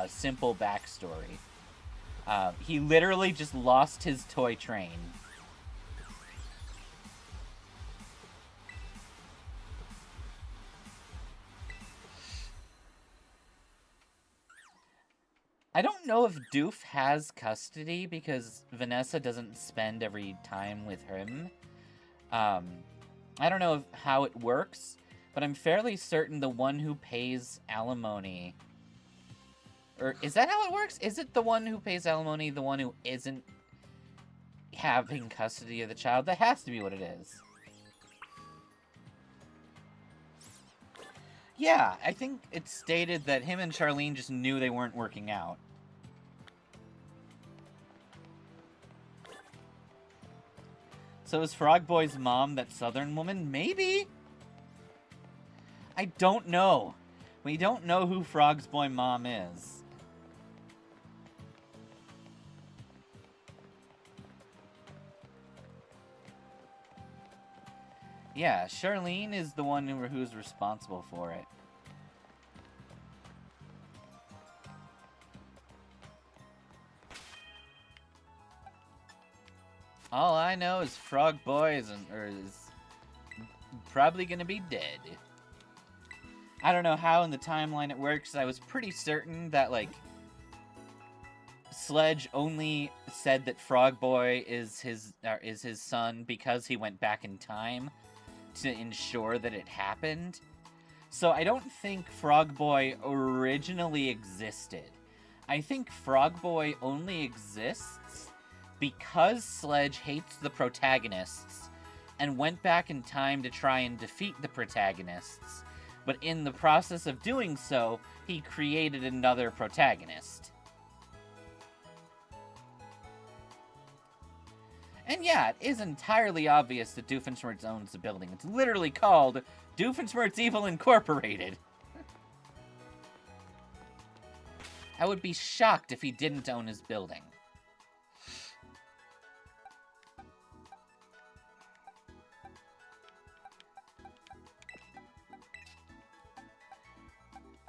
simple backstory. He literally just lost his toy train. I don't know if Doof has custody because Vanessa doesn't spend every time with him. I don't know how it works, but I'm fairly certain the one who pays alimony... Or is that how it works? Is it the one who pays alimony the one who isn't having custody of the child? That has to be what it is. Yeah, I think it's stated that him and Charlene just knew they weren't working out. So is Frog Boy's mom that southern woman? Maybe? I don't know. We don't know who Frog Boy's mom is. Yeah, Charlene is the one who's responsible for it. All I know is Frog Boy is probably gonna be dead. I don't know how in the timeline it works. I was pretty certain that, like, Sledge only said that Frog Boy is his son because he went back in time to ensure that it happened. So I don't think Frog Boy originally existed. I think Frog Boy only exists because Sledge hates the protagonists and went back in time to try and defeat the protagonists. But in the process of doing so, he created another protagonist. And yeah, it is entirely obvious that Doofenshmirtz owns the building. It's literally called Doofenshmirtz Evil Incorporated. I would be shocked if he didn't own his building.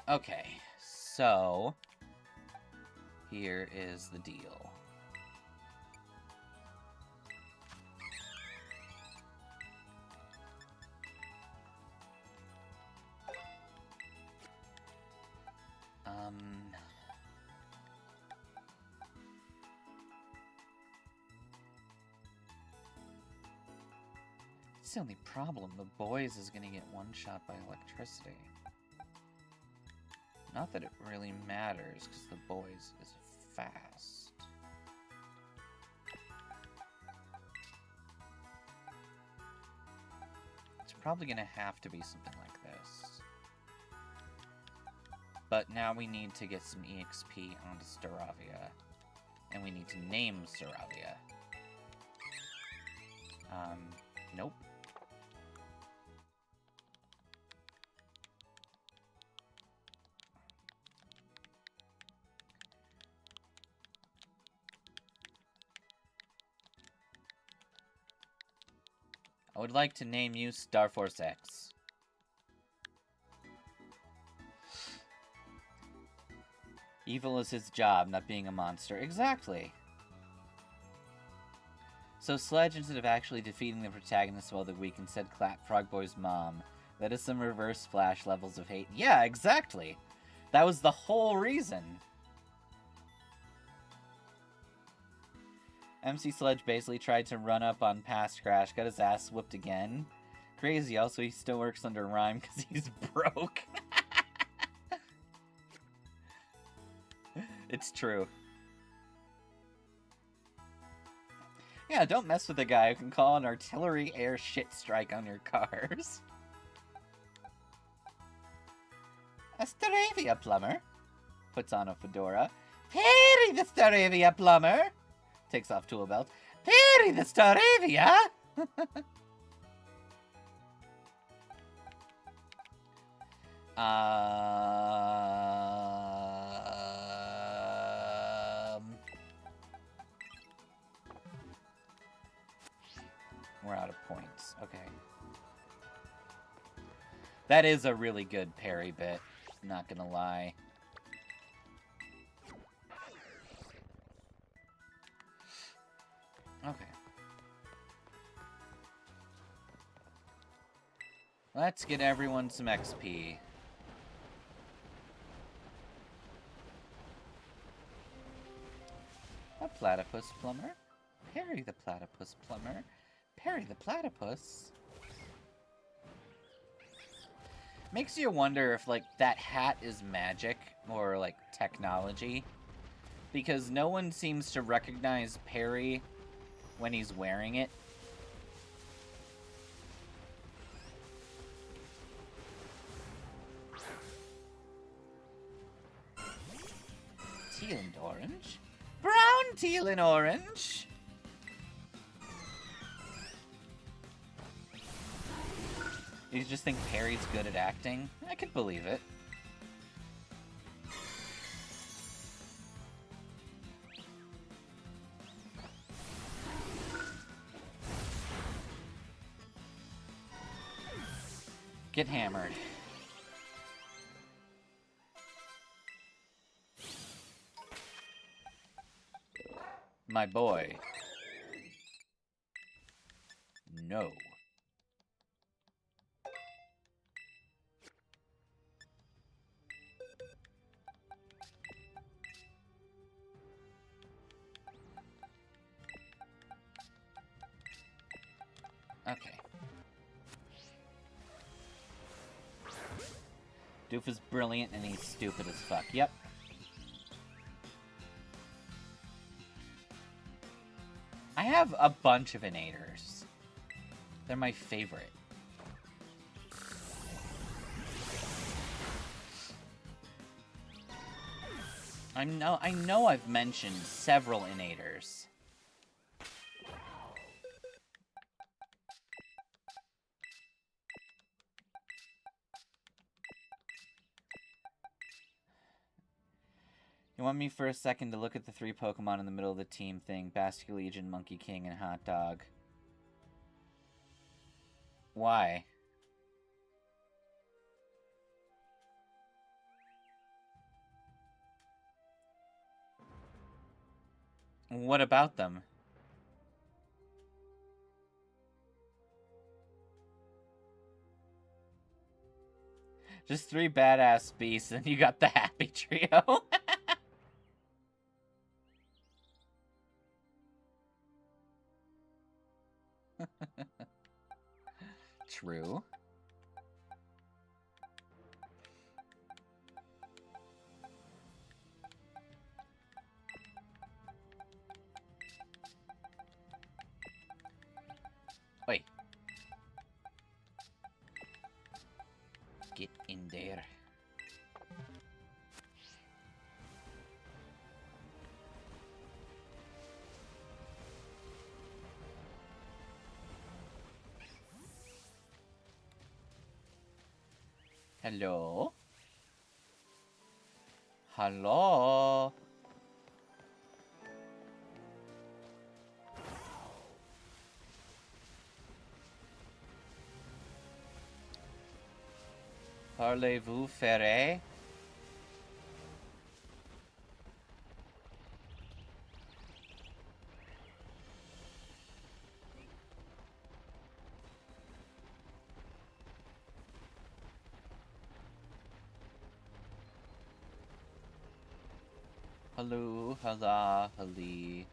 Okay, so here is the deal. That's the only problem. The boys is gonna get one shot by electricity. Not that it really matters, because the boys is fast. It's probably gonna have to be something like this. But now we need to get some EXP onto Staravia. And we need to name Staravia. Nope. I would like to name you Star Force X. Evil is his job, not being a monster. Exactly. So Sledge, instead of actually defeating the protagonist while the weak, instead clapped Frog Boy's mom. That is some reverse Flash levels of hate. Yeah, exactly. That was the whole reason. MC Sledge basically tried to run up on past Crash, got his ass whooped again. Crazy, also he still works under Rhyme because he's broke. It's true. Yeah, don't mess with a guy who can call an artillery air shit strike on your cars. A Staravia plumber puts on a fedora. Perry the Staravia plumber takes off tool belt. Perry the Staravia. We're out of points. Okay. That is a really good parry bit. Not gonna lie. Okay. Let's get everyone some XP. A platypus plumber. Parry the platypus plumber. Parry the platypus. Makes you wonder if, like, that hat is magic or, like, technology. Because no one seems to recognize parry when he's wearing it. Teal and orange. Brown, teal, and orange. You just think Parry's good at acting? I could believe it. Get hammered. My boy. No. Okay. Doof is brilliant and he's stupid as fuck. Yep. I have a bunch of innators. They're my favorite. I know I've mentioned several innators. You want me for a second to look at the 3 Pokemon in the middle of the team thing? Basque Legion, Monkey King, and Hot Dog. Why? What about them? Just 3 badass beasts and you got the happy trio. True. Wait. Get in there. Hello? Hello? Parlez-vous ferré? Hello, hala, hali.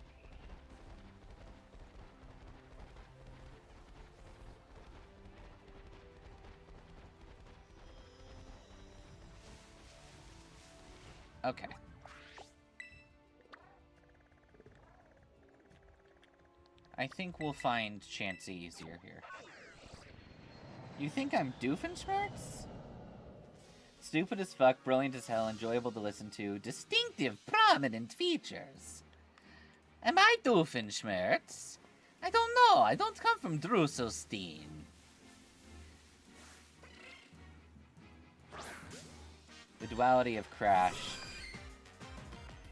Okay. I think we'll find Chansey easier here. You think I'm Doofenshmirtz? Stupid as fuck, brilliant as hell, enjoyable to listen to, distinctive, prominent features. Am I Doofenshmirtz? I don't know. I don't come from Drusselstein. The duality of Crash.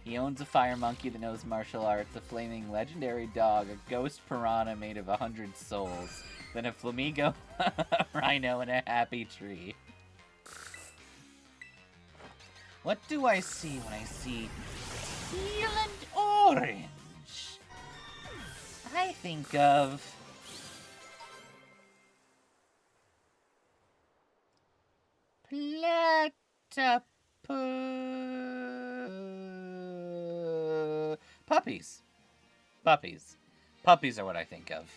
He owns a fire monkey that knows martial arts, a flaming legendary dog, a ghost piranha made of 100 souls, then a flamingo, a rhino, and a happy tree. What do I see when I see teal and orange? I think of puppies. Puppies. Puppies are what I think of.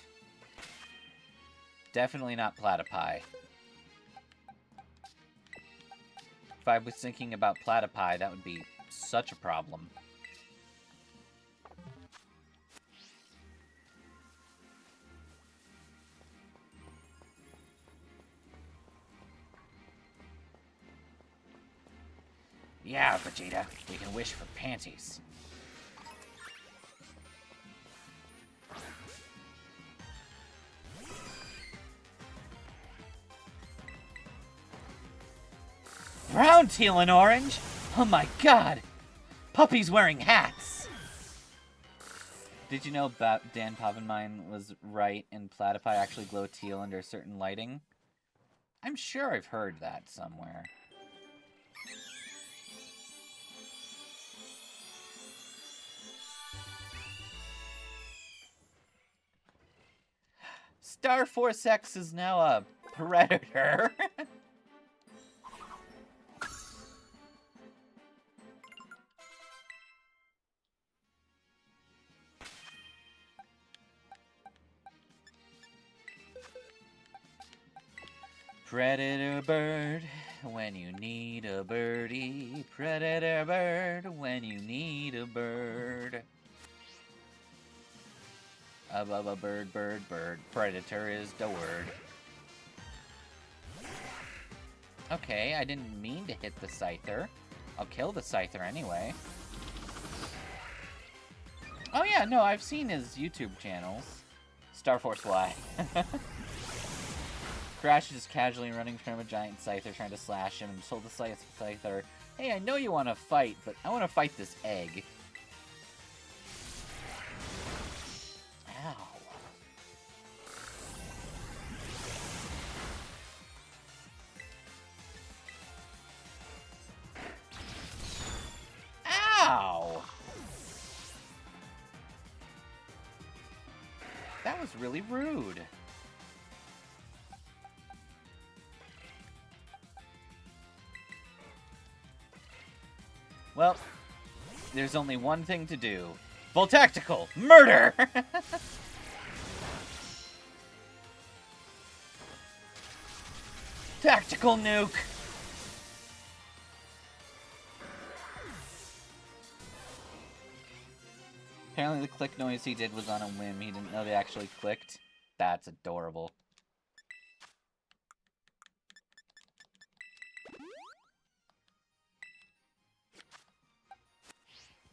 Definitely not platypi. If I was thinking about platypi, that would be such a problem. Yeah, Vegeta, we can wish for panties. Brown, teal, and orange? Oh my god! Puppies wearing hats! Did you know Dan Pavenmine was right and platypi actually glow teal under certain lighting? I'm sure I've heard that somewhere. Star Force X is now a predator. Predator bird, when you need a birdie. Predator bird, when you need a bird. Above a bird, bird, bird. Predator is the word. Okay, I didn't mean to hit the Scyther. I'll kill the Scyther anyway. Oh yeah, no, I've seen his YouTube channels. Star Force Y. Crash is just casually running from a giant Scyther trying to slash him and told the Scyther, hey, I know you want to fight, but I want to fight this egg. Ow. Ow! That was really rude. Well, there's only one thing to do. Full tactical! Murder! Tactical nuke! Apparently the click noise he did was on a whim. He didn't know they actually clicked. That's adorable.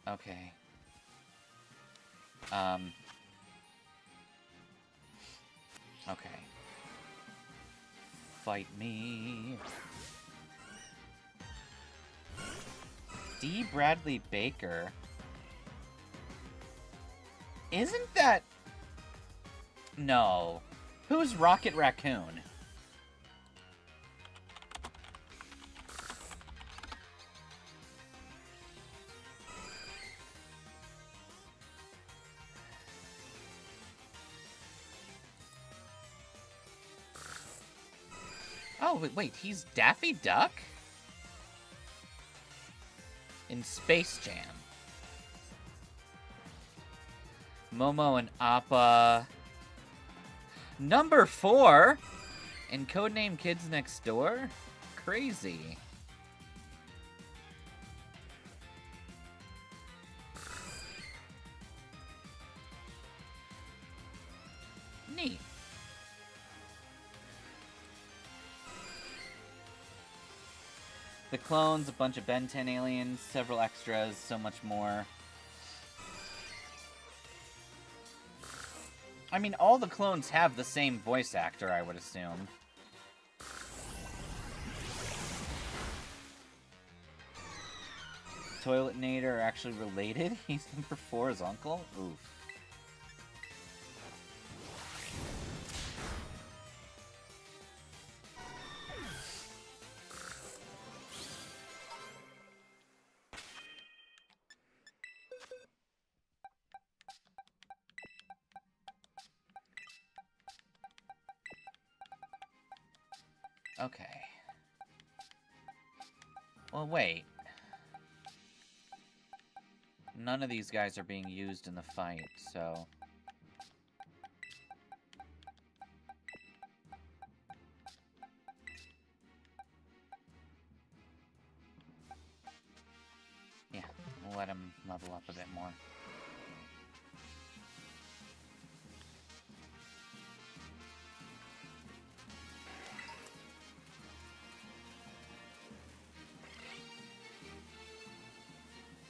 Okay. Okay. Fight me. D. Bradley Baker. Isn't that... No. Who's Rocket Raccoon? Oh, wait, he's Daffy Duck? In Space Jam. Momo and Appa. Number 4? In Codename Kids Next Door? Crazy. Neat. The clones, a bunch of Ben 10 aliens, several extras, so much more. I mean, all the clones have the same voice actor, I would assume. Toilet Nader are actually related? He's number 4's uncle? Oof. Okay. Well, wait. None of these guys are being used in the fight, so... yeah, we'll let him level up a bit more.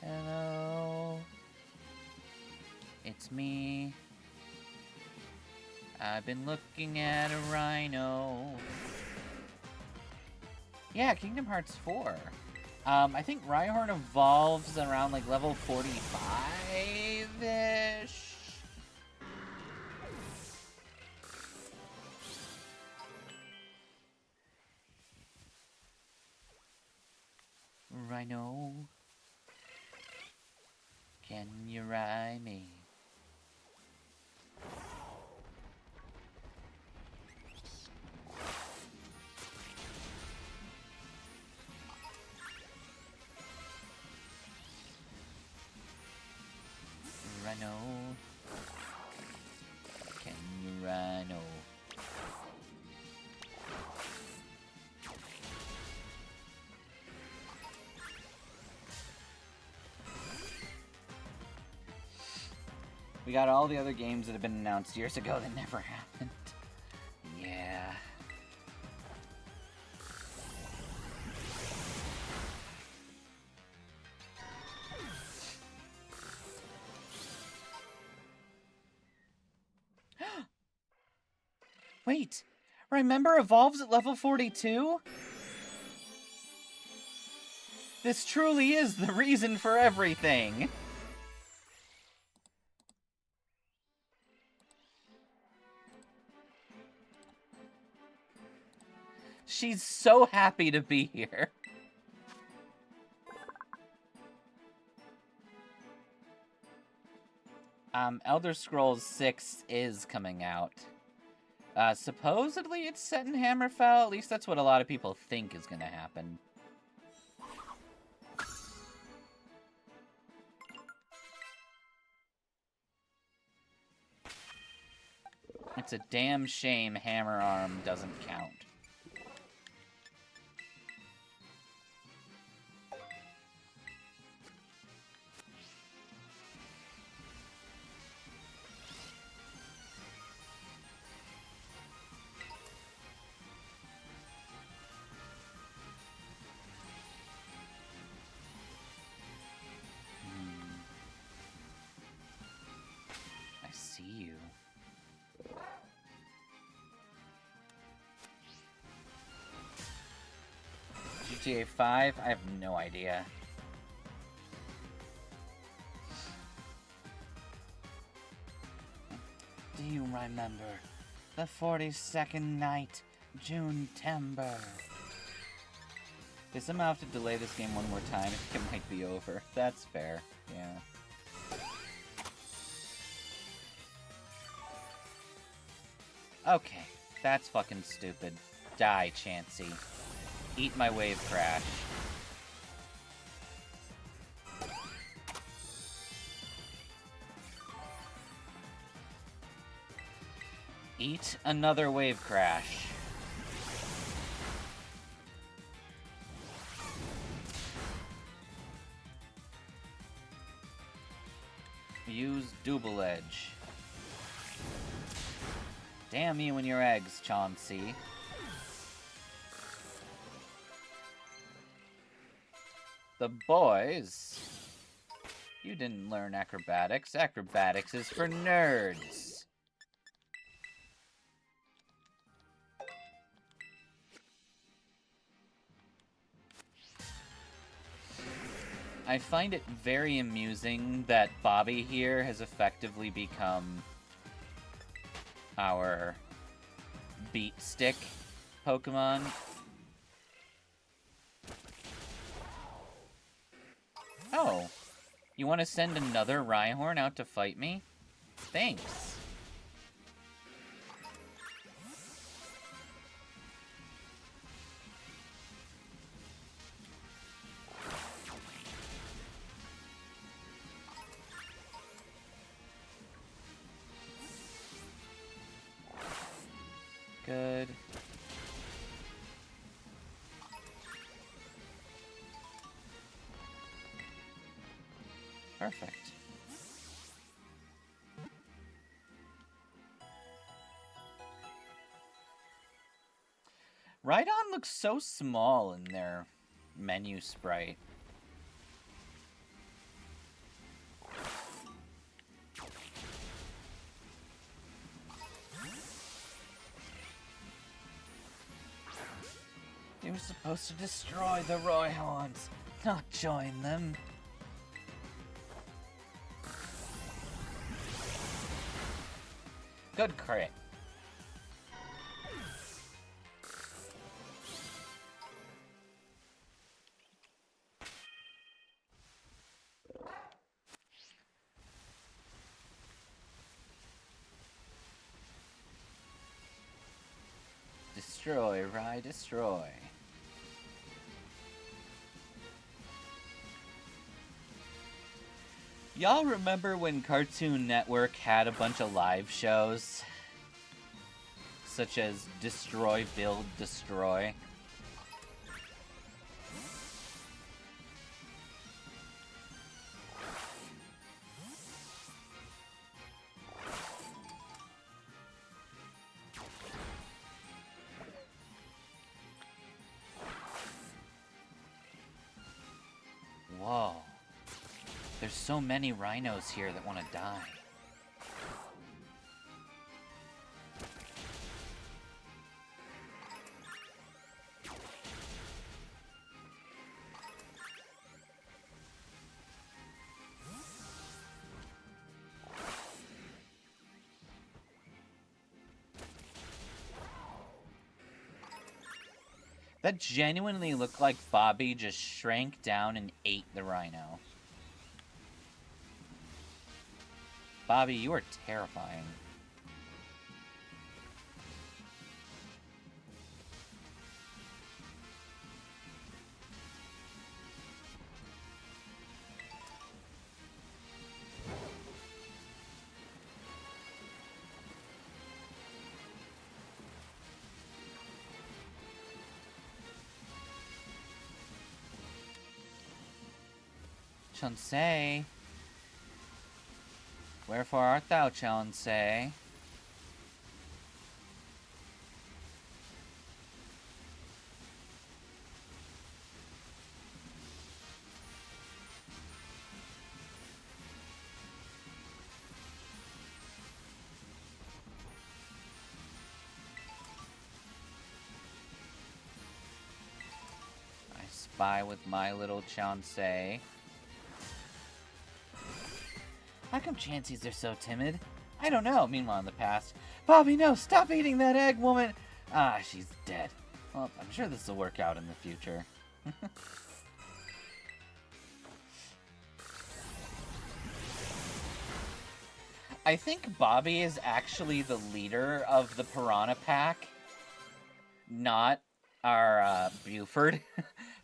Hello, it's me. I've been looking at a rhino. Yeah, Kingdom Hearts 4. I think Rhyhorn evolves around like level 45-ish. Rhino. Can you ride me? Rhino. Can you rhino? We got all the other games that have been announced years ago that never happened. Yeah. Wait, remember Evolves at level 42? This truly is the reason for everything. She's so happy to be here. Elder Scrolls 6 is coming out. Supposedly it's set in Hammerfell. At least that's what a lot of people think is gonna happen. It's a damn shame Hammer Arm doesn't count. I see you. GTA 5? I have no idea. Do you remember the 42nd night, June-tember? They somehow have to delay this game one more time. I think it might be over. That's fair. Yeah. Okay. That's fucking stupid. Die, Chansey. Eat my wave crash. Eat another wave crash. Use double edge. Damn you and your eggs, Chauncey. The boys... You didn't learn acrobatics. Acrobatics is for nerds. I find it very amusing that Bobby here has effectively become our beat stick Pokemon. Oh, you want to send another Rhyhorn out to fight me? Thanks. Good. Perfect. Rhydon looks so small in their menu sprite. You were supposed to destroy the Rhyhorns, not join them. Good crit. Destroy, Rhy, destroy. Y'all remember when Cartoon Network had a bunch of live shows? Such as Destroy, Build, Destroy. Whoa. There's so many rhinos here that want to die. That genuinely looked like Bobby just shrank down and ate the rhino. Bobby, you are terrifying. Chansey. Wherefore art thou, Chansey? I spy with my little Chansey. How come Chanseys are so timid? I don't know. Meanwhile, in the past, Bobby, no, stop eating that egg, woman! Ah, she's dead. Well, I'm sure this will work out in the future. I think Bobby is actually the leader of the Piranha Pack, not our Buford.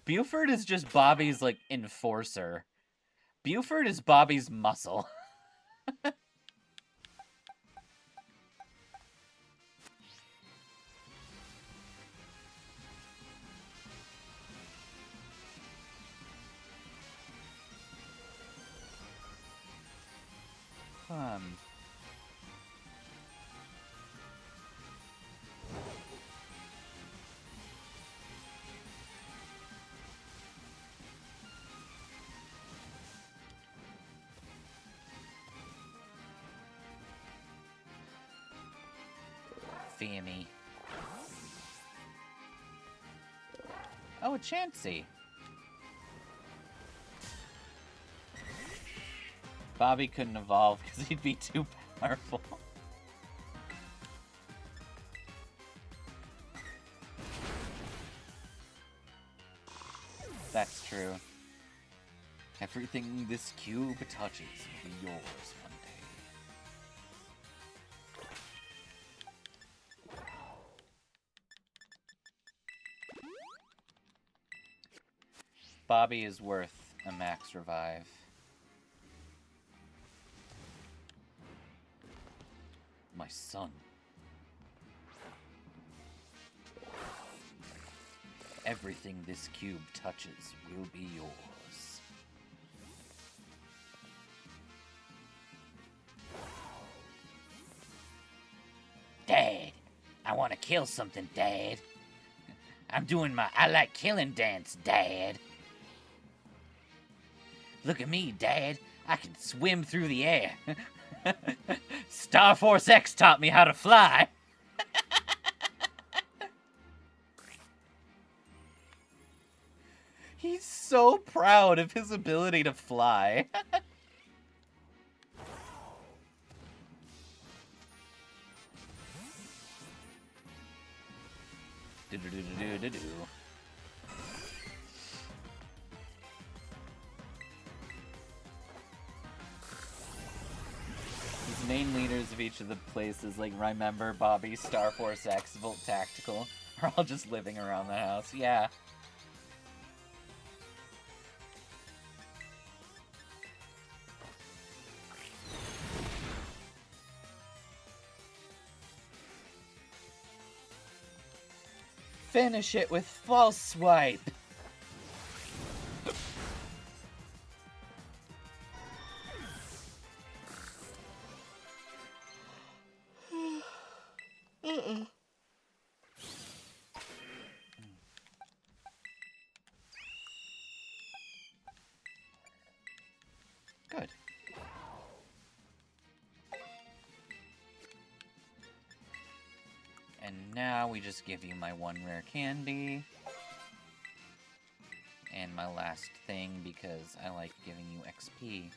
Buford is just Bobby's, like, enforcer. Buford is Bobby's muscle. fear me. Oh, a Chansey. Bobby couldn't evolve because he'd be too powerful. That's true. Everything this cube touches will be yours one day. Bobby is worth a max revive. My son. Everything this cube touches will be yours. Dad, I want to kill something, Dad. I'm doing my I like killing dance, Dad. Look at me, Dad. I can swim through the air. Star Force X taught me how to fly. He's so proud of his ability to fly. Do-do-do-do-do-do. These main leaders of each of the places, like Remember, Bobby, Star Force X, Volt Tactical, are all just living around the house. Yeah. Finish it with false swipe. Good. And now we just give you my one rare candy. And my last thing because I like giving you XP.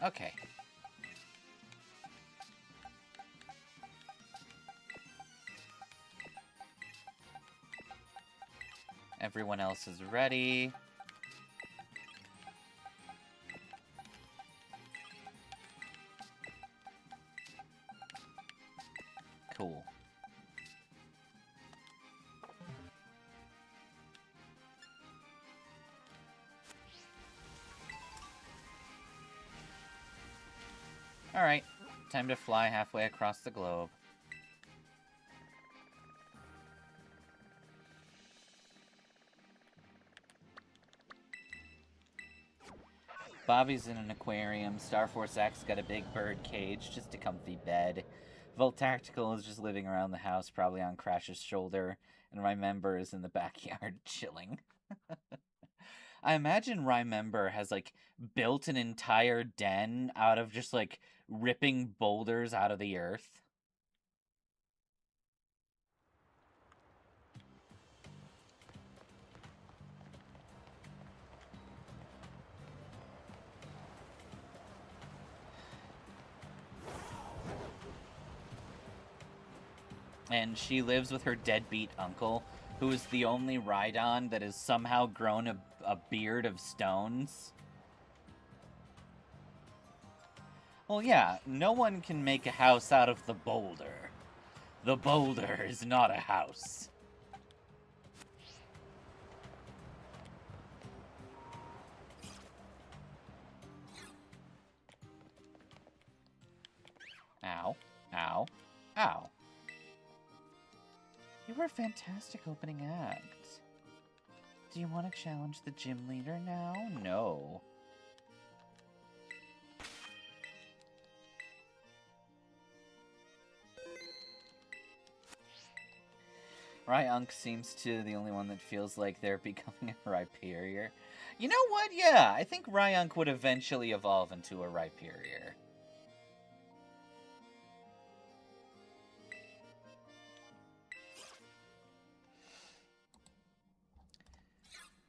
Okay. Everyone else is ready. Cool. Alright, time to fly halfway across the globe. Bobby's in an aquarium, Star Force X got a big bird cage, just a comfy bed. Volt Tactical is just living around the house, probably on Crash's shoulder, and Remember is in the backyard chilling. I imagine Remember has, like, built an entire den out of just, like, ripping boulders out of the earth. And she lives with her deadbeat uncle, who is the only Rhydon that has somehow grown a beard of stones. Well, yeah, no one can make a house out of the boulder. The boulder is not a house. Ow. Ow. Ow. You were a fantastic opening act. Do you want to challenge the gym leader now? No. Ryunk seems to the only one that feels like they're becoming a Rhyperior. You know what? Yeah, I think Ryunk would eventually evolve into a Rhyperior.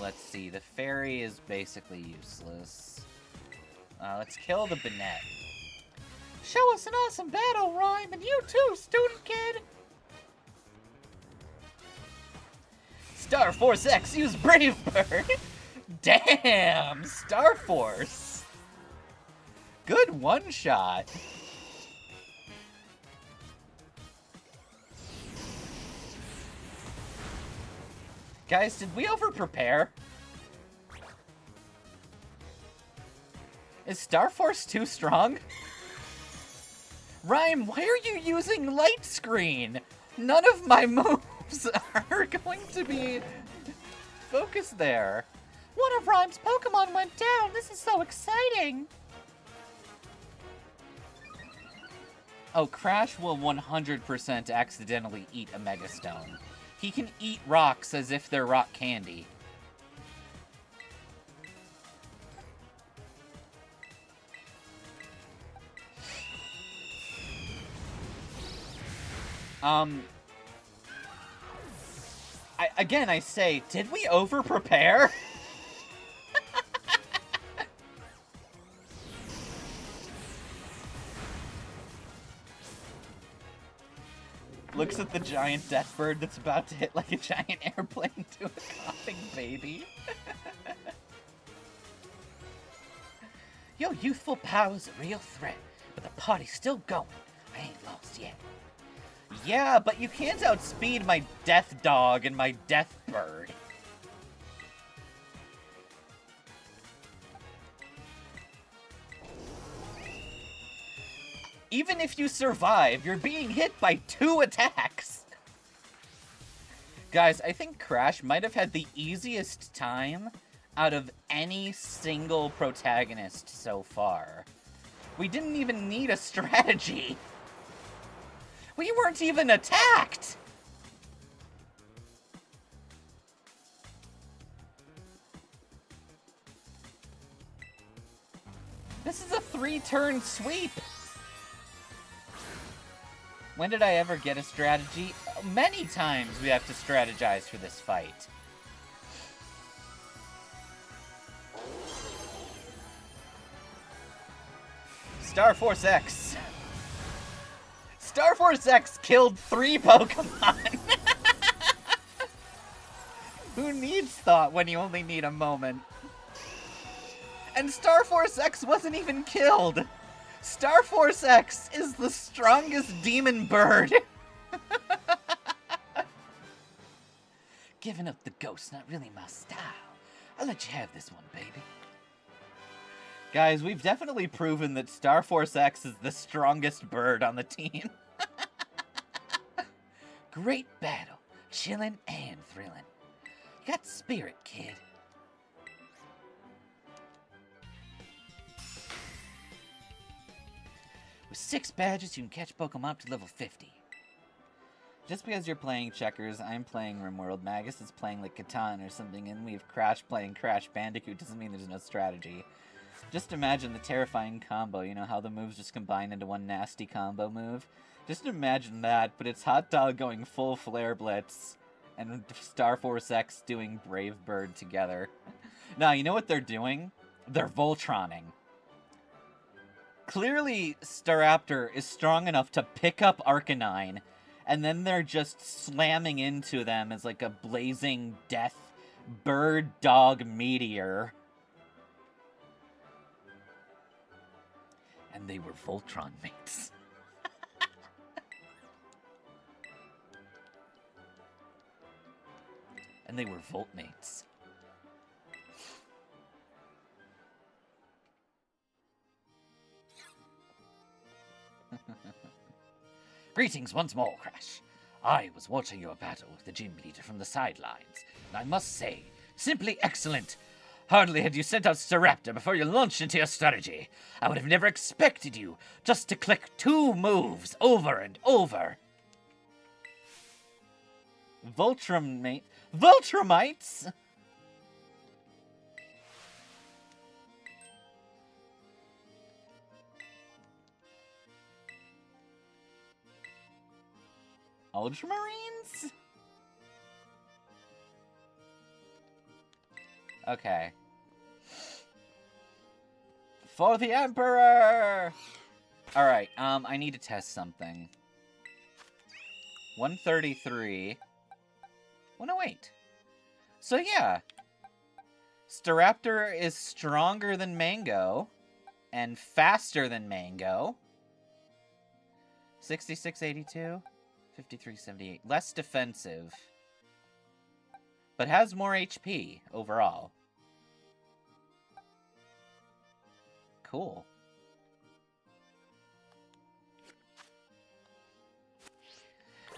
Let's see. The fairy is basically useless. Let's kill the Banette. Show us an awesome battle, Rhyme, and you too, student kid! Star Force X, use Brave Bird! Damn! Star Force! Good one-shot. Guys, did we over-prepare? Is Star Force too strong? Rhyme, why are you using light screen? None of my moves are going to be focused there. One of Rhyme's Pokemon went down. This is so exciting. Oh, Crash will 100% accidentally eat a Mega Stone. He can eat rocks as if they're rock candy. I say, did we over-prepare? Looks at the giant death bird that's about to hit like a giant airplane to a coughing baby. Your youthful power's a real threat, but the party's still going. I ain't lost yet. Yeah, but you can't outspeed my death dog and my death bird. Even if you survive, you're being hit by 2 attacks. Guys, I think Crash might have had the easiest time out of any single protagonist so far. We didn't even need a strategy. We weren't even attacked! This is a 3-turn sweep! When did I ever get a strategy? Many times we have to strategize for this fight. Star Force X. Star Force X killed 3 Pokemon! Who needs thought when you only need a moment? And Star Force X wasn't even killed! Star Force X is the strongest demon bird! Giving up the ghost, not really my style. I'll let you have this one, baby. Guys, we've definitely proven that Star Force X is the strongest bird on the team. Great battle. Chillin' and thrillin'. You got spirit, kid. With 6 badges, you can catch Pokemon up to level 50. Just because you're playing checkers, I'm playing RimWorld, Magus is playing like Catan or something, and we have Crash playing Crash Bandicoot doesn't mean there's no strategy. Just imagine the terrifying combo, you know how the moves just combine into one nasty combo move? Just imagine that, but it's Hot Dog going full Flare Blitz, and Star Force X doing Brave Bird together. Now, you know what they're doing? They're Voltroning. Clearly, Staraptor is strong enough to pick up Arcanine, and then they're just slamming into them as like a blazing death bird dog meteor. And they were Voltron mates. And they were Voltmates. Greetings once more, Crash. I was watching your battle with the gym leader from the sidelines, and I must say, simply excellent. Hardly had you sent out Staraptor before you launched into your strategy. I would have never expected you just to click 2 moves over and over. Voltramites? Ultramarines? Okay. For the Emperor! Alright, I need to test something. 133. 108. So yeah. Staraptor is stronger than Mango. And faster than Mango. 6682. 5378. Less defensive. But has more HP overall. Cool.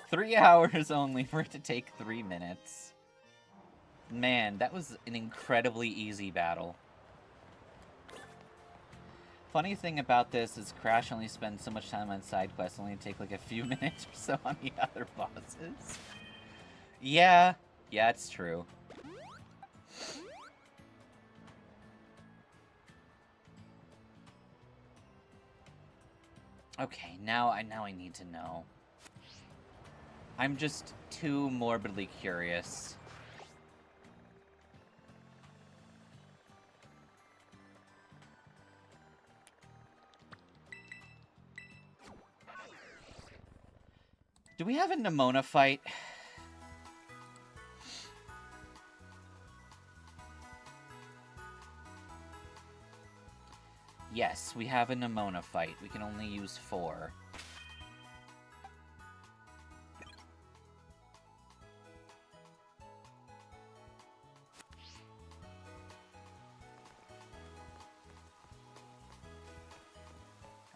Three hours only for it to take 3 minutes. Man, that was an incredibly easy battle. Funny thing about this is Crash only spends so much time on side quests, only take like a few minutes or so on the other bosses. Yeah, it's true. Okay, now I need to know. I'm just too morbidly curious. Do we have a Nemona fight? Yes, we have a Nemona fight. We can only use 4.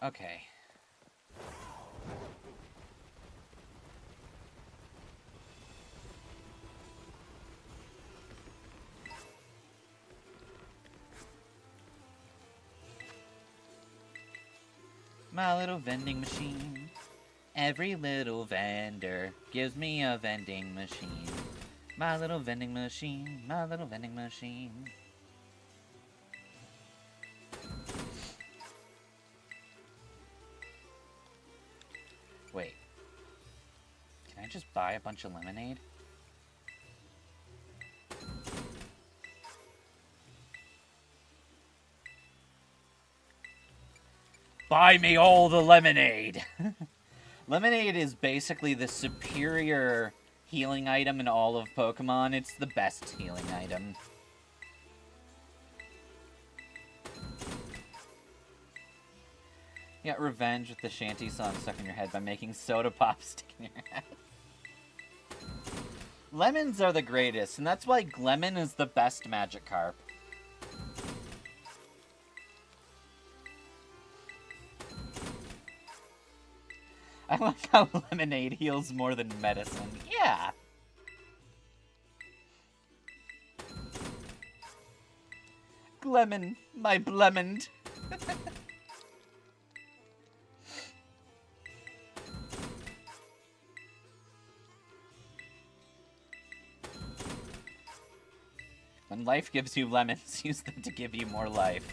Okay. My little vending machine. Every little vendor gives me a vending machine. My little vending machine. My little vending machine. Wait. Can I just buy a bunch of lemonade? Buy me all the lemonade! Lemonade is basically the superior healing item in all of Pokemon. It's the best healing item. You got revenge with the shanty song stuck in your head by making soda pop stick in your head. Lemons are the greatest, and that's why Glemon is the best Magikarp. I like how lemonade heals more than medicine. Yeah! Glemon, my blemond. When life gives you lemons, use them to give you more life.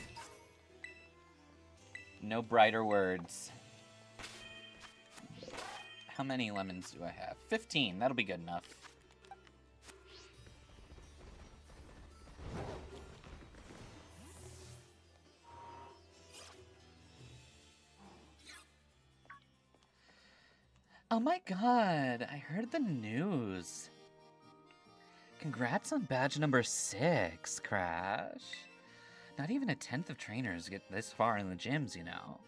No brighter words. How many lemons do I have? 15. That'll be good enough. Oh my god, I heard the news. Congrats on badge number 6, Crash. Not even a 10th of trainers get this far in the gyms, you know.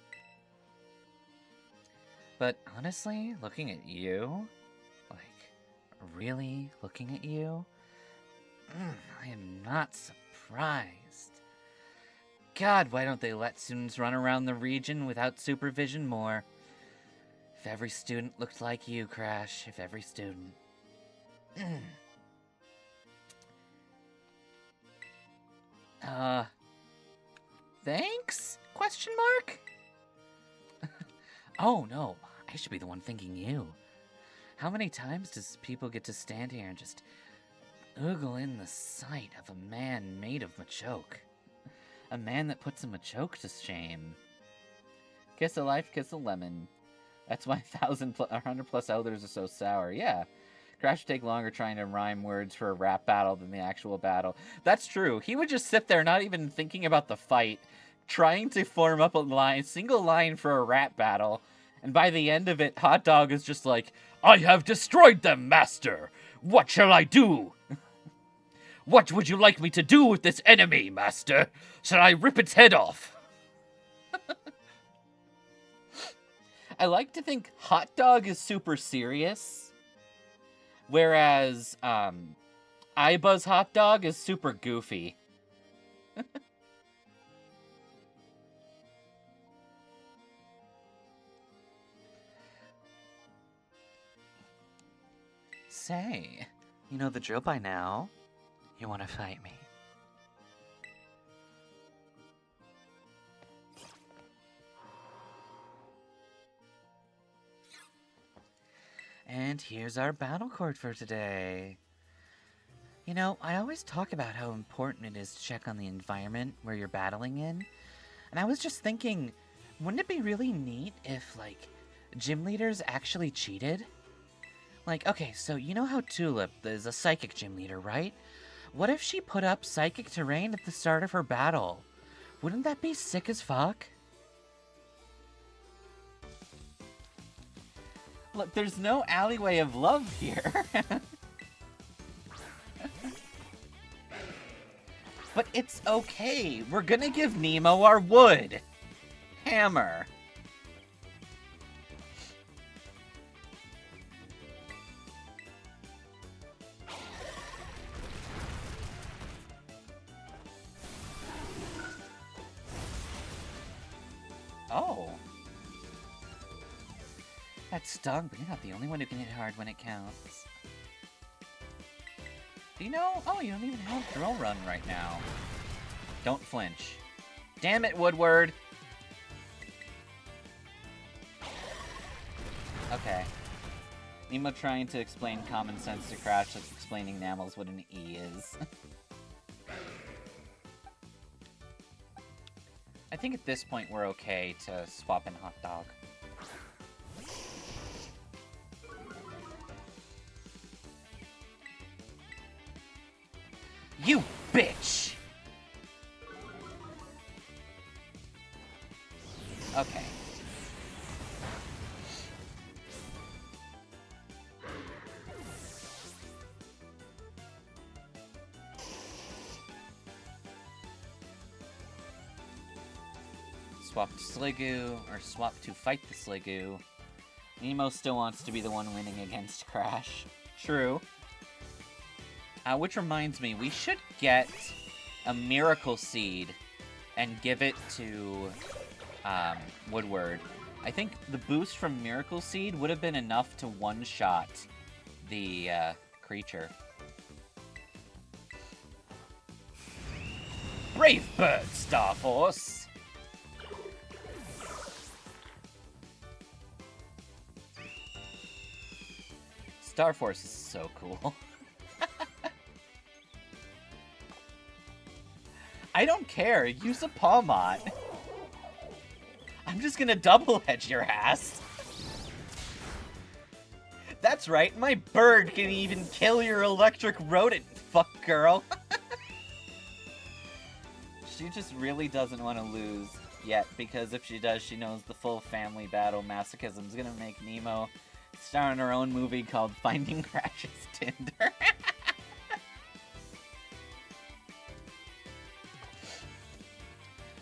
But honestly, looking at you, like, really looking at you, I am not surprised. God, why don't they let students run around the region without supervision more? If every student looked like you, Crash, if every student. Thanks? Question mark? Oh, no. I should be the one thanking you. How many times does people get to stand here and just oogle in the sight of a man made of Machoke? A man that puts a Machoke to shame. Kiss a life, kiss a lemon. That's why 100 plus elders are so sour. Yeah. Crash would take longer trying to rhyme words for a rap battle than the actual battle. That's true. He would just sit there not even thinking about the fight, trying to form up a single line for a rap battle, and by the end of it, Hot Dog is just like, I have destroyed them, master! What shall I do? What would you like me to do with this enemy, master? Shall I rip its head off? I like to think Hot Dog is super serious, whereas iBuzz Hot Dog is super goofy. Say, you know the drill by now. You want to fight me? And here's our battle cord for today. You know, I always talk about how important it is to check on the environment where you're battling in. And I was just thinking, wouldn't it be really neat if, like, gym leaders actually cheated? Like, okay, so you know how Tulip is a psychic gym leader, right? What if she put up psychic terrain at the start of her battle? Wouldn't that be sick as fuck? Look, there's no alleyway of love here. But it's okay. We're gonna give Nemo our wood. Hammer. Oh. That stung, but you're not the only one who can hit hard when it counts. Do you know? Oh, you don't even have Drill Run right now. Don't flinch. Damn it, Woodward! Okay. Nemo trying to explain common sense to Crash like explaining Nammals what an E is. I think at this point we're okay to swap in Hot Dog. You bitch! Okay. Swap to Sliggoo, or swap to fight the Sliggoo. Nemo still wants to be the one winning against Crash. True. Which reminds me, we should get a Miracle Seed and give it to Woodward. I think the boost from Miracle Seed would have been enough to one-shot the creature. Brave bird, Starforce! Starforce is so cool. I don't care. Use a Palmot. I'm just gonna double edge your ass. That's right, my bird can even kill your electric rodent, fuck girl. She just really doesn't want to lose yet, because if she does, she knows the full family battle masochism is gonna make Nemo star in her own movie called Finding Crash's Tinder.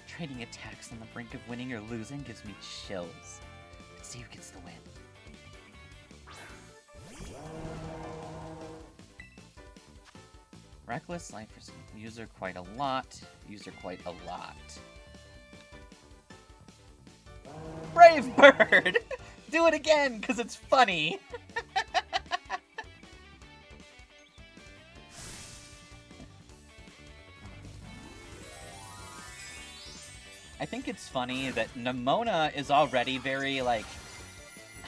Trading attacks on the brink of winning or losing gives me chills. Let's see who gets the win. Reckless, life for user quite a lot. User quite a lot. Brave bird! Do it again, because it's funny! I think it's funny that Nemona is already very, like,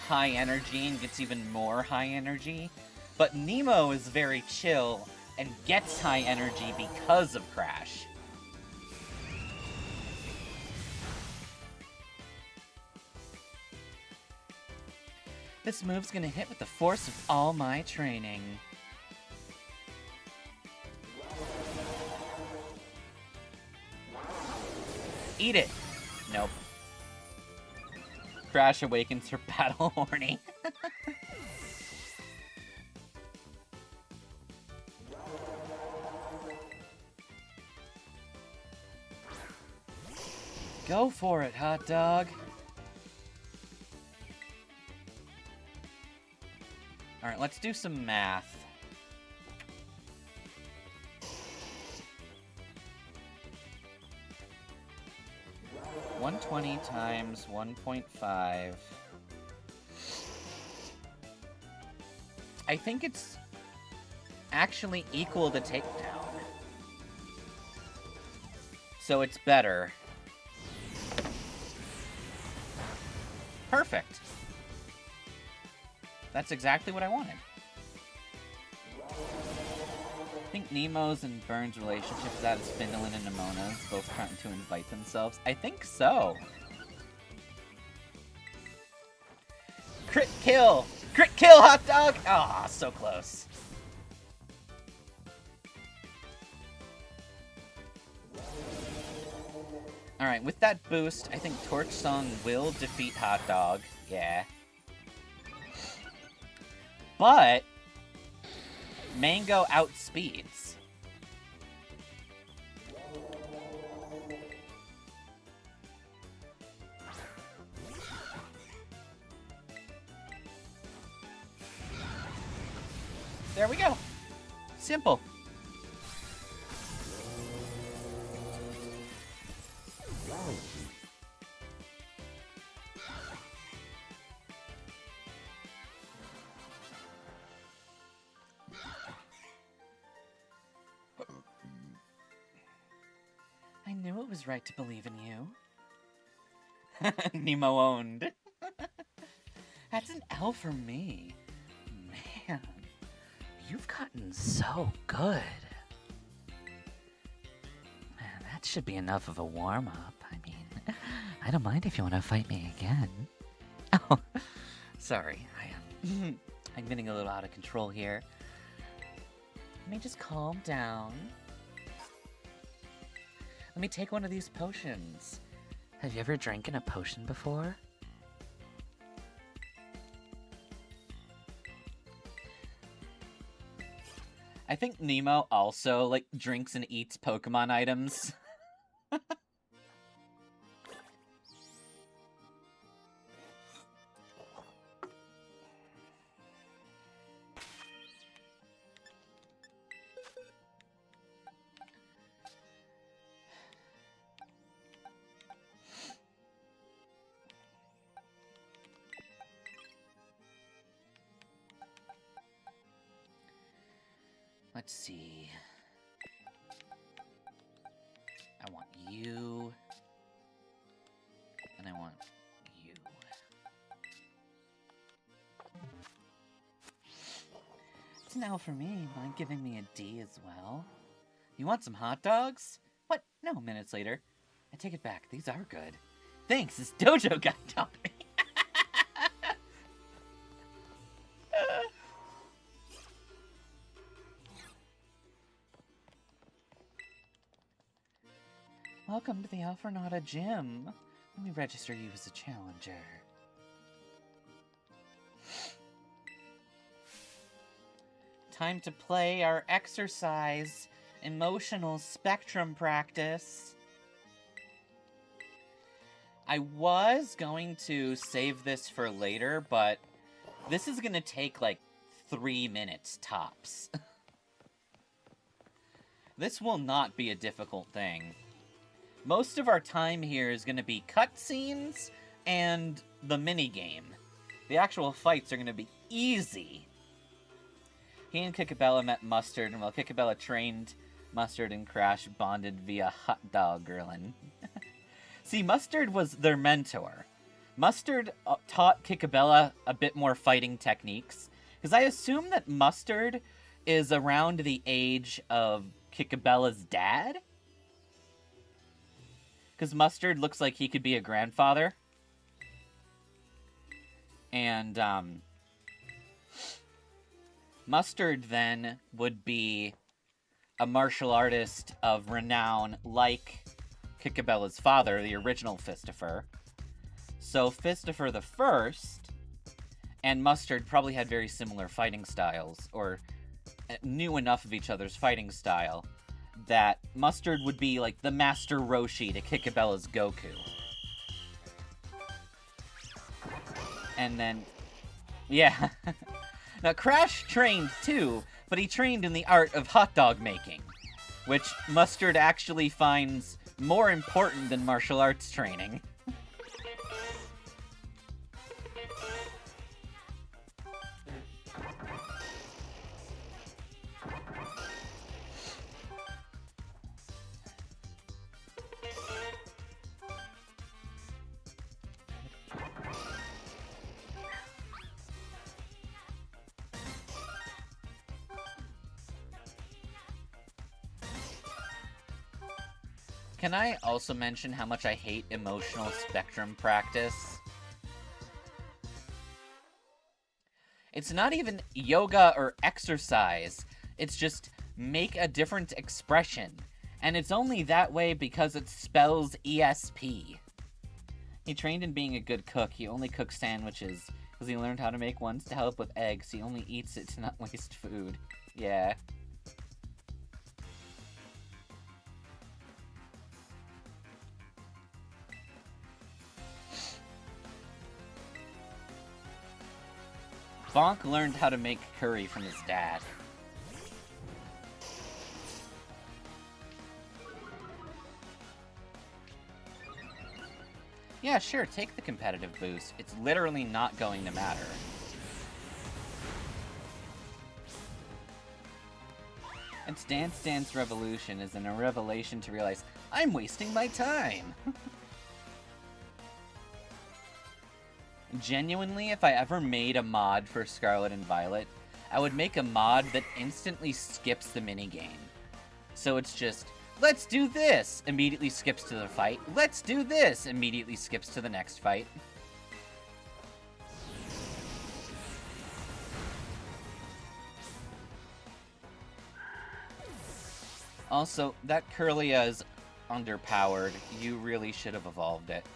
high energy and gets even more high energy, but Nemo is very chill and gets high energy because of Crash. This move's gonna hit with the force of all my training. Eat it! Nope. Crash awakens her battle horny. Go for it, hot dog. Alright, let's do some math. $120 times 1.5. I think it's actually equal to takedown. So it's better. Perfect. That's exactly what I wanted. I think Nemo's and Burns' relationship is that of Spindlin and Emona's, both trying to invite themselves. I think so. Crit kill! Crit kill, hot dog! Ah, so close. Alright, with that boost, I think Torch Song will defeat Hot Dog. Yeah. But Mango outspeeds. There we go. Simple. I knew it was right to believe in you. Nemo owned. That's an L for me. Man, you've gotten so good. Man, that should be enough of a warm-up. I mean, I don't mind if you want to fight me again. Oh, sorry. I'm getting a little out of control here. Let me just calm down. Let me take one of these potions. Have you ever drinking a potion before? I think Nemo also, like, drinks and eats Pokemon items. Let's see. I want you. And I want you. It's an L for me. Mind giving me a D as well? You want some hot dogs? What? No, minutes later. I take it back. These are good. Thanks, this dojo guy taught me. Welcome to the Alpharnauta Gym. Let me register you as a challenger. Time to play our exercise emotional spectrum practice. I was going to save this for later, but this is going to take like 3 minutes tops. This will not be a difficult thing. Most of our time here is going to be cutscenes and the minigame. The actual fights are going to be easy. He and Kikabella met Mustard, and while Kikabella trained Mustard and Crash bonded via hot dog grilling. See, Mustard was their mentor. Mustard taught Kikabella a bit more fighting techniques, because I assume that Mustard is around the age of Kikabella's dad? Because Mustard looks like he could be a grandfather. And Mustard then would be a martial artist of renown like Kikabella's father, the original Fistifer. So Fistifer the First and Mustard probably had very similar fighting styles, or knew enough of each other's fighting style, that Mustard would be like the Master Roshi to Kikabella's Goku. And then, yeah. Now, Crash trained too, but he trained in the art of hot dog making, which Mustard actually finds more important than martial arts training. Can I also mention how much I hate emotional spectrum practice? It's not even yoga or exercise. It's just make a different expression. And it's only that way because it spells ESP. He trained in being a good cook. He only cooks sandwiches because he learned how to make ones to help with eggs. He only eats it to not waste food. Yeah. Bonk learned how to make curry from his dad. Yeah, sure, take the competitive boost. It's literally not going to matter. It's Dance Dance Revolution is a revelation to realize, I'm wasting my time! Genuinely, if I ever made a mod for Scarlet and Violet, I would make a mod that instantly skips the minigame. So it's just, let's do this! Immediately skips to the fight. Let's do this! Immediately skips to the next fight. Also, that Curlia is underpowered. You really should have evolved it.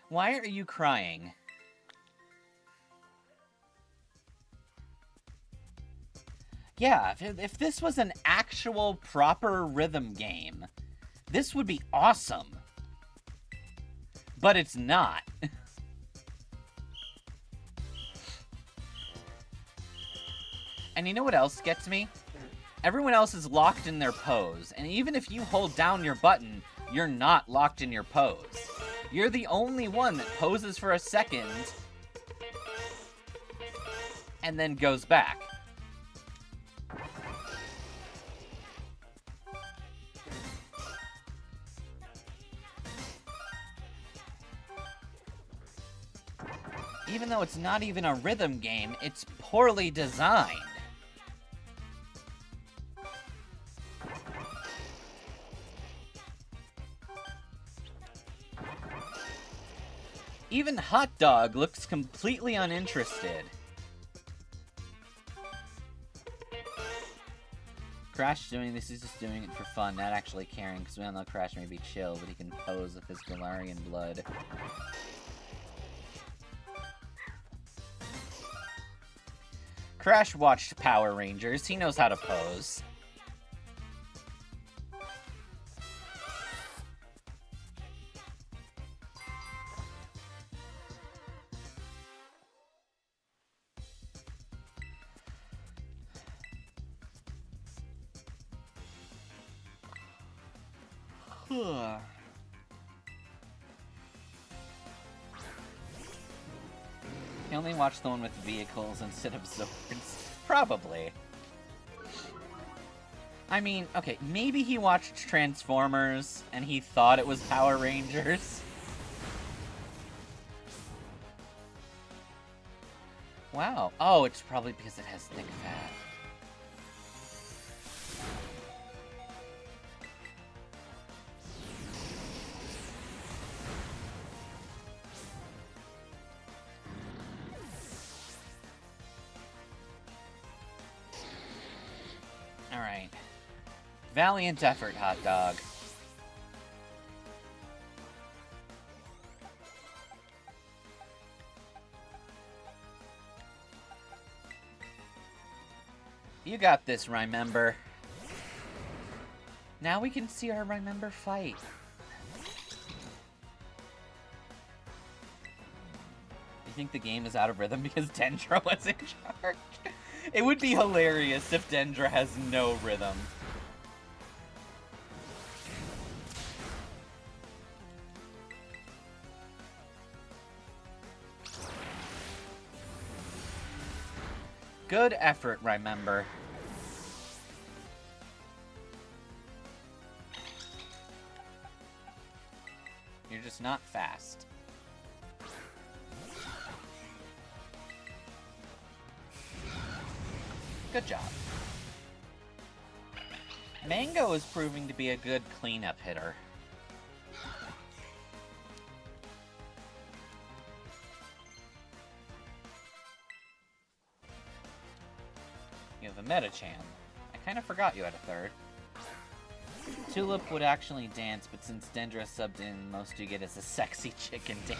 Why are you crying? Yeah, if this was an actual proper rhythm game, this would be awesome. But it's not. And you know what else gets me? Everyone else is locked in their pose, and even if you hold down your button, you're not locked in your pose. You're the only one that poses for a second and then goes back. Even though it's not even a rhythm game, it's poorly designed. Even Hot Dog looks completely uninterested. Crash doing this, he's just doing it for fun, not actually caring, because we all know Crash may be chill, but he can pose with his Galarian blood. Crash watched Power Rangers, he knows how to pose. He only watched the one with vehicles instead of Zords. Probably. I mean, okay, maybe he watched Transformers and he thought it was Power Rangers. Wow. Oh, it's probably because it has thick fat. Valiant effort, hot dog. You got this, Remember. Now we can see our Remember fight. You think the game is out of rhythm because Dendra was in charge? It would be hilarious if Dendra has no rhythm. Good effort, Remember. You're just not fast. Good job. Mango is proving to be a good cleanup hitter. You have a Metachan. I kind of forgot you had a third. Tulip would actually dance, but since Dendra subbed in, most you get is a sexy chicken dance.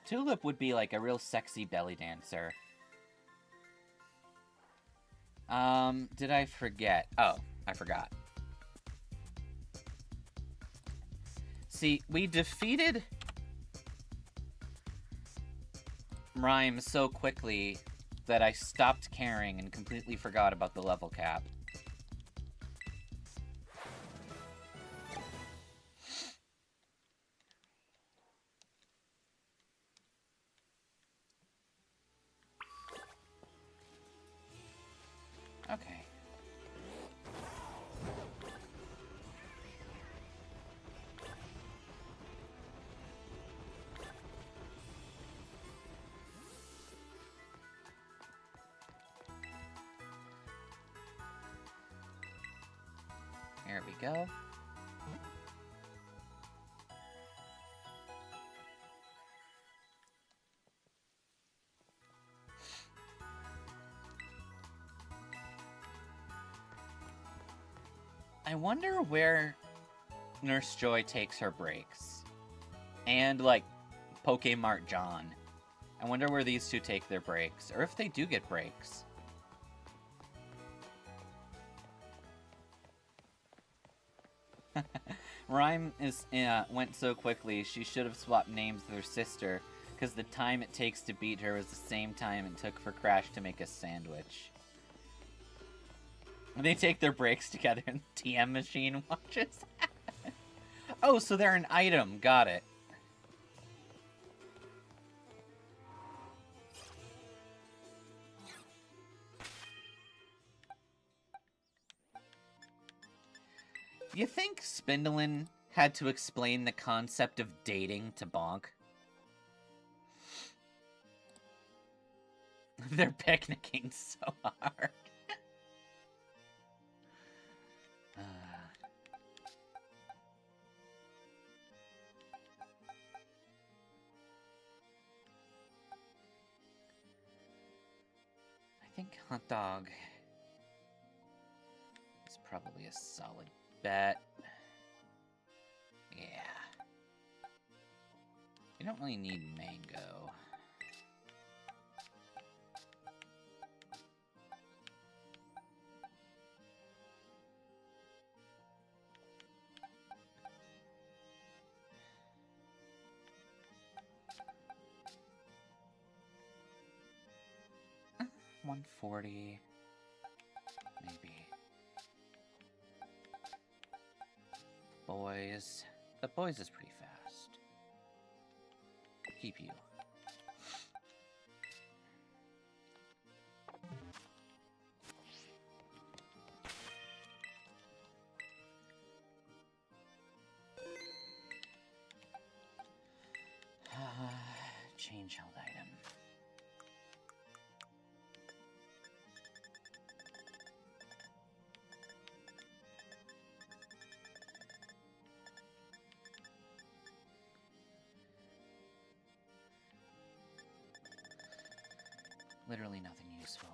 Tulip would be like a real sexy belly dancer. Did I forget? Oh, I forgot. See, we defeated Rhyme so quickly that I stopped caring and completely forgot about the level cap. Okay. There we go. I wonder where Nurse Joy takes her breaks. And, like, Pokemart John. I wonder where these two take their breaks. Or if they do get breaks. Rhyme went so quickly, she should have swapped names with her sister, because the time it takes to beat her was the same time it took for Crash to make a sandwich. They take their breaks together and the TM machine watches. Oh, so they're an item. Got it. You think Spindlin had to explain the concept of dating to Bonk? They're picnicking so hard. I think hot dog is probably a solid bet. Yeah. You don't really need mango. $140, maybe. Boys. The boys is pretty fast. Keep you. Change held item. Literally nothing useful.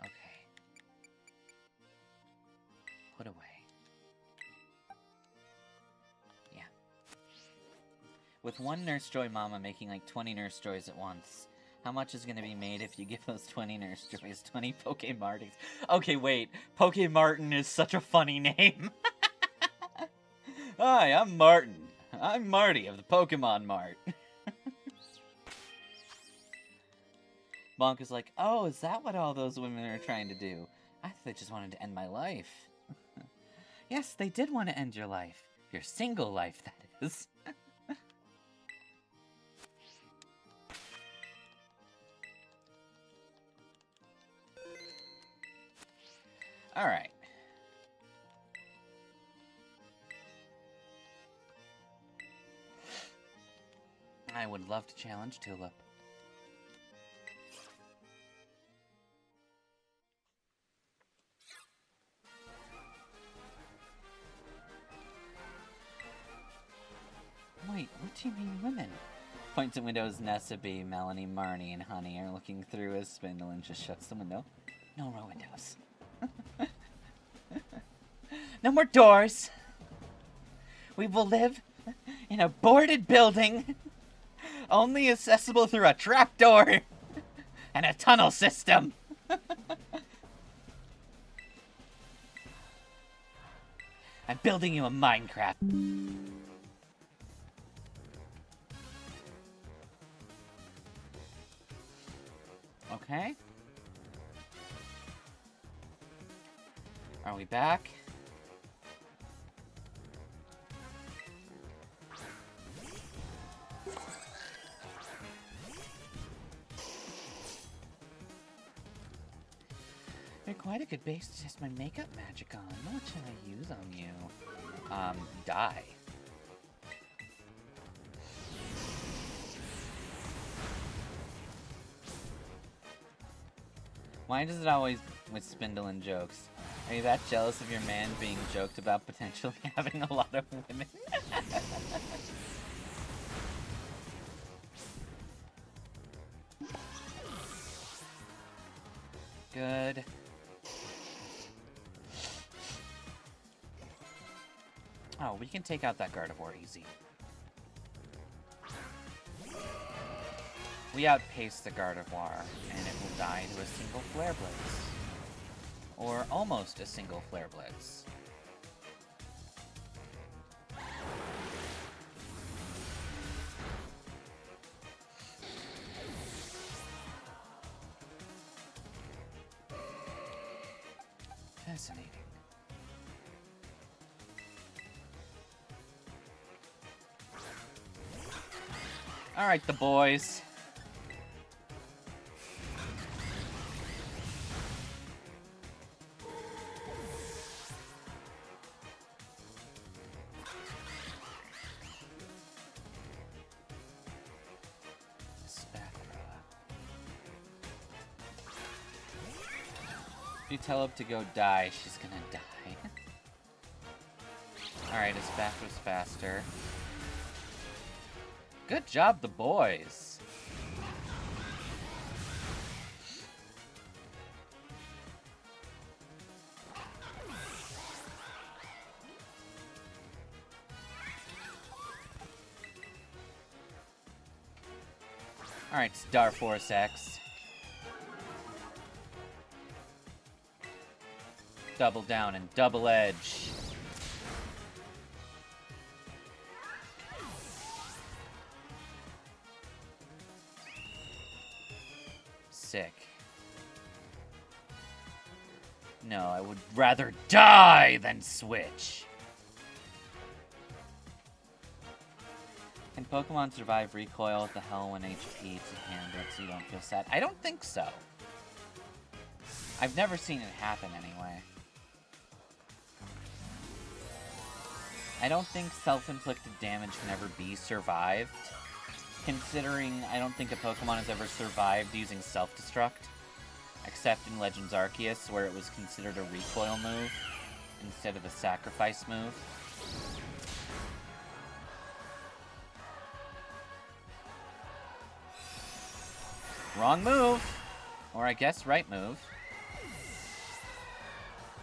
Okay. Put away. Yeah. With one Nurse Joy Mama making like 20 Nurse Joys at once, how much is going to be made if you give those 20 Nurse Joys 20 Pokemartins? Okay, wait. Pokemartin is such a funny name. Hi, I'm Martin. I'm Marty of the Pokemon Mart. Bonk is like, oh, is that what all those women are trying to do? I thought they just wanted to end my life. Yes, they did want to end your life. Your single life, that is. Alright. I would love to challenge Tulip. Wait, what do you mean women? Points at windows. Nessa B, Melanie, Marnie, and Honey are looking through as Spindle and just shuts the window. No more windows. No more doors. We will live in a boarded building, only accessible through a trapdoor and a tunnel system. I'm building you a Minecraft. Okay. Are we back? You're quite a good base to test my makeup magic on. What should I use on you? Dye. Why does it always with Spindle and jokes? Are you that jealous of your man being joked about potentially having a lot of women? Good. Oh, we can take out that Gardevoir easy. We outpace the Gardevoir, and it will die to a single Flare Blitz. Or almost a single Flare Blitz. Fascinating. Alright, the boys. If you tell her to go die, she's gonna die. Alright, his back was faster. Good job, the boys. Alright, Star Force X. Double down and double edge. Sick. No, I would rather die than switch. Can Pokemon survive Recoil at the hell when HP to hand it so you don't feel sad? I don't think so. I've never seen it happen anyway. I don't think self-inflicted damage can ever be survived, considering I don't think a Pokemon has ever survived using self-destruct, except in Legends Arceus, where it was considered a recoil move instead of a sacrifice move. Wrong move! Or I guess right move.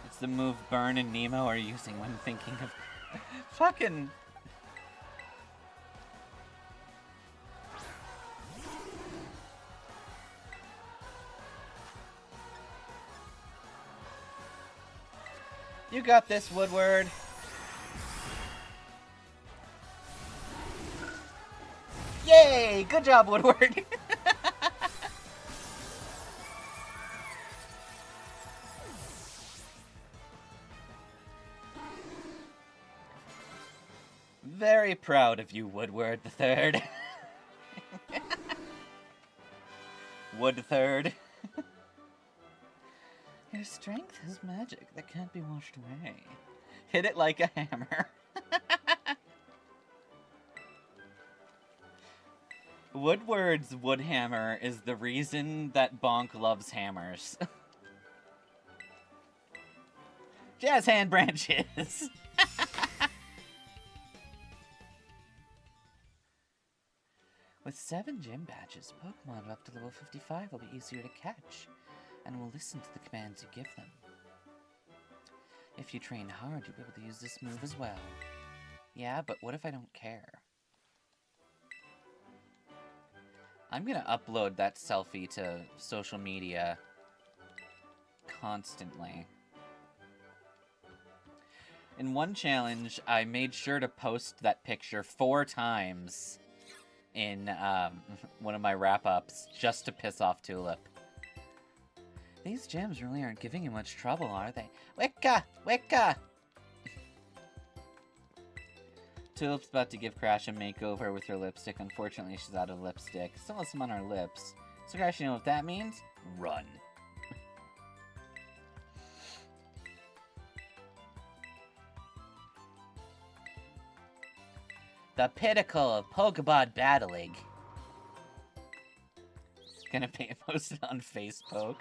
It's the move Burn and Nemo are using when thinking of... fucking... You got this, Woodward. Yay! Good job, Woodward. Very proud of you, Woodward the Third. Wood Third. Your strength is magic that can't be washed away. Hit it like a hammer. Woodward's Woodhammer is the reason that Bonk loves hammers. Jazz hand branches! With 7 gym badges, Pokemon up to level 55 will be easier to catch, and will listen to the commands you give them. If you train hard, you'll be able to use this move as well. Yeah, but what if I don't care? I'm gonna upload that selfie to social media constantly. In one challenge, I made sure to post that picture 4 times in one of my wrap-ups just to piss off Tulip. These gems really aren't giving you much trouble, are they? Wicca! Wicca! Tulip's about to give Crash a makeover with her lipstick. Unfortunately, she's out of lipstick. Still has some on her lips. So Crash, you know what that means? Run. The pinnacle of Pokemon battling. Gonna be posted on Facebook.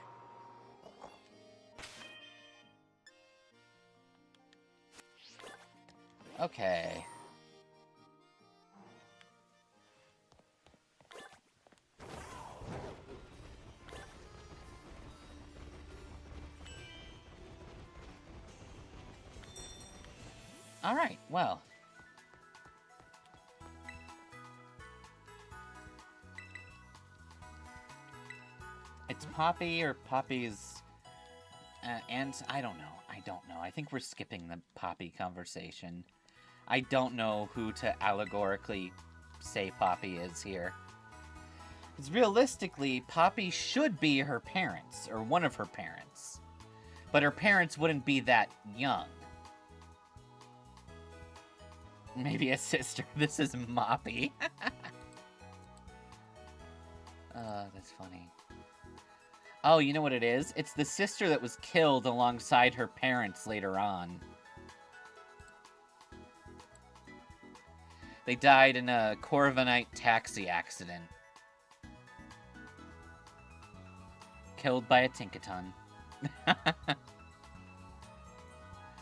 Okay. Alright, well. It's Poppy or Poppy's... and I don't know. I think we're skipping the Poppy conversation. I don't know who to allegorically say Poppy is here. Because realistically, Poppy should be her parents, or one of her parents. But her parents wouldn't be that young. Maybe a sister. This is Moppy. That's funny. Oh, you know what it is? It's the sister that was killed alongside her parents later on. They died in a Corviknight taxi accident. Killed by a Tinkaton.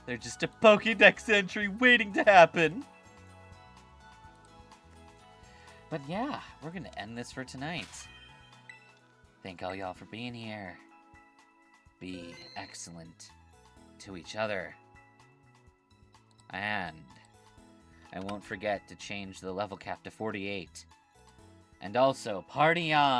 They're just a Pokédex entry waiting to happen. But yeah, we're gonna end this for tonight. Thank all y'all for being here. Be excellent to each other. And I won't forget to change the level cap to 48. And also, party on!